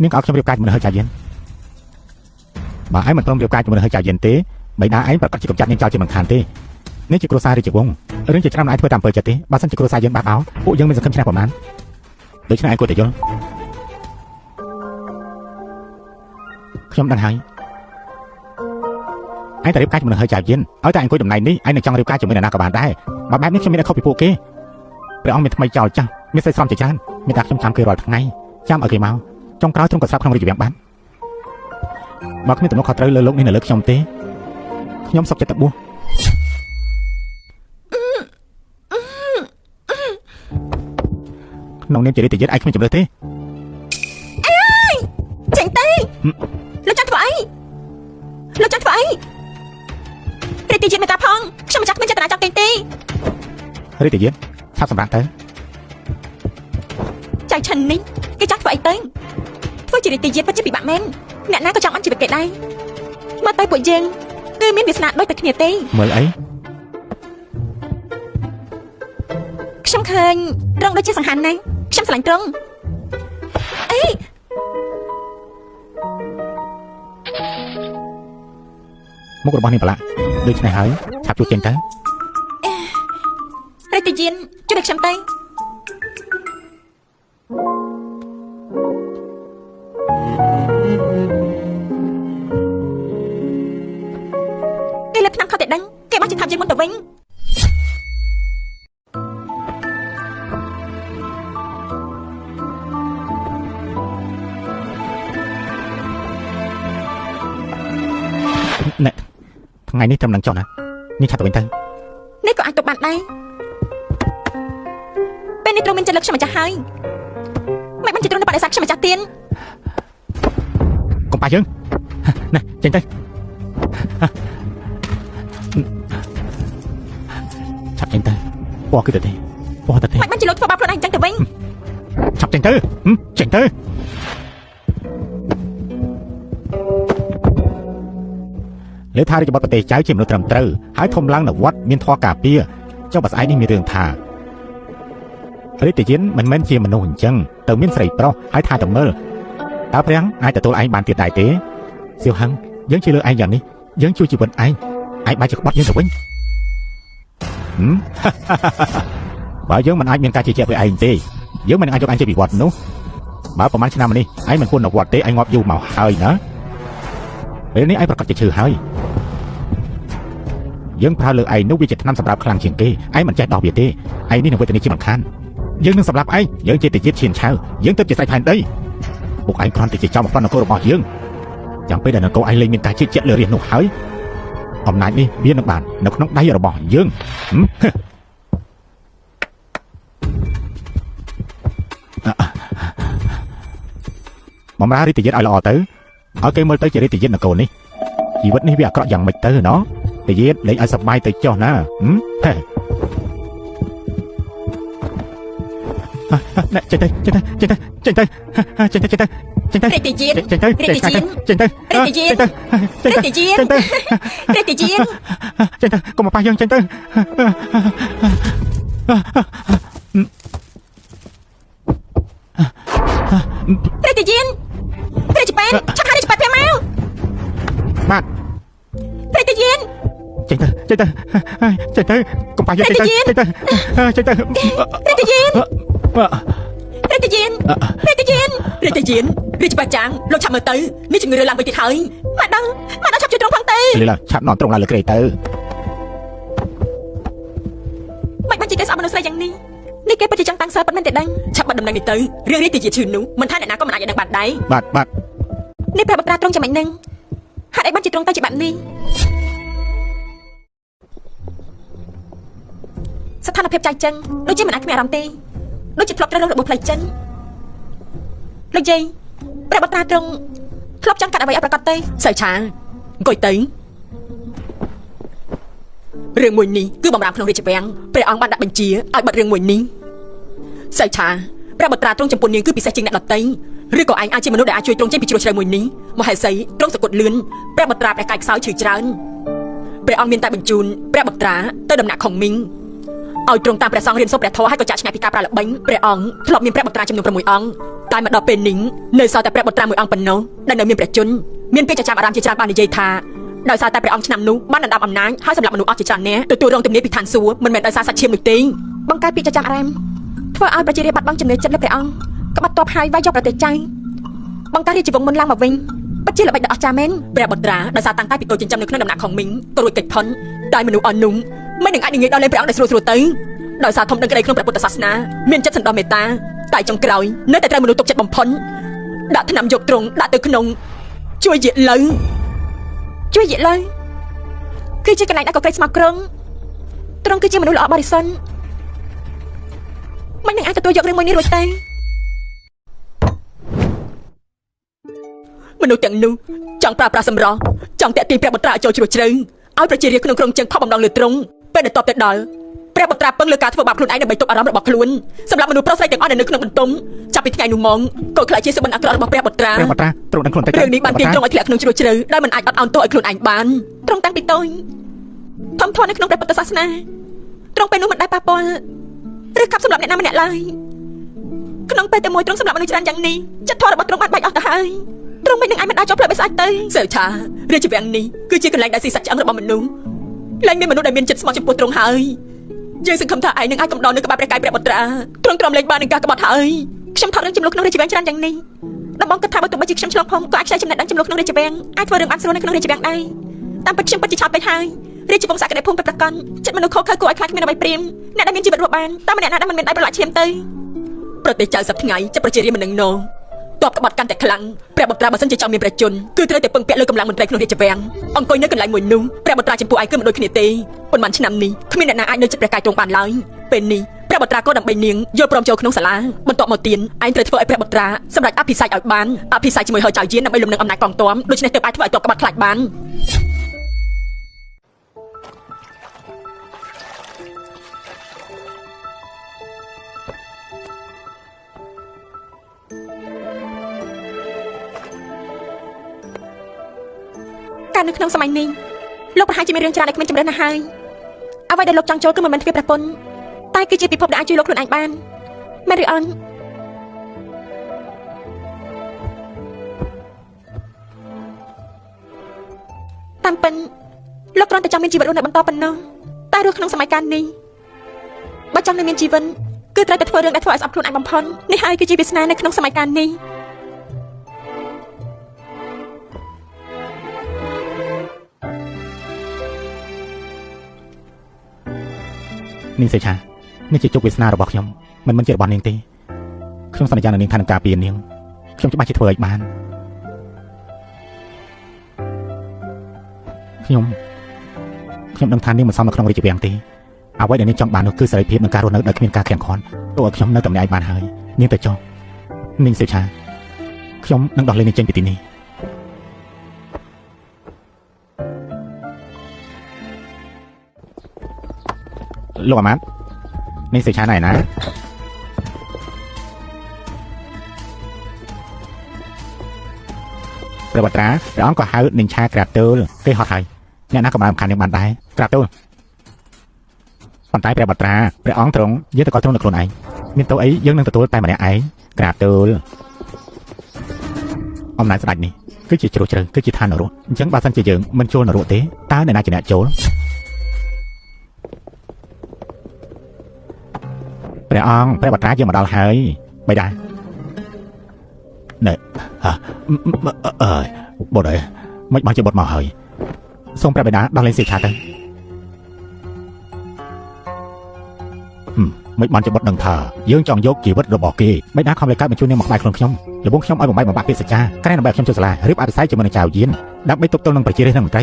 ឲ្យខ្ញុំរៀបការជាមួយនឹងហើយចាយយើងបើឯងមិនព្រមរៀបការជាមួយនឹងហើយចាយយើងទេបិតាឯងប្រកាសជាកំចាត់នាងចោលជាមិនខានទេនេះជាគ្រួសាររាជវង្សរឿងជាច្រើនឯងធ្វើតាមអំពើចិត្តទេបើសិនជាគ្រួសារយើងបាក់អោពួកយើងមានសង្ឃឹមឈ្នះប្រមាណដូច្នេះឯងគួរតែយល់ខ្ញុំដឹងហើយឯងតែរៀបការជាមួយនឹងហើយចាយយើងឲ្យតែអង្គុយតំណែងនេះឯងនឹងចង់រៀបការជាមួយនរណាក៏បានដែរបើបែបនេះខ្ញុំមានតែខុសពីពួកគេព្រះអង្គមានថ្មីចោលចាស់មានសេចស្រំជាច្រើនមានតែខ្ញុំចាំគេរាល់ថ្ងៃចាំឲ្យគេមកចុងក្រោយទ្រង់ក៏ស្រាប់ក្នុងរាជវាំងបានបើគ្មានទំនួលខុសត្រូវលើលោកនេះនៅលើខ្ញុំទេខ្ញុំសុខចិត្តទៅបួសក្នុងនាមជារាជយុទ្ធឯងគ្មានជំរឿទេចេញទៅលោកចង់ធ្វើអីរាជយុទ្ធមានតាផងខ្ញុំមិនចាស់គ្មានចេតនាចង់ទេរាជយុទ្ធឆាប់សម្រាប់ទៅចៅឆិននេះគេចង់ធ្វើអីទៅធ្វើជារាជយុទ្ធពិតជាពិបាកមែនអ្នកណាក៏ចង់បានជីវិតគេដែរមកទៅពួកយើងគឺមានវាសនាដូចតែគ្នាទេមើលអីខ្ញុំឃើញត្រង់ដូចជាសង្ហានណាស់ខ្ញុំស្រឡាញ់ត្រង់អីមុខរបស់នាងប្រឡាក់ដូច្នេះហើយឆាប់ជួបចេញទៅរាជយានជួយខ្ញុំទៅគេលើកឆ្នាំខត់តែដឹងគេមកជិះថាយើងមុនទៅវិញណែថ្ងៃនេះត្រឹមនឹងចុះណានេះឆាប់ទៅវិញទៅនេះក៏អាចទៅបានដែរពេលនេះត្រូវមានចិត្តលើកខ្ញុំម្ចាស់ហើយមិនបានជាត្រូវនៅបដិសេធខ្ញុំម្ចាស់ទៀនកុំប៉ះយើងណាចេញទៅឆាប់ចេញទៅពណ៌គឺទៅទេមិនបានជាលោកធ្វើបាបខ្លួនឯងចឹងទៅវិញឆាប់ចេញទៅចេញទៅលើថារាជបុត្រប្រទេសចៅជាមនុស្សត្រឹមត្រូវហើយធំឡើងនៅវត្តមានធម៌ការពារចុះបើស្អែកនេះមានរឿងថារាជយានមិនមែនជាមនុស្សអញ្ចឹងទៅមានស្រីប្រុសហើយថាទៅមើលតើព្រះអាចទទួលឯងបានទៀតដែរទេសៀវហឹងយើងជាលើឯងយ៉ាងនេះយើងជួយជីវិតឯងបែរជាក្បត់យើងទៅវិញបើយើងមិនអាចមានការជឿជាក់ពីឯងទេយើងមិនអាចយកឯងចេញពីវត្តនោះបើប្រហែលឆ្នាំនេះឯងមិនគួរនៅវត្តទេឯងងាប់យូរមកហើយណាពេលនេះឯងប្រកាសជាឈឺហើយយើងប្រើលើឯងនោះវាជាថ្នាំសម្រាប់ខ្លាំងជាងគេឯងមិនចេះដោះវាទេឯងនេះនឹងវេទនាជាមិនខានយើងនឹងសម្រាប់ឯងយើងជាតិជាតិឈានឆៅយើងទៅជាស្រេចផែនដីពួកឯងគ្រាន់តែជាចោរបំផ្លាញនគររបស់យើងយ៉ាងពេលដែលនគរឯងលែងមានការជឿជាក់លើរាជនោះហើយអំណាចនេះវានឹងបាននៅក្នុងដៃរបស់យើងបំរើរាជយុទ្ធឲ្យល្អទៅឲ្យគេមើលទៅជារាជយុទ្ធនគរនេះជីវិតនេះវាអាក្រក់យ៉ាងម៉េចទៅណោះរាជយុទ្ធលេងឲ្យសប្បាយទៅចុះណាចេញទៅរាជយុទ្ធកុំមកប៉ះយើងចេញទៅរាជយានរាជប៉ែនឆាប់ហៅរាជប៉ែនភ្លាមមកបាទរាជយានចេញទៅកុំប៉ះយើងចេញទៅរាជយានរាជយានរាជបាចាំងលោកឆាប់មើលទៅនេះជំងឺឡើងវិញទៀតហើយមកដល់ឆាប់ជួយត្រង់ផងទៅលីឡាឆាប់នន់ត្រង់ឡើងលើក្រេទៅមិនបាច់ជាគេស្អប់មនុស្សស្រីយ៉ាងនេះនេះគេពិតជាចង់តាំងសើប៉ិតមែនទេដឹងឆាប់បាត់ដំណឹងនេះទៅរឿងនេះទៅជាឈឺនោះមិនថាអ្នកណាក៏មិនអាចឲ្យដឹងបានដែរបាទនេះប្រាប់ប្រាត្រង់ចាំមិននឹងហេតុអីបានជាត្រង់ទៅជាបែបនេះស្ថានភាពចៃចឹងដូចជាមិនអាចគ្មានអារម្មណ៍ទេដូចជាធ្លាប់ត្រូវរបួសផ្លូវចិត្តលោកយាយព្រះបត្រាត្រង់ធ្លាប់ចង់កាត់អ្វីឲ្យប្រកាសទេសៅឆាអង្គុយទៅរឿងមួយនេះគឺបំរាមក្នុងរាជវាំងព្រះអង្គបានដាក់បញ្ជាឲ្យបិទរឿងមួយនេះសៅឆាព្រះបត្រាត្រង់ចំពោះនាងគឺពិសេសជាងអ្នកដទៃ ឬក៏ឯងអាចជាមនុស្សដែលអាចជួយទ្រង់ចេញពីជ្រោះជ្រៅមួយនេះមហេសីទ្រង់សកត់លឿនព្រះបត្រាព្រះកាយខ្សោយឈឺច្រើនព្រះអង្គមានតែបញ្ជូនព្រះបត្រាទៅដំណាក់ខុងមីងឲ្យទ្រង់តាមព្រះសង្ឃរៀនសូត្រព្រះធម៌ហើយក៏ចាក់ឆ្ងាយពីការប្រើល្បិញព្រះអង្គធ្លាប់មានព្រះបត្រាចំនួន6អង្គតែមកដល់ពេលនេះនៅសល់តែព្រះបត្រា1អង្គប៉ុណ្ណោះដែលនៅមានព្រះជន្មមានពាក្យចចាមអារាមជាច្រើនបាននិយាយថាដោយសារតែព្រះអង្គឆ្នាំនោះបានដណ្ដើមអំណាចហើយសម្រាប់មនុស្សអស់ជាច្រើននាក់ទទួលរងទំនាយពីឋានសួគ៌មិនមែនដោយសារសាច់ឈាមនោះទេបង្កើតពាក្យចចាមអារាមធ្វើឲ្យប្រជារាស្ត្របាត់បង់ចំណឿចិត្តលើព្រះអង្គក្បត់តបហើយវាយយកប្រទេសចៅបង្កើតរាជវង្សមុនឡើងមកវិញពិតជាល្បិចដ៏អស្ចារ្យមែនព្រះបត្រាដោយសារតាំងតែពីតូចចិញ្ចឹមនៅក្នុងដំណាក់ខុងមីងក៏រួចកិច្ចផុនតែមនុស្សអស់នោះមិននឹងអាចនិយាយដល់លេព្រះអង្គដែលស្រួលទៅដោយសារធំដឹងក្តីក្នុងព្រះពុទ្ធសាសនាមានចិត្តសន្តោសមេត្តាតែចុងក្រោយនៅតែត្រូវមនុស្សទុកចិត្តបំផុនដាក់ថ្នាំយកទ្រង់ដាក់ទៅក្នុងជួយយាលើគឺជាកន្លែងដាក់កក្រិចស្មោះគ្រងទ្រង់គឺជាមនុស្សល្អបរិសុទ្ធមិននឹងអាចទទួលយករឿងមួយនេះរួចទេមនុស្សទាំងនោះចង់ប្រើប្រាស់សម្រស់ចង់តាក់ទាញព្រះបត្រាឲ្យចូលជ្រោះជ្រៅឲ្យប្រជារាស្ត្រក្នុងក្រុងជើងខំបំដងលើទ្រង់ពេលដែលតបទៅដល់ព្រះបត្រាពឹងលើការធ្វើបាបខ្លួនឯងដើម្បីទប់អារម្មណ៍របស់ខ្លួនសម្រាប់មនុស្សប្រុសស្រីទាំងអស់ដែលនៅក្នុងបន្ទប់ចាប់ពីថ្ងៃនោះមកក៏ខ្លាចជាសបិនអាក្រក់របស់ព្រះបត្រាទ្រង់ដឹងខ្លួនតែរឿងនេះបានទាញទ្រង់ឲ្យធ្លាក់ក្នុងជ្រោះជ្រៅដោយមិនអាចអត់ឱនទោសឲ្យខ្លួនឯងបានទ្រង់តាំងពីតូចធំធាត់នៅក្នុងព្រះពុទ្ធសាសនាទ្រង់ពេលនោះមិនដែលប៉ះពាល់ឬកាប់សម្រាប់អ្នកណាម្នាក់ឡើយក្នុងពេលតែមួយទ្រង់សម្រាប់មនុស្សច្រើនយ៉ាងនេះចិត្តធម៌របស់ទ្រង់បានបែកអស់ទៅហើយទ្រង់មិននឹងអាចមិនអាចចូលផ្លូវបិសាចទៅសើឆារាជវាំងនេះគឺជាកន្លែងដែលស៊ីសាច់ឆ្អឹងរបស់មនុស្សឡើងមានមនុស្សដែលមានចិត្តស្មោះចំពោះទ្រង់ហើយយើងសង្ឃឹមថាឯងនឹងអាចកំដរនៅក្បាលព្រះកាយព្រះបត្រាទ្រង់ទ្រាំលែងបាននឹងការក្បត់ហើយខ្ញុំថតរឿងចំនួនក្នុងរាជវាំងច្រើនយ៉ាងនេះដំបងគិតថាបើទោះបីជាខ្ញុំឆ្លងភូមិក៏អាចខ្ចីចំណេះដឹងចំនួនក្នុងរាជវាំងអាចធ្វើរឿងបានស្រួលនៅក្នុងរាជវាំងដែរតាមពិតខ្ញុំពិតជាឆោតពេកហើយរាជវង្សសក្តិភូមិប្រកាន់ចិត្តមនុស្សខុសខើគួរឲ្យខ្លាចគ្មានអ្វីព្រាមអ្នកដែលមានជីវិតរស់បានតែម្នាក់ណាដែលមិនមានដៃប្រឡាក់ឈាមទៅប្រទេសចៅសប្ថ្ងៃចិត្តប្រជារាស្ត្រមិននឹងណោតបក្បត់កាន់តែខ្លាំងព្រះបត្រាបើសិនជាចង់មានព្រះជន្មគឺត្រូវតែពឹងពាក់លើកម្លាំងមន្ត្រីក្នុងរាជវាំងអង្គុយនៅកន្លែងមួយនោះព្រះបត្រាចំពោះឯងគឺមិនដូចគ្នាទេប៉ុន្មានឆ្នាំនេះគ្មានអ្នកណាអាចនៅចិត្តព្រះកាយទ្រង់បានឡើយពេលនេះព្រះបត្រាក៏ដើម្បីនាងយល់ព្រមចូលក្នុងសាលាបន្ទាប់មកទៀតឯងត្រូវធ្វើឲ្យព្រះបត្រាសម្រេចអភិសេកឲ្យបានអភិសេកជាមួយហោចៅយានដើម្បីលំនឹងអំណាចកងទ័ពដូច្នេះទើបអាចធ្វើឲ្យទ័ពក្បត់ខ្លាចបានការនៅក្នុងសម័យនេះលោកប្រហែលជាមានរឿងច្រើនដែលគ្មានជំរឿនណាស់ហើយអ្វីដែលលោកចង់ចូលគឺមិនមែនទ្វារព្រះពន្ធតែគឺជាពិភពដែលអាចជួយលោកខ្លួនឯងបានមែនឬអត់តាមពិនលោកគ្រាន់តែចង់មានជីវិតរស់នៅបន្តប៉ុណ្ណោះតែរស់ក្នុងសម័យកាលនេះបើចង់នៅមានជីវិតគឺត្រូវតែធ្វើរឿងដែលធ្វើឲ្យស្អប់ខ្លួនឯងបំផុតនេះហើយគឺជាវាសនានៅក្នុងសម័យកាលនេះនាងសេឆានេះជាជោគវាសនារបស់ខ្ញុំមិនជារបស់នាងទេខ្ញុំសន្យានឹងនាងថានឹងការពារនាងខ្ញុំច្បាស់ជាធ្វើឲ្យបានខ្ញុំដឹងថានាងមិនសមនៅក្នុងរាជវាំងទេអ្វីដែលនាងចង់បាននោះគឺសេរីភាពនិងការរស់នៅដោយគ្មានការខាំងឃាន់ទោះឲ្យខ្ញុំនៅតំណែងបានហើយនាងទៅចុះនាងសេឆាខ្ញុំនឹងដោះលែងនាងចេញពីទីនេះលោកអាម៉ាត់នាងសេឆាណែណាព្រះបត្រាព្រះអង្គក៏ហៅនាងឆាក្រាបទូលគេហត់ហើយអ្នកណាក៏បានរំខាននាងបានដែរក្រាបទូលប៉ុន្តែព្រះបត្រាព្រះអង្គទ្រង់យើងទៅក៏ទ្រង់នៅខ្លួនឯងមានទោសអីយើងនឹងទទួលតែម្នាក់ឯងក្រាបទូលអំណាចស្ដេចនេះគឺជាជ្រោះជ្រៅគឺជាឋាននរកអញ្ចឹងបើសិនជាយើងមិនចូលនរកទេតើអ្នកណាជាអ្នកចូលព្រះអង្គព្រះបត្រាយើងមកដល់ហើយបិតាណែបុត្រអើយមិនមកជាបុត្រមកហើយសូមព្រះបិតាដោះលែងសេឆាទៅមិនបានជាបុត្រនឹងថាយើងចង់យកជីវិតរបស់គេបិតាខំលេខកើតបញ្ជូននាងមកក្បែរខ្លួនខ្ញុំលបងខ្ញុំឲ្យបំបីបំបាក់ពាក្យសច្ចាក្រែដើម្បីខ្ញុំចូលសាលារៀបអភិសេកជាមួយនឹងចៅយានដើម្បីទប់ទល់នឹងប្រជារាស្ត្រនិងមន្ត្រី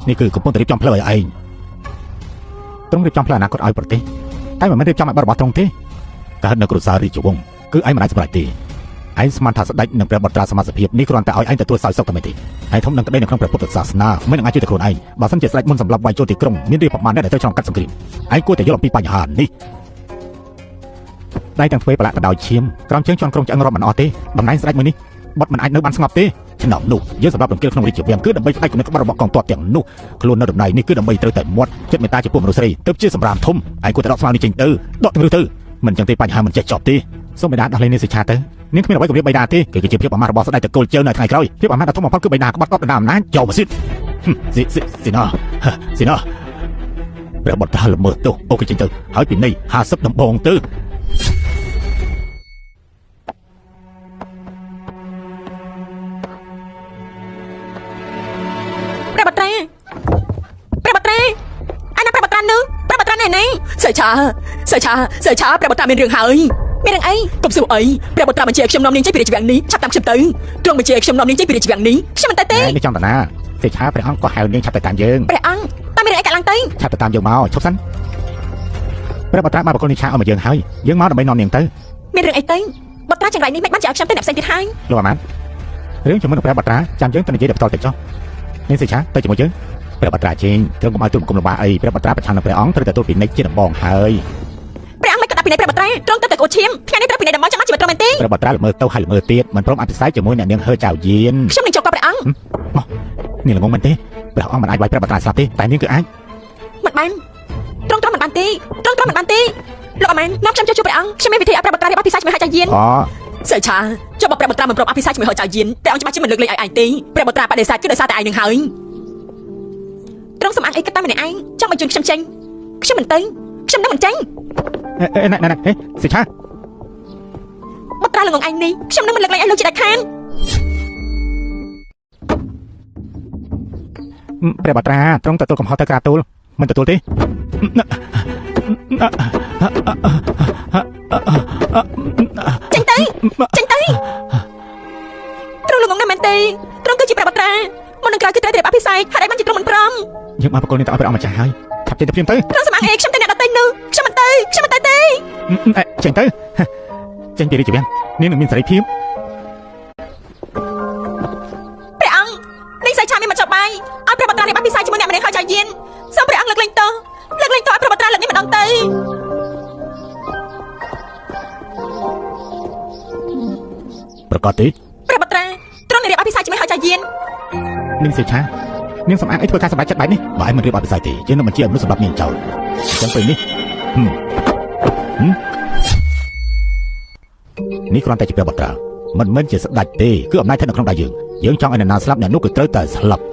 នេះគឺកំពុងតែរៀបចំផ្លូវឲ្យឯងទ្រង់រៀបចំផ្លូវអនាគតឲ្យប្រទេសតែមិនមែនរៀបចំឲ្យរបស់ទ្រង់ទេកើតនៅគ្រួសាររាជវង្សគឺឯងមិនអាចសម្រេចទេឯងស្មានថាស្ដេចនិងព្រះបត្រាសមាជិកនេះគ្រាន់តែឲ្យឯងទទួលសោយសុខតែមិនទេឯងធំនឹងក្តីនៅក្នុងព្រះពុទ្ធសាសនាមិននឹងអាចជួយតែខ្លួនឯងបើមិនជាស្ដេចមុនសម្រាប់វាយចូលទីក្រុងមានរៀបប្រមាណអ្នកដែលត្រូវឆ្លងកាត់សង្គ្រាមឯងគួរតែយល់អំពីបញ្ហានេះ ដៃទាំងទ្វេប្រឡាក់បដោយឈាមក្រំជើងជន់ក្រុងឆ្អឹងរាប់មិនអស់ទេបំណែងស្ដេចមួយនេះបត់មិនអាចនៅបានស្ងប់ទេឆ្នាំនោះយើងសម្រាប់រំកិលក្នុងរាជវាំងគឺដើម្បីផ្ដាច់គំនិតក្បត់របស់កងទ័ពទាំងនោះខ្លួននៅដំណៃនេះគឺដើម្បីត្រូវតែមាត់ចិត្តមេត្តាចំពោះមនុស្សស្រីទៅជាសម្រាមធំឯងគួរតែដកស្មៅនេះចេញទៅដកទាំងឬទៅមិនចឹងទេបញ្ហាមិនចេះចប់ទេសូមបិតាដោះលែងនាងសិច្ឆាទៅនាងគ្មានអ្វីគំរាមបិតាទេគឺជាភាពអាម៉ាស់របស់ស្ដេចតកូលជើនៅថ្ងៃក្រោយភាពអាម៉ាស់ដ៏ធំបំផុតគឺបិតាក្បត់កប់ដណ្ដើមអំណាចចូលមកសិស៊ីណព្រះបុត្រល្មើសទោសអូគេចេញទៅហើយពីនេះ50ដំបងទៅព្រះបត្រាអាណាព្រះបត្រានឹងព្រះបត្រាណែនេះសិច្ឆាព្រះបត្រាមានរឿងហើយមានរឿងអីកុំសួរអីព្រះបត្រាបញ្ជាខ្ញុំនាំនាងចេញពីរាជវាំងនេះឆាប់តាមខ្ញុំទៅទ្រង់បញ្ជាខ្ញុំនាំនាងចេញពីរាជវាំងនេះខ្ញុំមិនទៅទេនេះចង់តាណាសិច្ឆាព្រះអង្គក៏ហៅនាងឆាប់ទៅតាមយើងព្រះអង្គតែមានរឿងអីកើតឡើងទៅឆាប់ទៅតាមយើងមកឈប់សិនព្រះបត្រាបានបកគលនិឆាឲ្យមកយើងហើយយើងមកដើម្បីនាំនាងទៅមានរឿងអីទៅបត្រាចង្រៃនេះមិនបានជាឲ្យខ្ញុំទៅអ្នកផ្សេងទៀតហើយលោកអាម៉ាត់រឿងជាមួយនឹងព្រះបត្រាចាំយើងទៅនិយាយដល់បន្តតិចចុះនាងសិច្ឆាទៅជាមួយយើងព្រះបត្រាជេងត្រង់កុំឲ្យទូលគុំលំបាកអីព្រះបត្រាប្រឆាំងនឹងព្រះអង្គត្រូវទទួលពិនិត្យជាដំបងហើយព្រះអង្គមិនក៏ដាក់ពិនិត្យព្រះបត្រាត្រង់ទៅកោឈាមថ្ងៃនេះត្រូវពិនិត្យដំបងចាំជីវិតត្រង់មែនទេព្រះបត្រាល្មើទៅហើយល្មើទៀតមិនព្រមអភិសេកជាមួយអ្នកនាងហើចៅយានខ្ញុំនឹងចូលកប់ព្រះអង្គមកនាងល្ងងមែនទេព្រះអង្គមិនអាចវាយព្រះបត្រាស្លាប់ទេតែនាងគឺអាចមិនបានត្រង់មិនបានទេលោកអាម៉ែននាំខ្ញុំចូលជួបព្រះអង្គខ្ញុំមានវិធីឲ្យព្រះបត្រារៀបអភិសេកជាមួយហើចៅយានសិច្ឆាចុះបើព្រះបត្រាមិនព្រមអភិសេកជាមួយហើចៅយានព្រះអង្គច្បាស់ជាមិនលើកលែងឲ្យឯងទេព្រះបត្រាបដិសេធគឺដោយសារតែឯងនឹងហើយត្រង់សំអាងអីគិតតែម្នាក់ឯងចង់បញ្ជូនខ្ញុំចេញខ្ញុំមិនទៅខ្ញុំនឹងមិនចេញណែសិច្ឆាបត្រាល្ងងឯងនេះខ្ញុំនឹងមិនលើកលែងឲ្យលោកជាដាច់ខានព្រះបត្រាត្រង់ទទួលកំហុសទៅក្រាទូលមិនទទួលទេចេញទៅទ្រង់ល្ងងណាស់មែនទេទ្រង់គឺជាព្រះបត្រាមុននឹងក្រោយគឺត្រូវរៀបអភិសេកហើយឯងបានជាទ្រង់មិនព្រមយើងបានបកគលនេះទៅឲ្យព្រះអង្គម្ចាស់ហើយឆាប់ចេញទៅព្រាមទៅទ្រង់សម្អាងអីខ្ញុំទៅអ្នកដទៃនោះខ្ញុំមិនទៅទេចេញទៅចេញពីរាជវាំងនាងនឹងមានសេរីភាពព្រះអង្គនេះសិច្ឆាមានមកចុះបាយឲ្យព្រះបត្រារៀបអភិសេកជាមួយអ្នកម្នាក់ហើយចៅយានសូមព្រះអង្គលើកលែងទោសឲ្យព្រះបត្រាលើកនេះម្ដងទៅប្រកាសទេព្រះបត្រាទ្រង់នឹងរៀបអភិសេកជាមួយហើយចៅយាននាងសិច្ឆានាងសម្អាងអីធ្វើការសម្រេចចិត្តបែបនេះបើឯងមិនរៀបអភិសេកទេយើងនឹងបញ្ជាឲ្យមនុស្សសម្រាប់នាងចោលអញ្ចឹងពេលនេះនេះគ្រាន់តែជាព្រះបត្រាមិនមែនជាស្ដេចទេគឺអំណាចស្ថិតនៅក្នុងដៃយើងចង់ឲ្យអ្នកណាស្លាប់អ្នកនោះគឺត្រូវតែស្លាប់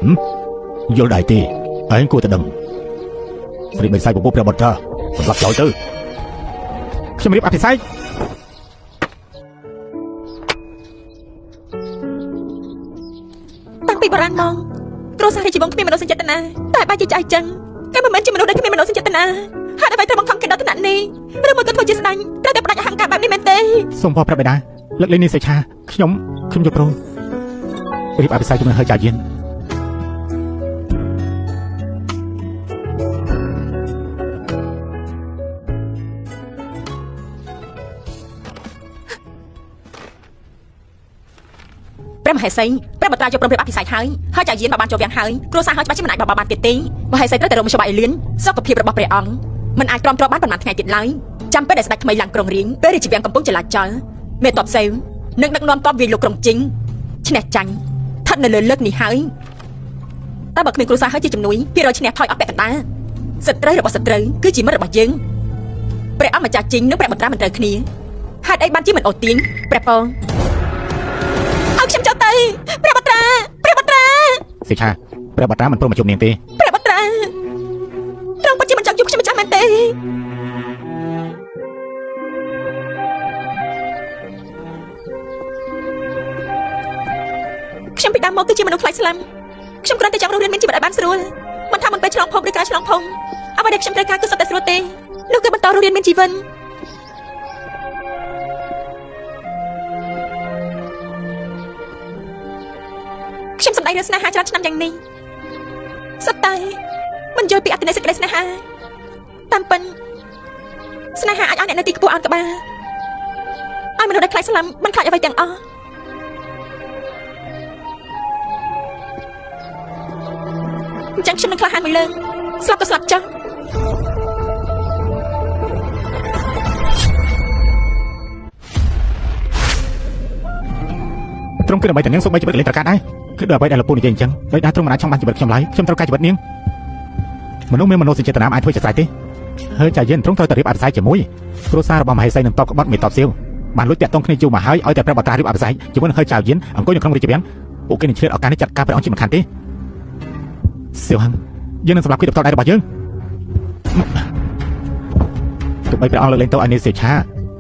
យល់ដែរទេឯងគួរតែដឹងស្រីបិសាយពពុះព្រះបត្រាសម្រាប់ចោលទៅខ្ញុំរៀបអភិសេកតាំងពីបុរាណមកគ្រួសាររាជវង្សគ្មានមនោសញ្ចេតនាតែបែរជាចៃចឹងគេមិនមែនជាមនុស្សដែលគ្មានមនោសញ្ចេតនាហើយអ្វីត្រូវបង្ខំគេដល់ឋានៈនេះឬមួយក៏ធ្វើជាស្ដេចត្រូវតែផ្ដាច់អហង្ការបែបនេះមែនទេសូមព្រះបិតាលើកលែងនាងសិច្ឆាខ្ញុំយល់ព្រមរៀបអភិសេកជាមួយហើយចៅយានព្រះមហេសីព្រះបត្រាយកព្រមរៀបអភិសេកហើយចៅយានបានចូលវាំងហើយគ្រួសារហើយច្បាស់ជាមិនអាចបបបានទៀតទេមហេសីត្រូវតែរកមធ្យោបាយឲ្យលឿនសុខភាពរបស់ព្រះអង្គមិនអាចទ្រាំទ្របានប៉ុន្មានថ្ងៃទៀតឡើយចាំពេលដែលស្ដេចថ្មីឡើងក្រុងរៀងពេលរាជវាំងកំពុងចលាចលមេតបសេវនឹងដឹកនាំទ័ពវាយលោកក្រុងជីងឈ្នះចាញ់ស្ថិតនៅលើលើកនេះហើយតែបើគ្មានគ្រួសារហើយជាជំនួយពីរយឈ្នះថយអត់ពាក់កណ្ដាលសត្រូវរបស់សត្រូវគឺជាមិត្តរបស់យើងព្រះអង្គម្ចាស់ជីងនិងព្រះបត្រាមិនត្រូវគ្នាហេតុអីបានជាមិនអូសទាញព្រះពរឲ្យខ្ញុំចូលទៅព្រះបត្រាសិច្ឆាព្រះបត្រាមិនព្រមមកជួបនាងទេព្រះបត្រាទ្រង់ពិតជាមិនចង់ជួបខ្ញុំម្ចាស់មែនទេខ្ញុំពីដើមមកគឺជាមនុស្សខ្លាចស្លាប់ខ្ញុំគ្រាន់តែចង់រស់រានមានជីវិតឲ្យបានស្រួលមិនថាមិនពេលឆ្លងភពឬក្រោយឆ្លងភពអ្វីដែលខ្ញុំត្រូវការគឺសុទ្ធតែស្រួលទេនោះគឺបន្តរស់រានមានជីវិតខ្ញុំសម្ដែងរឿងស្នេហាច្រើនឆ្នាំយ៉ាងនេះសុទ្ធតែមិនយល់ពីអត្ថន័យសេចក្តីស្នេហាតាមពិតស្នេហាអាចឲ្យអ្នកនៅទីខ្ពស់អោនក្បាលឲ្យមនុស្សដែលខ្លាចស្លាប់មិនខ្លាចអ្វីទាំងអស់អញ្ចឹងខ្ញុំនឹងក្លាហានមួយលើកស្លាប់ក៏ស្លាប់ចុះ ត្រង់គឺដើម្បីតែនាងសុំបីជីវិតលេងប្រកាសដែរគឺដើម្បីដែលលោកពូនិយាយអញ្ចឹងដោយដែលត្រង់មិនអាចចង់បានជីវិតខ្ញុំឡើយខ្ញុំត្រូវការជីវិតនាងមនុស្សមានមនោសញ្ចេតនាអាចធ្វើជាស្រេចទេហើយចាយានត្រង់ត្រូវតែរៀបអភិសេកជាមួយគ្រួសាររបស់មហេសីនឹងតបក្បត់មេតបសៀវបានលួចតាក់ទងគ្នាយូរមកហើយឲ្យតែព្រះបត្រារៀបអភិសេកជាមួយនឹងហើយចៅយានអង្គុយនៅក្នុងរាជវាំងពួកគេនឹងឆ្លៀតឱកាសនេះចាត់ការព្រះអង្គជាមិនខានទេសៀវហឹងយើងនឹងសម្រាប់គិតបន្តដៃរបស់យើងទោះបីព្រះអង្គលើកលែងទោសឲ្យនាងសៀវឆា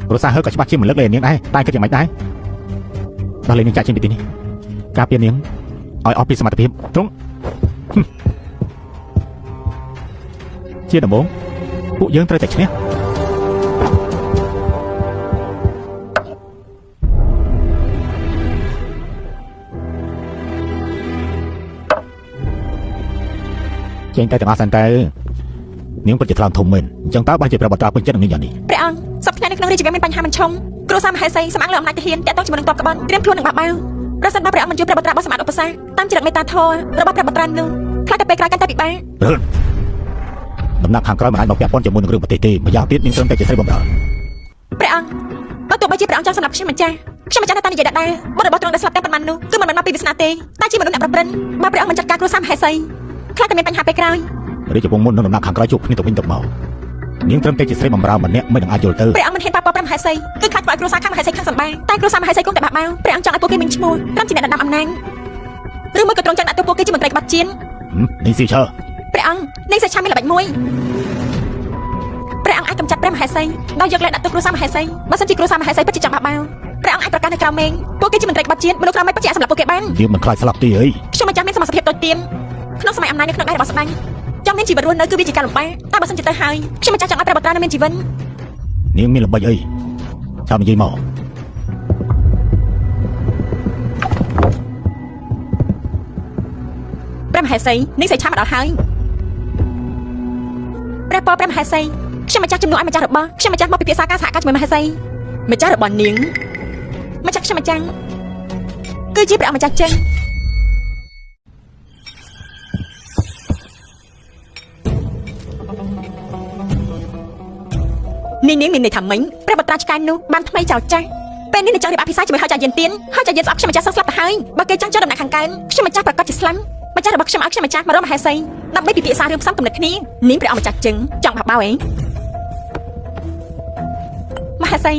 គ្រួសារហើយក៏ច្បាស់ជាមិនលើកលែងនាងដែរតែគិតយ៉ាងម៉េចដែរដល់លេងនាងចាក់ចេញពីទីនេះការពារនាងឲ្យអស់ពីសមត្ថភាពត្រង់ជាដំបូងពួកយើងត្រូវតែឈ្នះចេញតែទាំងអស់សិនទៅនាងពិតជាថ្លើមធំមែនអញ្ចឹងតើបានជាព្រះបត្រាពេញចិត្តនឹងនាងយ៉ាងនេះព្រះអង្គសប្តាហ៍នៅក្នុងរាជវាំងមានបញ្ហាមិនឆុងគ្រួសារមហេសីសម្អាងលើអំណាចទាហានតាក់ទងជាមួយនឹងតបក្បត់ត្រៀមខ្លួននឹងបះបោប្រសិនបើព្រះអង្គមិនជួយព្រះបត្រាបោះសម្អាតឧបសគ្គតាមចរិតមេត្តាធម៌របស់ព្រះបត្រានោះខ្លាចតែពេលក្រោយកាន់តែពិបាកដំណាក់ខាងក្រោយមិនអាចមកពាក់ព័ន្ធជាមួយនឹងរឿងប្រទេសទេម្យ៉ាងទៀតនាងត្រឹមតែជាស្រីបម្រើព្រះអង្គបើទោះបីជាព្រះអង្គចង់សម្លាប់ខ្ញុំម្ចាស់នៅតែនិយាយដែរបុត្ររបស់ទ្រង់ដែលស្លាប់តែប៉ុន្មាននោះគឺមិនមែនមកពីវាសនាទេតែជាមនុស្សអ្នកប្រព្រឹត្តបើព្រះអង្គមិនចាត់ការគ្រួសារមហេសីខ្លាចតែមានបញ្ហាពេលក្រោយរាជវង្សមុននឹងដំណាក់ខាងក្រោយជួបគ្នាទៅវិញទៅមកនាងត្រឹមតែជាស្រីបម្រើម្នាក់មិននឹងអាចយល់ទៅព្រះអង្គមិនហ៊ានប៉ះពាល់ព្រះមហេសីគឺខ្លាចឲ្យគ្រួសារខាងមហេសីខាងសម្បែតែគ្រួសារមហេសីគង់តែបាក់ម៉ៅព្រះអង្គចង់ឲ្យពួកគេមានឈ្មោះត្រឹមជាអ្នកដណ្ដើមអំណាចឬមួយក៏ទ្រង់ចង់ដាក់ពួកគេជាមន្ត្រីក្បត់ជាតិនាងស៊ីឈើព្រះអង្គនាងសច្ឆាមានល្បិចមួយព្រះអង្គអាចកម្ចាត់ព្រះមហេសីដោយយកលែងដាក់ទុកគ្រួសារមហេសីបើសិនជាគ្រួសារមហេសីពិតជាចង់បាក់ម៉ៅព្រះអង្គអាចប្រកាសនៅក្រៅមេងពួកគេជាមន្ត្រីក្បត់ជាតិមនុស្សក្រៅមេងពិតជាអាចសម្លាប់ពួកគេបានយើងមិនខ្លាចស្លាប់ទេអីខ្ញុំមិនចាំមានសមត្ថភាពតូចទៀនក្នុងសម័យអំណាចនៅក្នុងដៃរបស់ស្ដេចចង់មានជីវិតរស់នៅគឺវាជាការលំបាកតែបើសិនជាទៅហើយខ្ញុំមិនចង់ឲ្យព្រះបត្រានៅមានជីវិតនាងមានល្បិចអីចាំនិយាយមកព្រះមហេសីនាងសច្ឆាមកដល់ហើយព្រះពរព្រះមហេសីខ្ញុំម្ចាស់ជំនួសឲ្យម្ចាស់របស់ខ្ញុំម្ចាស់មកពិភាក្សាការសហការជាមួយមហេសីម្ចាស់របស់នាងម្ចាស់ខ្ញុំម្ចាស់គឺជាព្រះអង្គម្ចាស់ចេញនាងមានន័យថាមិញព្រះបត្រាឆ្កែនោះបានថ្មីចោលចាស់ពេលនេះនឹងចង់រៀបអភិសេកជាមួយហើយចាយានទៀនហើយចាយានស្អប់ខ្ញុំម្ចាស់សឹកស្លាប់ទៅហើយបើគេចង់ចូលដំណាក់ខាងកើនខ្ញុំម្ចាស់ប្រកាសជាស្លាប់ម្ចាស់របស់ខ្ញុំឲ្យខ្ញុំម្ចាស់មករកមហេសីដើម្បីពិភាក្សារឿងផ្សំគំនិតគ្នានាងព្រះអង្គម្ចាស់ចឹងចង់បះបោអីមហេសី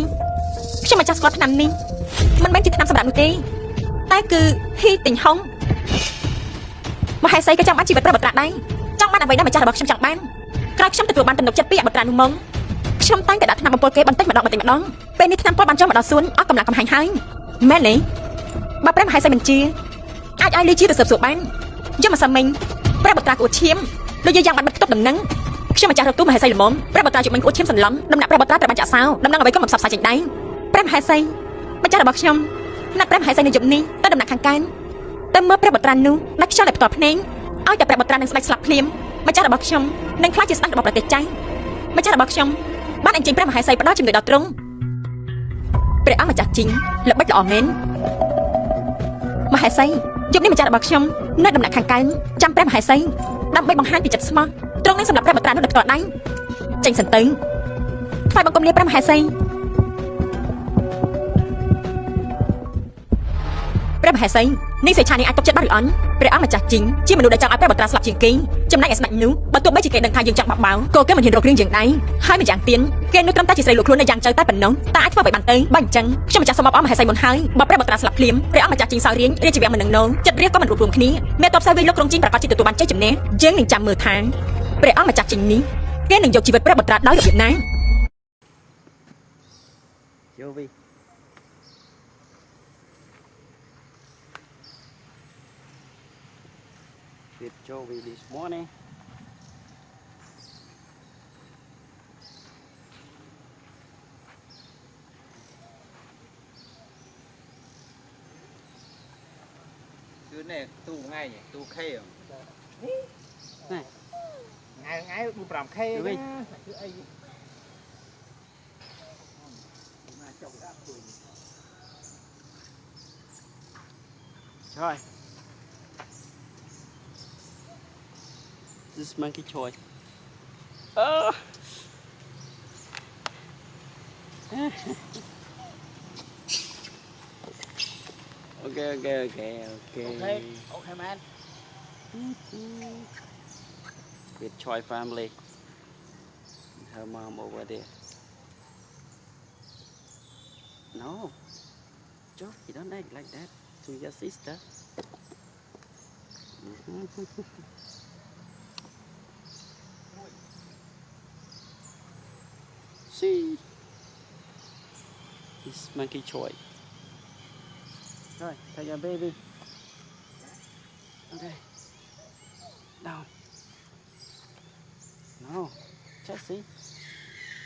ខ្ញុំម្ចាស់ស្គាល់ឆ្នាំនេះមិនមែនជាឆ្នាំសម្រាប់នោះទេតែគឺហ៊ីទិញហុងមហេសីក៏ចង់បានជីវិតព្រះបត្រាដែរចង់បានអ្វីដែលម្ចាស់របស់ខ្ញុំចង់បានក្រោយខ្ញុំទទួលបានទំនុកចិត្តពីអបត្រានោះមកខ្ញុំតែងតែដាក់ថ្នាំបំពុលគេបន្តិចម្ដងពេលនេះថ្នាំពុលបានចូលមកដល់សួនអស់កម្លាំងកំហាញហើយមែនទេបើព្រះមហេសីមិនជាអាចឲ្យលីជាទៅស៊ើបសួរបានយកមកសាមិញព្រះបត្រាគួរឈាមដូចយ៉ាងបានបិទគប់ដំណឹងខ្ញុំម្ចាស់រកទូមហេសីល្មមព្រះបត្រាជុំមិញគួរឈាមសន្លងដំណាក់ព្រះបត្រាត្រូវបានចាក់សោដំណឹងអ្វីក៏មិនផ្សព្វផ្សាយចេញដែរព្រះមហេសីម្ចាស់របស់ខ្ញុំណាត់ព្រះមហេសីនៅយប់នេះទៅដំណាក់ខាងកើនទៅមើលព្រះបត្រានោះដាច់ខ្យល់ឲ្យផ្ទាល់ភ្នែកឲ្យតែព្រះបត្រានឹងស្ដេចស្លាប់ភ្លាមម្ចាស់របស់ខ្ញុំនឹងខ្លាចជាស្ដេចរបស់ប្រទេសចៃម្ចាស់របស់ខ្ញុំបានអញ្ជើញព្រះមហេសីផ្ដល់ជំនួយដល់ទ្រង់ព្រះអង្គម្ចាស់ជីងល្បិចល្អមែនមហេសីយប់នេះម្ចាស់របស់ខ្ញុំនៅដំណាក់ខាងកើនចាំព្រះមហេសីដើម្បីបង្ហាញពីចិត្តស្មោះទ្រង់នឹងសម្រាប់ព្រះបត្រានោះដោយផ្ទាល់ដៃចេញសិនទៅថ្វាយបង្គំលាព្រះមហេសីព្រះមហេសីនាងសេឆានេះអាចទុកចិត្តបានឬអន់ព្រះអង្គម្ចាស់ជីងជាមនុស្សដែលចង់ឲ្យព្រះបត្រាស្លាប់ជាងគេចំណែកឯស្ដេចនោះបើទោះបីជាគេដឹងថាយើងចង់បោកបោក៏គេមិនហ៊ានរករឿងយើងដែរហើយម្យ៉ាងទៀតគេនោះត្រឹមតែជាស្រីលក់ខ្លួននៅយ៉ាងចៅតែប៉ុណ្ណោះតែអាចធ្វើអ្វីបានទៅបើអញ្ចឹងខ្ញុំម្ចាស់សូមអបអរមហេសីមុនហើយបើព្រះបត្រាស្លាប់ភ្លាមព្រះអង្គម្ចាស់ជីងសោយរៀងរាជវាំងមិននឹងណងចិត្តរាជក៏មិនរួបរวมគ្នាមេតបសាយវិញលោកក្រុងជីងប្រកាសជាទទួលបានជ័យជំនះយើងនឹងចាំមើលថាព្រះអង្គម្ចាស់ជីងនេះគេនឹងយកជីវិតព្រះបត្រាដោយរបៀបណាយោវីWith Joey this morning. Cái này tu ngay nhỉ, tu khay à? Này, ngay tu làm khay đấy. Rồi. This monkey choy. Okay, okay, okay, okay. Okay, okay, man. With Choi family. Her mom over there. No. Joe, you don't act like that to your sister. See. It's monkey Choi. Rồi, take your baby. Okay. Down. No. Jessie.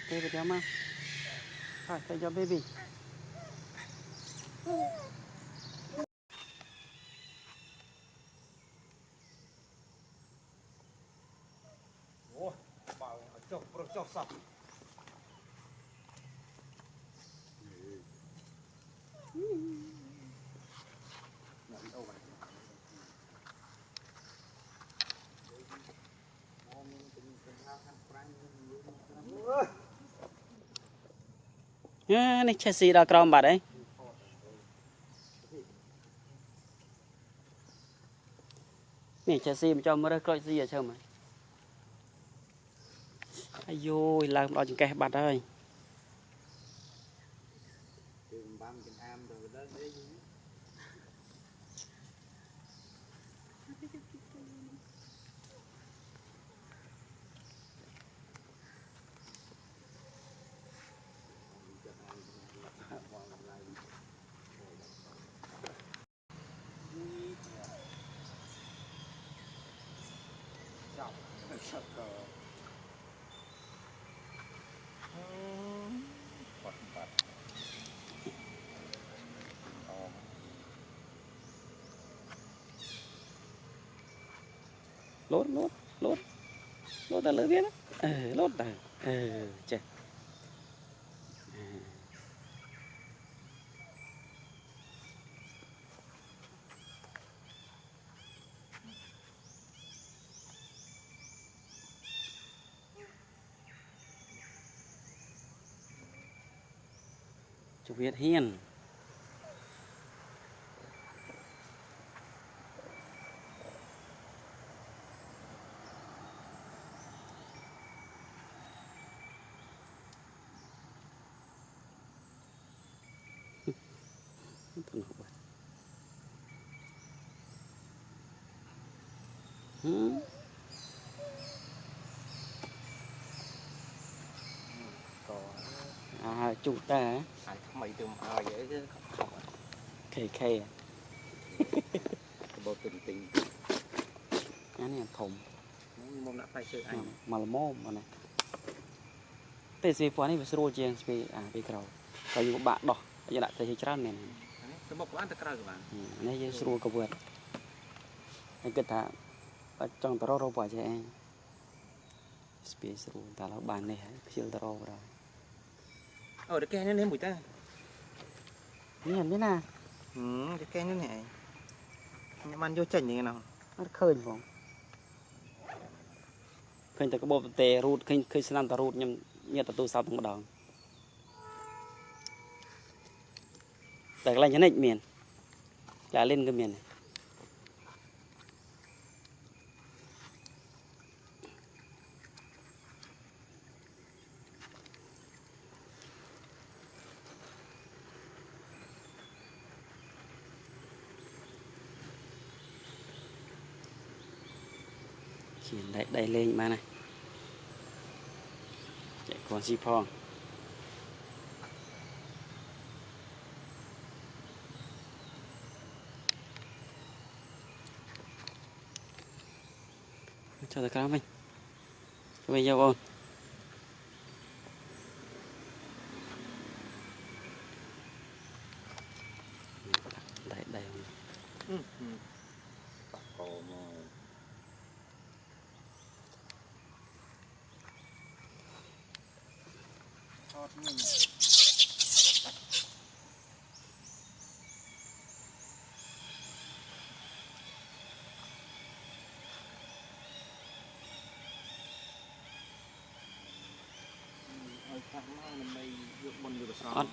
Stay with your mom. Rồi, take your baby. Ủa, bảo chọc sọc. Này Jessie đã crom bà đấy. Này Jessie mà cho mới coi gì ở chơi mà. Ai vô làm đó chừng cái bạt ơi. Lốt ta lỡ biết á. Lốt ta. Chết. Chú Việt Hiền. Chúng ta Ai mày từ mà vậy chứ không. KK Bộ tình. anh này thùng Mông đã phải chơi anh. mà là mồm mà này. Thế gì phá này phải sửa chiên vì cầu. Còn những bạn đỏ, giờ lại thấy chán này. Tôi bọc ăn tất cả các bạn. Này giờ sửa cầu vượt. Anh cứ thả trong taro rau quả cho anh. Space sửa ta là bàn này, siêu taro rồi. Được cái nên bụi ta. Nghe biết nào? Cái như này. Nhưng mà ăn vô chảnh như thế nào? Nó khơi không? Khơi từ cái bộ tè rút, khơi sang ta rút nhưng nhiệt là tôi sao từng một đòn. Tại cái này nhấn định miền, là lên cái miền này. Đẩy lên mà này chạy còn xì phong cho tôi cái mình cho bây giờ ôn đẩy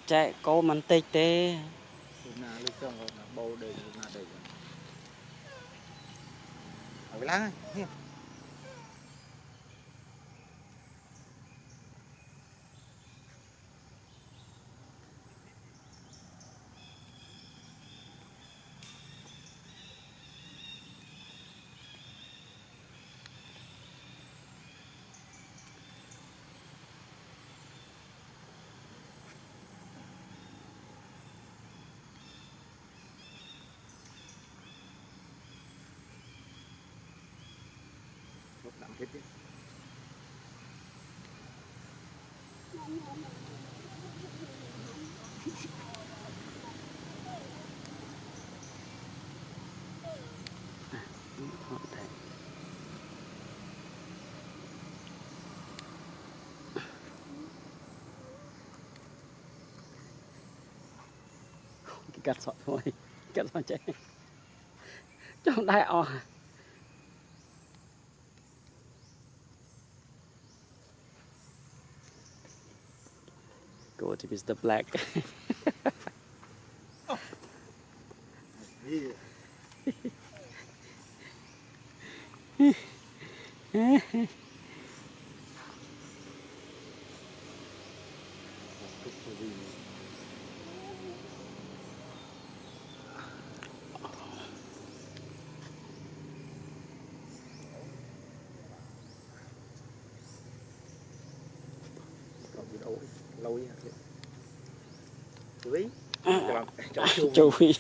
chạy cô mình tịch tê nào lúc trong là bầu đầy lúc nào đầy ở với lá hiếp đậm hết chứ cắt sọt thôi cắt sọt chạy trong đại o go to Mr. Black lâu vậy quý châu Phi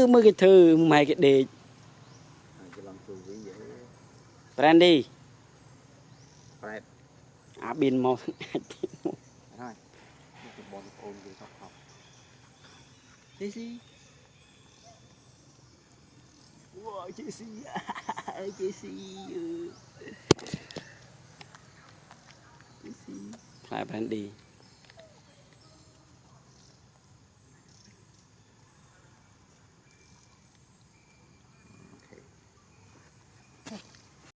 mới cái thư mày cái đề Brandy right à pin màu thôi bọn ôn gì học học thế gì wow chị xì chị xì lại Brandy